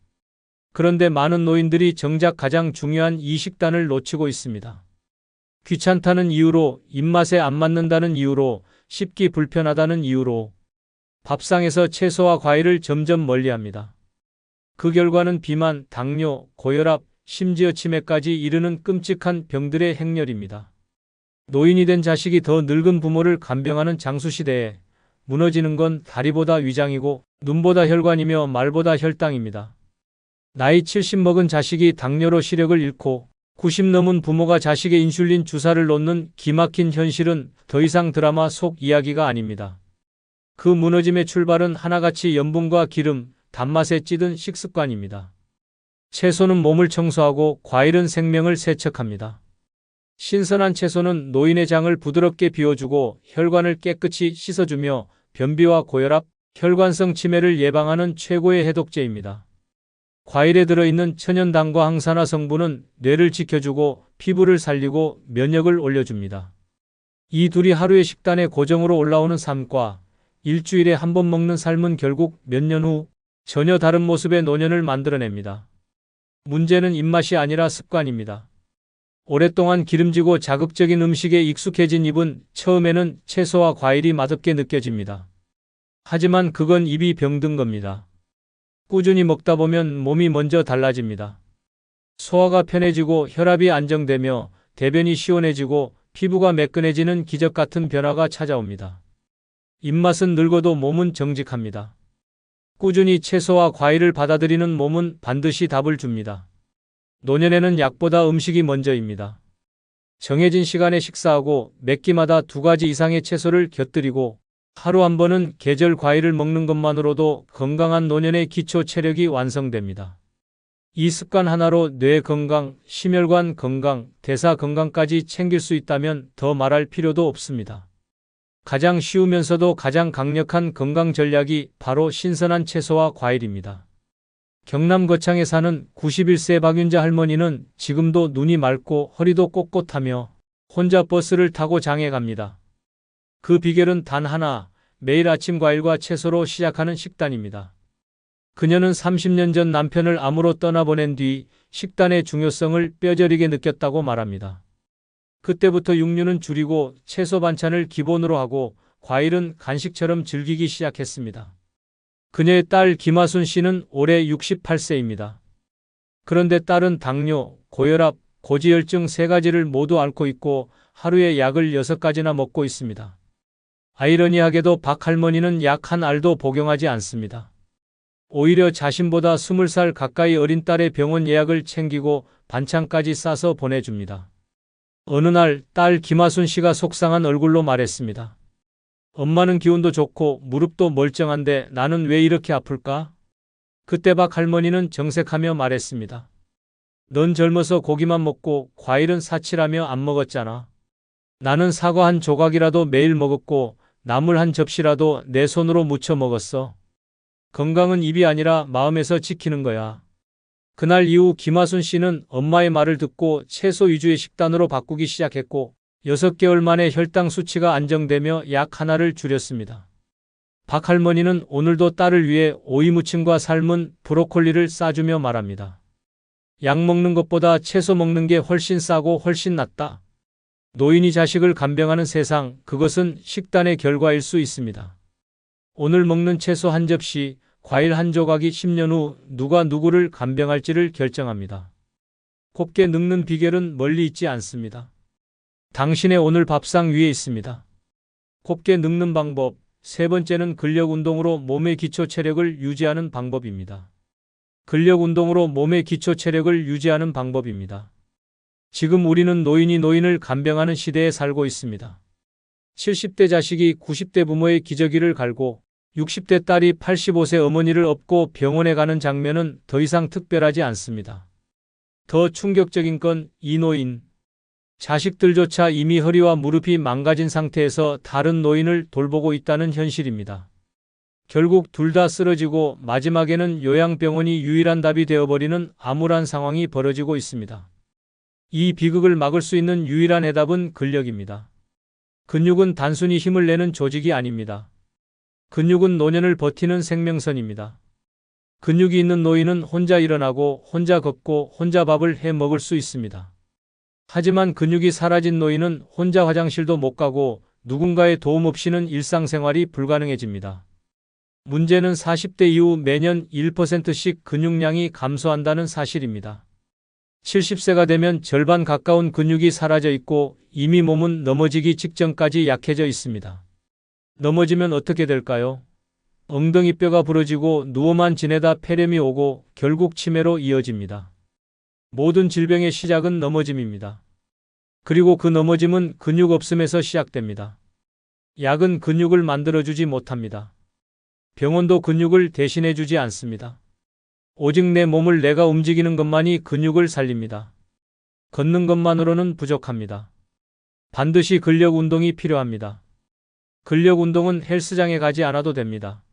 그런데 많은 노인들이 정작 가장 중요한 이 식단을 놓치고 있습니다. 귀찮다는 이유로, 입맛에 안 맞는다는 이유로, 씹기 불편하다는 이유로 밥상에서 채소와 과일을 점점 멀리합니다. 그 결과는 비만, 당뇨, 고혈압, 심지어 치매까지 이르는 끔찍한 병들의 행렬입니다. 노인이 된 자식이 더 늙은 부모를 간병하는 장수시대에 무너지는 건 다리보다 위장이고 눈보다 혈관이며 말보다 혈당입니다. 나이 70 먹은 자식이 당뇨로 시력을 잃고 90 넘은 부모가 자식의 인슐린 주사를 놓는 기막힌 현실은 더 이상 드라마 속 이야기가 아닙니다. 그 무너짐의 출발은 하나같이 염분과 기름, 단맛에 찌든 식습관입니다. 채소는 몸을 청소하고 과일은 생명을 세척합니다. 신선한 채소는 노인의 장을 부드럽게 비워주고 혈관을 깨끗이 씻어주며 변비와 고혈압, 혈관성 치매를 예방하는 최고의 해독제입니다. 과일에 들어있는 천연당과 항산화 성분은 뇌를 지켜주고 피부를 살리고 면역을 올려줍니다. 이 둘이 하루의 식단에 고정으로 올라오는 삶과 일주일에 한 번 먹는 삶은 결국 몇 년 후 전혀 다른 모습의 노년을 만들어냅니다. 문제는 입맛이 아니라 습관입니다. 오랫동안 기름지고 자극적인 음식에 익숙해진 입은 처음에는 채소와 과일이 맛없게 느껴집니다. 하지만 그건 입이 병든 겁니다. 꾸준히 먹다 보면 몸이 먼저 달라집니다. 소화가 편해지고 혈압이 안정되며 대변이 시원해지고 피부가 매끈해지는 기적 같은 변화가 찾아옵니다. 입맛은 늙어도 몸은 정직합니다. 꾸준히 채소와 과일을 받아들이는 몸은 반드시 답을 줍니다. 노년에는 약보다 음식이 먼저입니다. 정해진 시간에 식사하고 몇 끼마다 2가지 이상의 채소를 곁들이고 하루 한 번은 계절 과일을 먹는 것만으로도 건강한 노년의 기초 체력이 완성됩니다. 이 습관 하나로 뇌 건강, 심혈관 건강, 대사 건강까지 챙길 수 있다면 더 말할 필요도 없습니다. 가장 쉬우면서도 가장 강력한 건강 전략이 바로 신선한 채소와 과일입니다. 경남 거창에 사는 91세 박윤자 할머니는 지금도 눈이 맑고 허리도 꼿꼿하며 혼자 버스를 타고 장에 갑니다. 그 비결은 단 하나, 매일 아침 과일과 채소로 시작하는 식단입니다. 그녀는 30년 전 남편을 암으로 떠나보낸 뒤 식단의 중요성을 뼈저리게 느꼈다고 말합니다. 그때부터 육류는 줄이고 채소 반찬을 기본으로 하고 과일은 간식처럼 즐기기 시작했습니다. 그녀의 딸 김하순 씨는 올해 68세입니다. 그런데 딸은 당뇨, 고혈압, 고지혈증 3가지를 모두 앓고 있고 하루에 약을 6가지나 먹고 있습니다. 아이러니하게도 박 할머니는 약 한 알도 복용하지 않습니다. 오히려 자신보다 20살 가까이 어린 딸의 병원 예약을 챙기고 반찬까지 싸서 보내줍니다. 어느 날 딸 김하순 씨가 속상한 얼굴로 말했습니다. 엄마는 기운도 좋고 무릎도 멀쩡한데 나는 왜 이렇게 아플까? 그때 박 할머니는 정색하며 말했습니다. 넌 젊어서 고기만 먹고 과일은 사치라며 안 먹었잖아. 나는 사과 한 조각이라도 매일 먹었고 나물 한 접시라도 내 손으로 무쳐 먹었어. 건강은 입이 아니라 마음에서 지키는 거야. 그날 이후 김하순 씨는 엄마의 말을 듣고 채소 위주의 식단으로 바꾸기 시작했고 6개월 만에 혈당 수치가 안정되며 약 하나를 줄였습니다. 박 할머니는 오늘도 딸을 위해 오이 무침과 삶은 브로콜리를 싸주며 말합니다. 약 먹는 것보다 채소 먹는 게 훨씬 싸고 훨씬 낫다. 노인이 자식을 간병하는 세상, 그것은 식단의 결과일 수 있습니다. 오늘 먹는 채소 한 접시, 과일 한 조각이 10년 후 누가 누구를 간병할지를 결정합니다. 곱게 늙는 비결은 멀리 있지 않습니다. 당신의 오늘 밥상 위에 있습니다. 곱게 늙는 방법, 3번째는 근력 운동으로 몸의 기초 체력을 유지하는 방법입니다. 근력 운동으로 몸의 기초 체력을 유지하는 방법입니다. 지금 우리는 노인이 노인을 간병하는 시대에 살고 있습니다. 70대 자식이 90대 부모의 기저귀를 갈고 60대 딸이 85세 어머니를 업고 병원에 가는 장면은 더 이상 특별하지 않습니다. 더 충격적인 건 이 노인. 자식들조차 이미 허리와 무릎이 망가진 상태에서 다른 노인을 돌보고 있다는 현실입니다. 결국 둘 다 쓰러지고 마지막에는 요양병원이 유일한 답이 되어버리는 암울한 상황이 벌어지고 있습니다. 이 비극을 막을 수 있는 유일한 해답은 근력입니다. 근육은 단순히 힘을 내는 조직이 아닙니다. 근육은 노년을 버티는 생명선입니다. 근육이 있는 노인은 혼자 일어나고 혼자 걷고 혼자 밥을 해 먹을 수 있습니다. 하지만 근육이 사라진 노인은 혼자 화장실도 못 가고 누군가의 도움 없이는 일상생활이 불가능해집니다. 문제는 40대 이후 매년 1%씩 근육량이 감소한다는 사실입니다. 70세가 되면 절반 가까운 근육이 사라져 있고 이미 몸은 넘어지기 직전까지 약해져 있습니다. 넘어지면 어떻게 될까요? 엉덩이뼈가 부러지고 누워만 지내다 폐렴이 오고 결국 치매로 이어집니다. 모든 질병의 시작은 넘어짐입니다. 그리고 그 넘어짐은 근육 없음에서 시작됩니다. 약은 근육을 만들어주지 못합니다. 병원도 근육을 대신해주지 않습니다. 오직 내 몸을 내가 움직이는 것만이 근육을 살립니다. 걷는 것만으로는 부족합니다. 반드시 근력 운동이 필요합니다. 근력 운동은 헬스장에 가지 않아도 됩니다.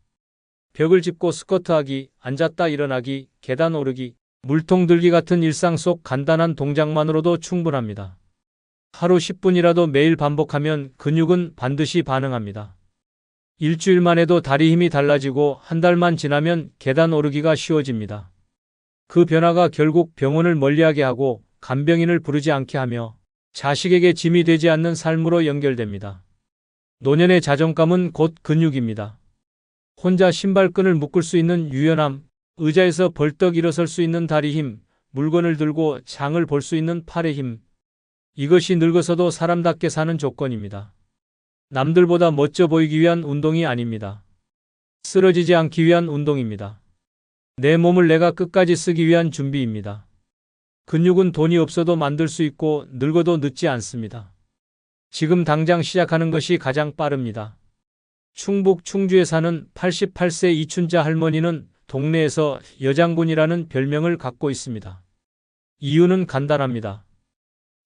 벽을 짚고 스쿼트하기, 앉았다 일어나기, 계단 오르기, 물통 들기 같은 일상 속 간단한 동작만으로도 충분합니다. 하루 10분이라도 매일 반복하면 근육은 반드시 반응합니다. 일주일만 해도 다리 힘이 달라지고 한 달만 지나면 계단 오르기가 쉬워집니다. 그 변화가 결국 병원을 멀리하게 하고 간병인을 부르지 않게 하며 자식에게 짐이 되지 않는 삶으로 연결됩니다. 노년의 자존감은 곧 근육입니다. 혼자 신발끈을 묶을 수 있는 유연함, 의자에서 벌떡 일어설 수 있는 다리 힘, 물건을 들고 장을 볼 수 있는 팔의 힘. 이것이 늙어서도 사람답게 사는 조건입니다. 남들보다 멋져 보이기 위한 운동이 아닙니다. 쓰러지지 않기 위한 운동입니다. 내 몸을 내가 끝까지 쓰기 위한 준비입니다. 근육은 돈이 없어도 만들 수 있고 늙어도 늦지 않습니다. 지금 당장 시작하는 것이 가장 빠릅니다. 충북 충주에 사는 88세 이춘자 할머니는 동네에서 여장군이라는 별명을 갖고 있습니다. 이유는 간단합니다.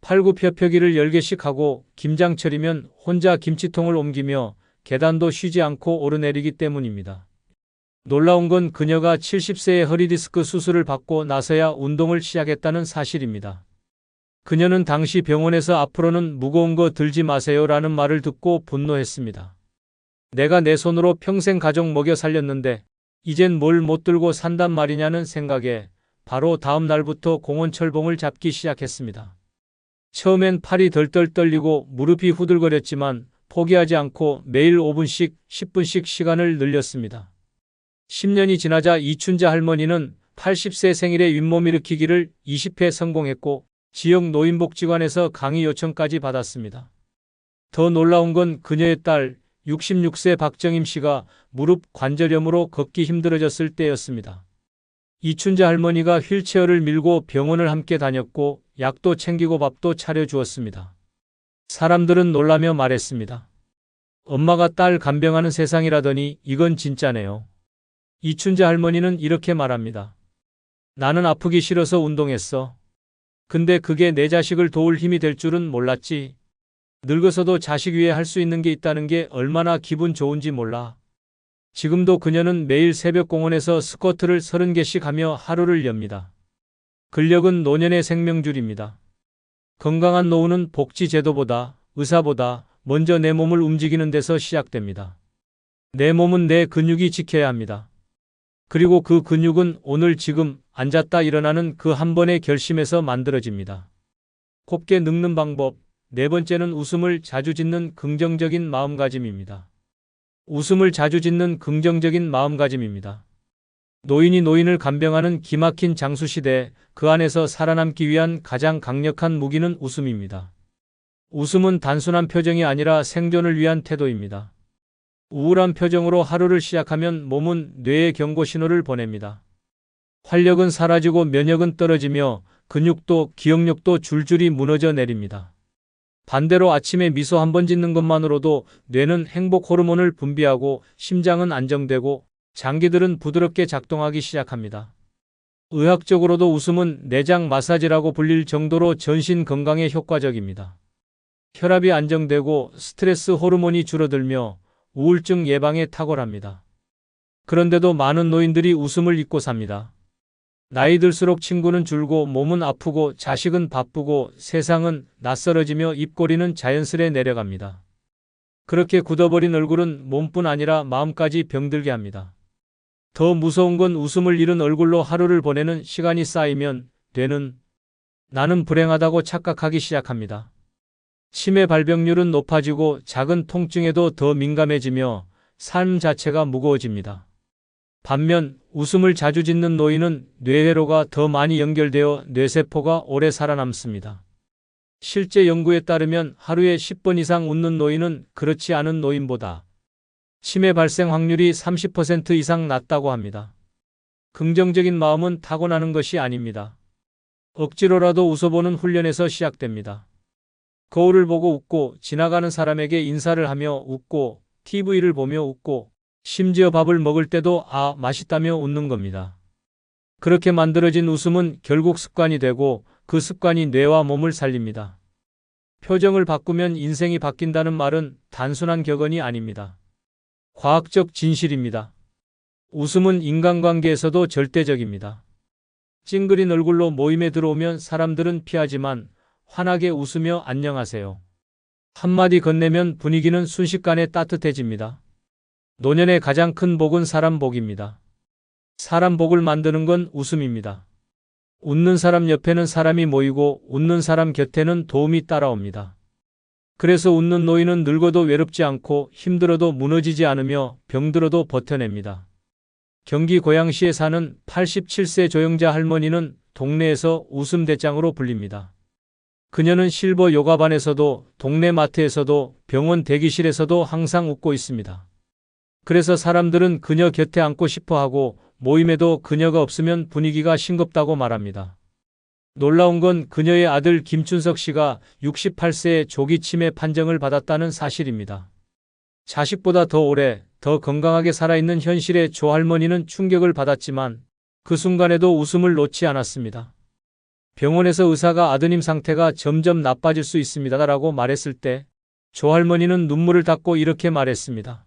팔굽혀펴기를 10개씩 하고 김장철이면 혼자 김치통을 옮기며 계단도 쉬지 않고 오르내리기 때문입니다. 놀라운 건 그녀가 70세에 허리디스크 수술을 받고 나서야 운동을 시작했다는 사실입니다. 그녀는 당시 병원에서 앞으로는 무거운 거 들지 마세요라는 말을 듣고 분노했습니다. 내가 내 손으로 평생 가족 먹여 살렸는데 이젠 뭘 못 들고 산단 말이냐는 생각에 바로 다음 날부터 공원 철봉을 잡기 시작했습니다. 처음엔 팔이 덜덜 떨리고 무릎이 후들거렸지만 포기하지 않고 매일 5분씩 10분씩 시간을 늘렸습니다. 10년이 지나자 이춘자 할머니는 80세 생일에 윗몸 일으키기를 20회 성공했고 지역 노인복지관에서 강의 요청까지 받았습니다. 더 놀라운 건 그녀의 딸 66세 박정임 씨가 무릎 관절염으로 걷기 힘들어졌을 때였습니다. 이춘자 할머니가 휠체어를 밀고 병원을 함께 다녔고 약도 챙기고 밥도 차려주었습니다. 사람들은 놀라며 말했습니다. 엄마가 딸 간병하는 세상이라더니 이건 진짜네요. 이춘자 할머니는 이렇게 말합니다. 나는 아프기 싫어서 운동했어. 근데 그게 내 자식을 도울 힘이 될 줄은 몰랐지. 늙어서도 자식 위해 할 수 있는 게 있다는 게 얼마나 기분 좋은지 몰라. 지금도 그녀는 매일 새벽 공원에서 스쿼트를 30개씩 하며 하루를 엽니다. 근력은 노년의 생명줄입니다. 건강한 노후는 복지제도보다, 의사보다 먼저 내 몸을 움직이는 데서 시작됩니다. 내 몸은 내 근육이 지켜야 합니다. 그리고 그 근육은 오늘 지금 앉았다 일어나는 그 한 번의 결심에서 만들어집니다. 곱게 늙는 방법. 네 번째는 웃음을 자주 짓는 긍정적인 마음가짐입니다. 웃음을 자주 짓는 긍정적인 마음가짐입니다. 노인이 노인을 간병하는 기막힌 장수시대, 그 안에서 살아남기 위한 가장 강력한 무기는 웃음입니다. 웃음은 단순한 표정이 아니라 생존을 위한 태도입니다. 우울한 표정으로 하루를 시작하면 몸은 뇌에 경고 신호를 보냅니다. 활력은 사라지고 면역은 떨어지며 근육도 기억력도 줄줄이 무너져 내립니다. 반대로 아침에 미소 한 번 짓는 것만으로도 뇌는 행복 호르몬을 분비하고 심장은 안정되고 장기들은 부드럽게 작동하기 시작합니다. 의학적으로도 웃음은 내장 마사지라고 불릴 정도로 전신 건강에 효과적입니다. 혈압이 안정되고 스트레스 호르몬이 줄어들며 우울증 예방에 탁월합니다. 그런데도 많은 노인들이 웃음을 잊고 삽니다. 나이 들수록 친구는 줄고 몸은 아프고 자식은 바쁘고 세상은 낯설어지며 입꼬리는 자연스레 내려갑니다. 그렇게 굳어버린 얼굴은 몸뿐 아니라 마음까지 병들게 합니다. 더 무서운 건 웃음을 잃은 얼굴로 하루를 보내는 시간이 쌓이면 뇌는 나는 불행하다고 착각하기 시작합니다. 치매 발병률은 높아지고 작은 통증에도 더 민감해지며 삶 자체가 무거워집니다. 반면 웃음을 자주 짓는 노인은 뇌회로가 더 많이 연결되어 뇌세포가 오래 살아남습니다. 실제 연구에 따르면 하루에 10번 이상 웃는 노인은 그렇지 않은 노인보다 치매 발생 확률이 30% 이상 낮다고 합니다. 긍정적인 마음은 타고나는 것이 아닙니다. 억지로라도 웃어보는 훈련에서 시작됩니다. 거울을 보고 웃고, 지나가는 사람에게 인사를 하며 웃고, TV를 보며 웃고, 심지어 밥을 먹을 때도 맛있다며 웃는 겁니다. 그렇게 만들어진 웃음은 결국 습관이 되고 그 습관이 뇌와 몸을 살립니다. 표정을 바꾸면 인생이 바뀐다는 말은 단순한 격언이 아닙니다. 과학적 진실입니다. 웃음은 인간관계에서도 절대적입니다. 찡그린 얼굴로 모임에 들어오면 사람들은 피하지만 환하게 웃으며 안녕하세요. 한마디 건네면 분위기는 순식간에 따뜻해집니다. 노년의 가장 큰 복은 사람 복입니다. 사람 복을 만드는 건 웃음입니다. 웃는 사람 옆에는 사람이 모이고 웃는 사람 곁에는 도움이 따라옵니다. 그래서 웃는 노인은 늙어도 외롭지 않고 힘들어도 무너지지 않으며 병들어도 버텨냅니다. 경기 고양시에 사는 87세 조영자 할머니는 동네에서 웃음 대장으로 불립니다. 그녀는 실버 요가반에서도 동네 마트에서도 병원 대기실에서도 항상 웃고 있습니다. 그래서 사람들은 그녀 곁에 앉고 싶어 하고 모임에도 그녀가 없으면 분위기가 싱겁다고 말합니다. 놀라운 건 그녀의 아들 김춘석 씨가 68세에 조기 치매 판정을 받았다는 사실입니다. 자식보다 더 오래, 더 건강하게 살아있는 현실에 조 할머니는 충격을 받았지만 그 순간에도 웃음을 놓지 않았습니다. 병원에서 의사가 아드님 상태가 점점 나빠질 수 있습니다라고 말했을 때 조 할머니는 눈물을 닦고 이렇게 말했습니다.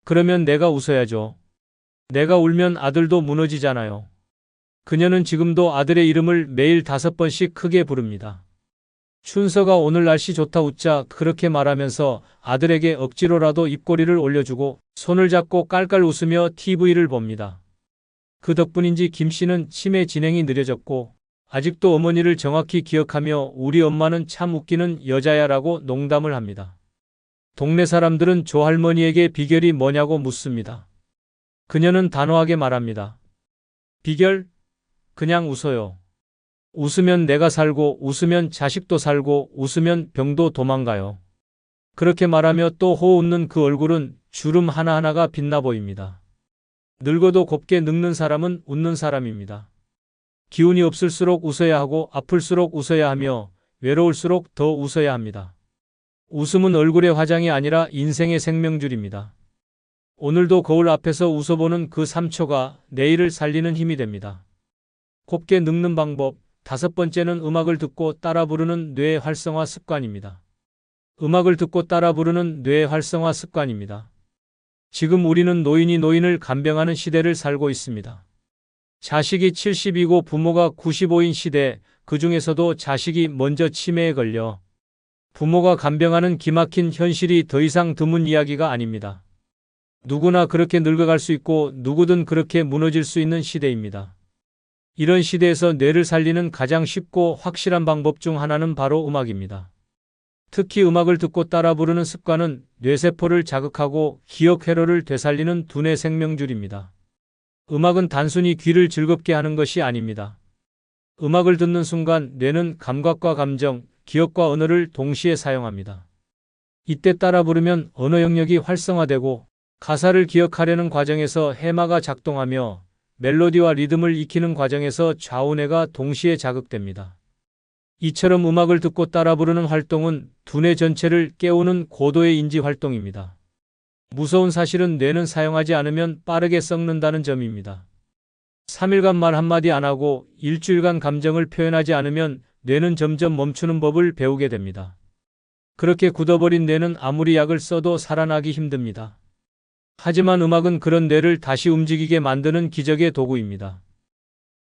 그러면 내가 웃어야죠. 내가 울면 아들도 무너지잖아요. 그녀는 지금도 아들의 이름을 매일 5번씩 크게 부릅니다. 춘서가 오늘 날씨 좋다 웃자 그렇게 말하면서 아들에게 억지로라도 입꼬리를 올려주고 손을 잡고 깔깔 웃으며 TV를 봅니다. 그 덕분인지 김 씨는 치매 진행이 느려졌고 아직도 어머니를 정확히 기억하며 우리 엄마는 참 웃기는 여자야라고 농담을 합니다. 동네 사람들은 조 할머니에게 비결이 뭐냐고 묻습니다. 그녀는 단호하게 말합니다. 비결? 그냥 웃어요. 웃으면 내가 살고 웃으면 자식도 살고 웃으면 병도 도망가요. 그렇게 말하며 또 호 웃는 그 얼굴은 주름 하나하나가 빛나 보입니다. 늙어도 곱게 늙는 사람은 웃는 사람입니다. 기운이 없을수록 웃어야 하고 아플수록 웃어야 하며 외로울수록 더 웃어야 합니다. 웃음은 얼굴의 화장이 아니라 인생의 생명줄입니다. 오늘도 거울 앞에서 웃어보는 그 3초가 내일을 살리는 힘이 됩니다. 곱게 늙는 방법 5번째는 음악을 듣고 따라 부르는 뇌 활성화 습관입니다. 음악을 듣고 따라 부르는 뇌 활성화 습관입니다. 지금 우리는 노인이 노인을 간병하는 시대를 살고 있습니다. 자식이 70이고 부모가 95인 시대, 그 중에서도 자식이 먼저 치매에 걸려 부모가 간병하는 기막힌 현실이 더 이상 드문 이야기가 아닙니다. 누구나 그렇게 늙어갈 수 있고 누구든 그렇게 무너질 수 있는 시대입니다. 이런 시대에서 뇌를 살리는 가장 쉽고 확실한 방법 중 하나는 바로 음악입니다. 특히 음악을 듣고 따라 부르는 습관은 뇌세포를 자극하고 기억 회로를 되살리는 두뇌 생명줄입니다. 음악은 단순히 귀를 즐겁게 하는 것이 아닙니다. 음악을 듣는 순간 뇌는 감각과 감정, 기억과 언어를 동시에 사용합니다. 이때 따라 부르면 언어 영역이 활성화되고 가사를 기억하려는 과정에서 해마가 작동하며 멜로디와 리듬을 익히는 과정에서 좌우뇌가 동시에 자극됩니다. 이처럼 음악을 듣고 따라 부르는 활동은 두뇌 전체를 깨우는 고도의 인지 활동입니다. 무서운 사실은 뇌는 사용하지 않으면 빠르게 썩는다는 점입니다. 3일간 말 한마디 안 하고 일주일간 감정을 표현하지 않으면 뇌는 점점 멈추는 법을 배우게 됩니다. 그렇게 굳어버린 뇌는 아무리 약을 써도 살아나기 힘듭니다. 하지만 음악은 그런 뇌를 다시 움직이게 만드는 기적의 도구입니다.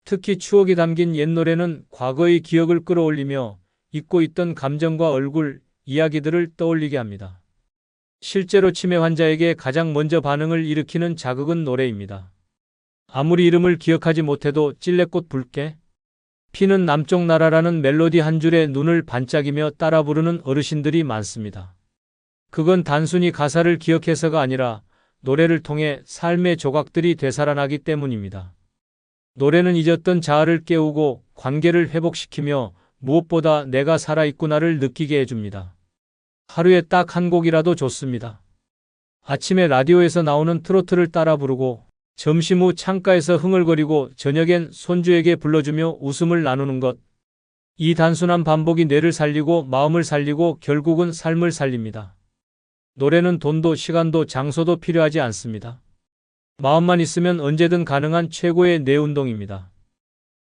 특히 추억이 담긴 옛 노래는 과거의 기억을 끌어올리며 잊고 있던 감정과 얼굴, 이야기들을 떠올리게 합니다. 실제로 치매 환자에게 가장 먼저 반응을 일으키는 자극은 노래입니다. 아무리 이름을 기억하지 못해도 찔레꽃 붉게 피는 남쪽 나라라는 멜로디 한 줄에 눈을 반짝이며 따라 부르는 어르신들이 많습니다. 그건 단순히 가사를 기억해서가 아니라 노래를 통해 삶의 조각들이 되살아나기 때문입니다. 노래는 잊었던 자아를 깨우고 관계를 회복시키며 무엇보다 내가 살아있구나를 느끼게 해줍니다. 하루에 딱 한 곡이라도 좋습니다. 아침에 라디오에서 나오는 트로트를 따라 부르고 점심 후 창가에서 흥얼거리고 저녁엔 손주에게 불러주며 웃음을 나누는 것. 이 단순한 반복이 뇌를 살리고 마음을 살리고 결국은 삶을 살립니다. 노래는 돈도 시간도 장소도 필요하지 않습니다. 마음만 있으면 언제든 가능한 최고의 뇌운동입니다.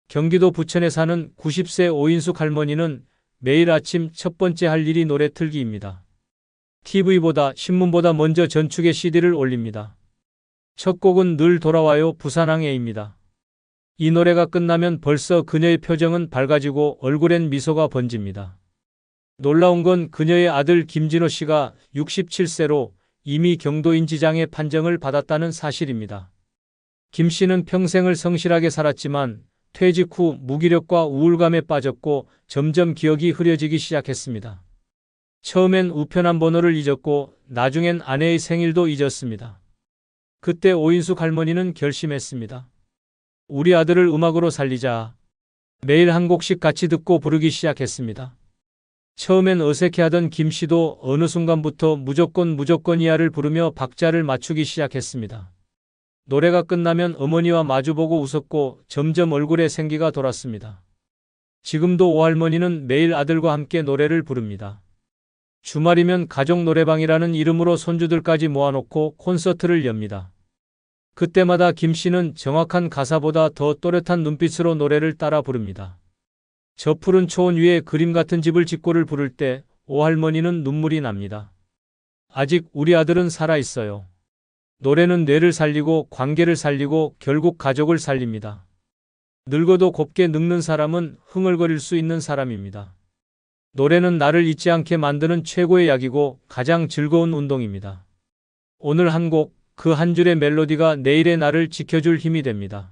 경기도 부천에 사는 90세 오인숙 할머니는 매일 아침 첫 번째 할 일이 노래 틀기입니다. TV보다 신문보다 먼저 전축에 CD를 올립니다. 첫 곡은 늘 돌아와요 부산항에입니다. 이 노래가 끝나면 벌써 그녀의 표정은 밝아지고 얼굴엔 미소가 번집니다. 놀라운 건 그녀의 아들 김진호 씨가 67세로 이미 경도인지장애 판정을 받았다는 사실입니다. 김 씨는 평생을 성실하게 살았지만 퇴직 후 무기력과 우울감에 빠졌고 점점 기억이 흐려지기 시작했습니다. 처음엔 우편함 번호를 잊었고 나중엔 아내의 생일도 잊었습니다. 그때 오인숙 할머니는 결심했습니다. 우리 아들을 음악으로 살리자. 매일 한 곡씩 같이 듣고 부르기 시작했습니다. 처음엔 어색해하던 김 씨도 어느 순간부터 무조건 이하를 부르며 박자를 맞추기 시작했습니다. 노래가 끝나면 어머니와 마주보고 웃었고 점점 얼굴에 생기가 돌았습니다. 지금도 오할머니는 매일 아들과 함께 노래를 부릅니다. 주말이면 가족 노래방이라는 이름으로 손주들까지 모아놓고 콘서트를 엽니다. 그때마다 김 씨는 정확한 가사보다 더 또렷한 눈빛으로 노래를 따라 부릅니다. 저 푸른 초원 위에 그림 같은 집을 짓고를 부를 때 오할머니는 눈물이 납니다. 아직 우리 아들은 살아있어요. 노래는 뇌를 살리고 관계를 살리고 결국 가족을 살립니다. 늙어도 곱게 늙는 사람은 흥얼거릴 수 있는 사람입니다. 노래는 나를 잊지 않게 만드는 최고의 약이고 가장 즐거운 운동입니다. 오늘 한 곡, 그 한 줄의 멜로디가 내일의 나를 지켜줄 힘이 됩니다.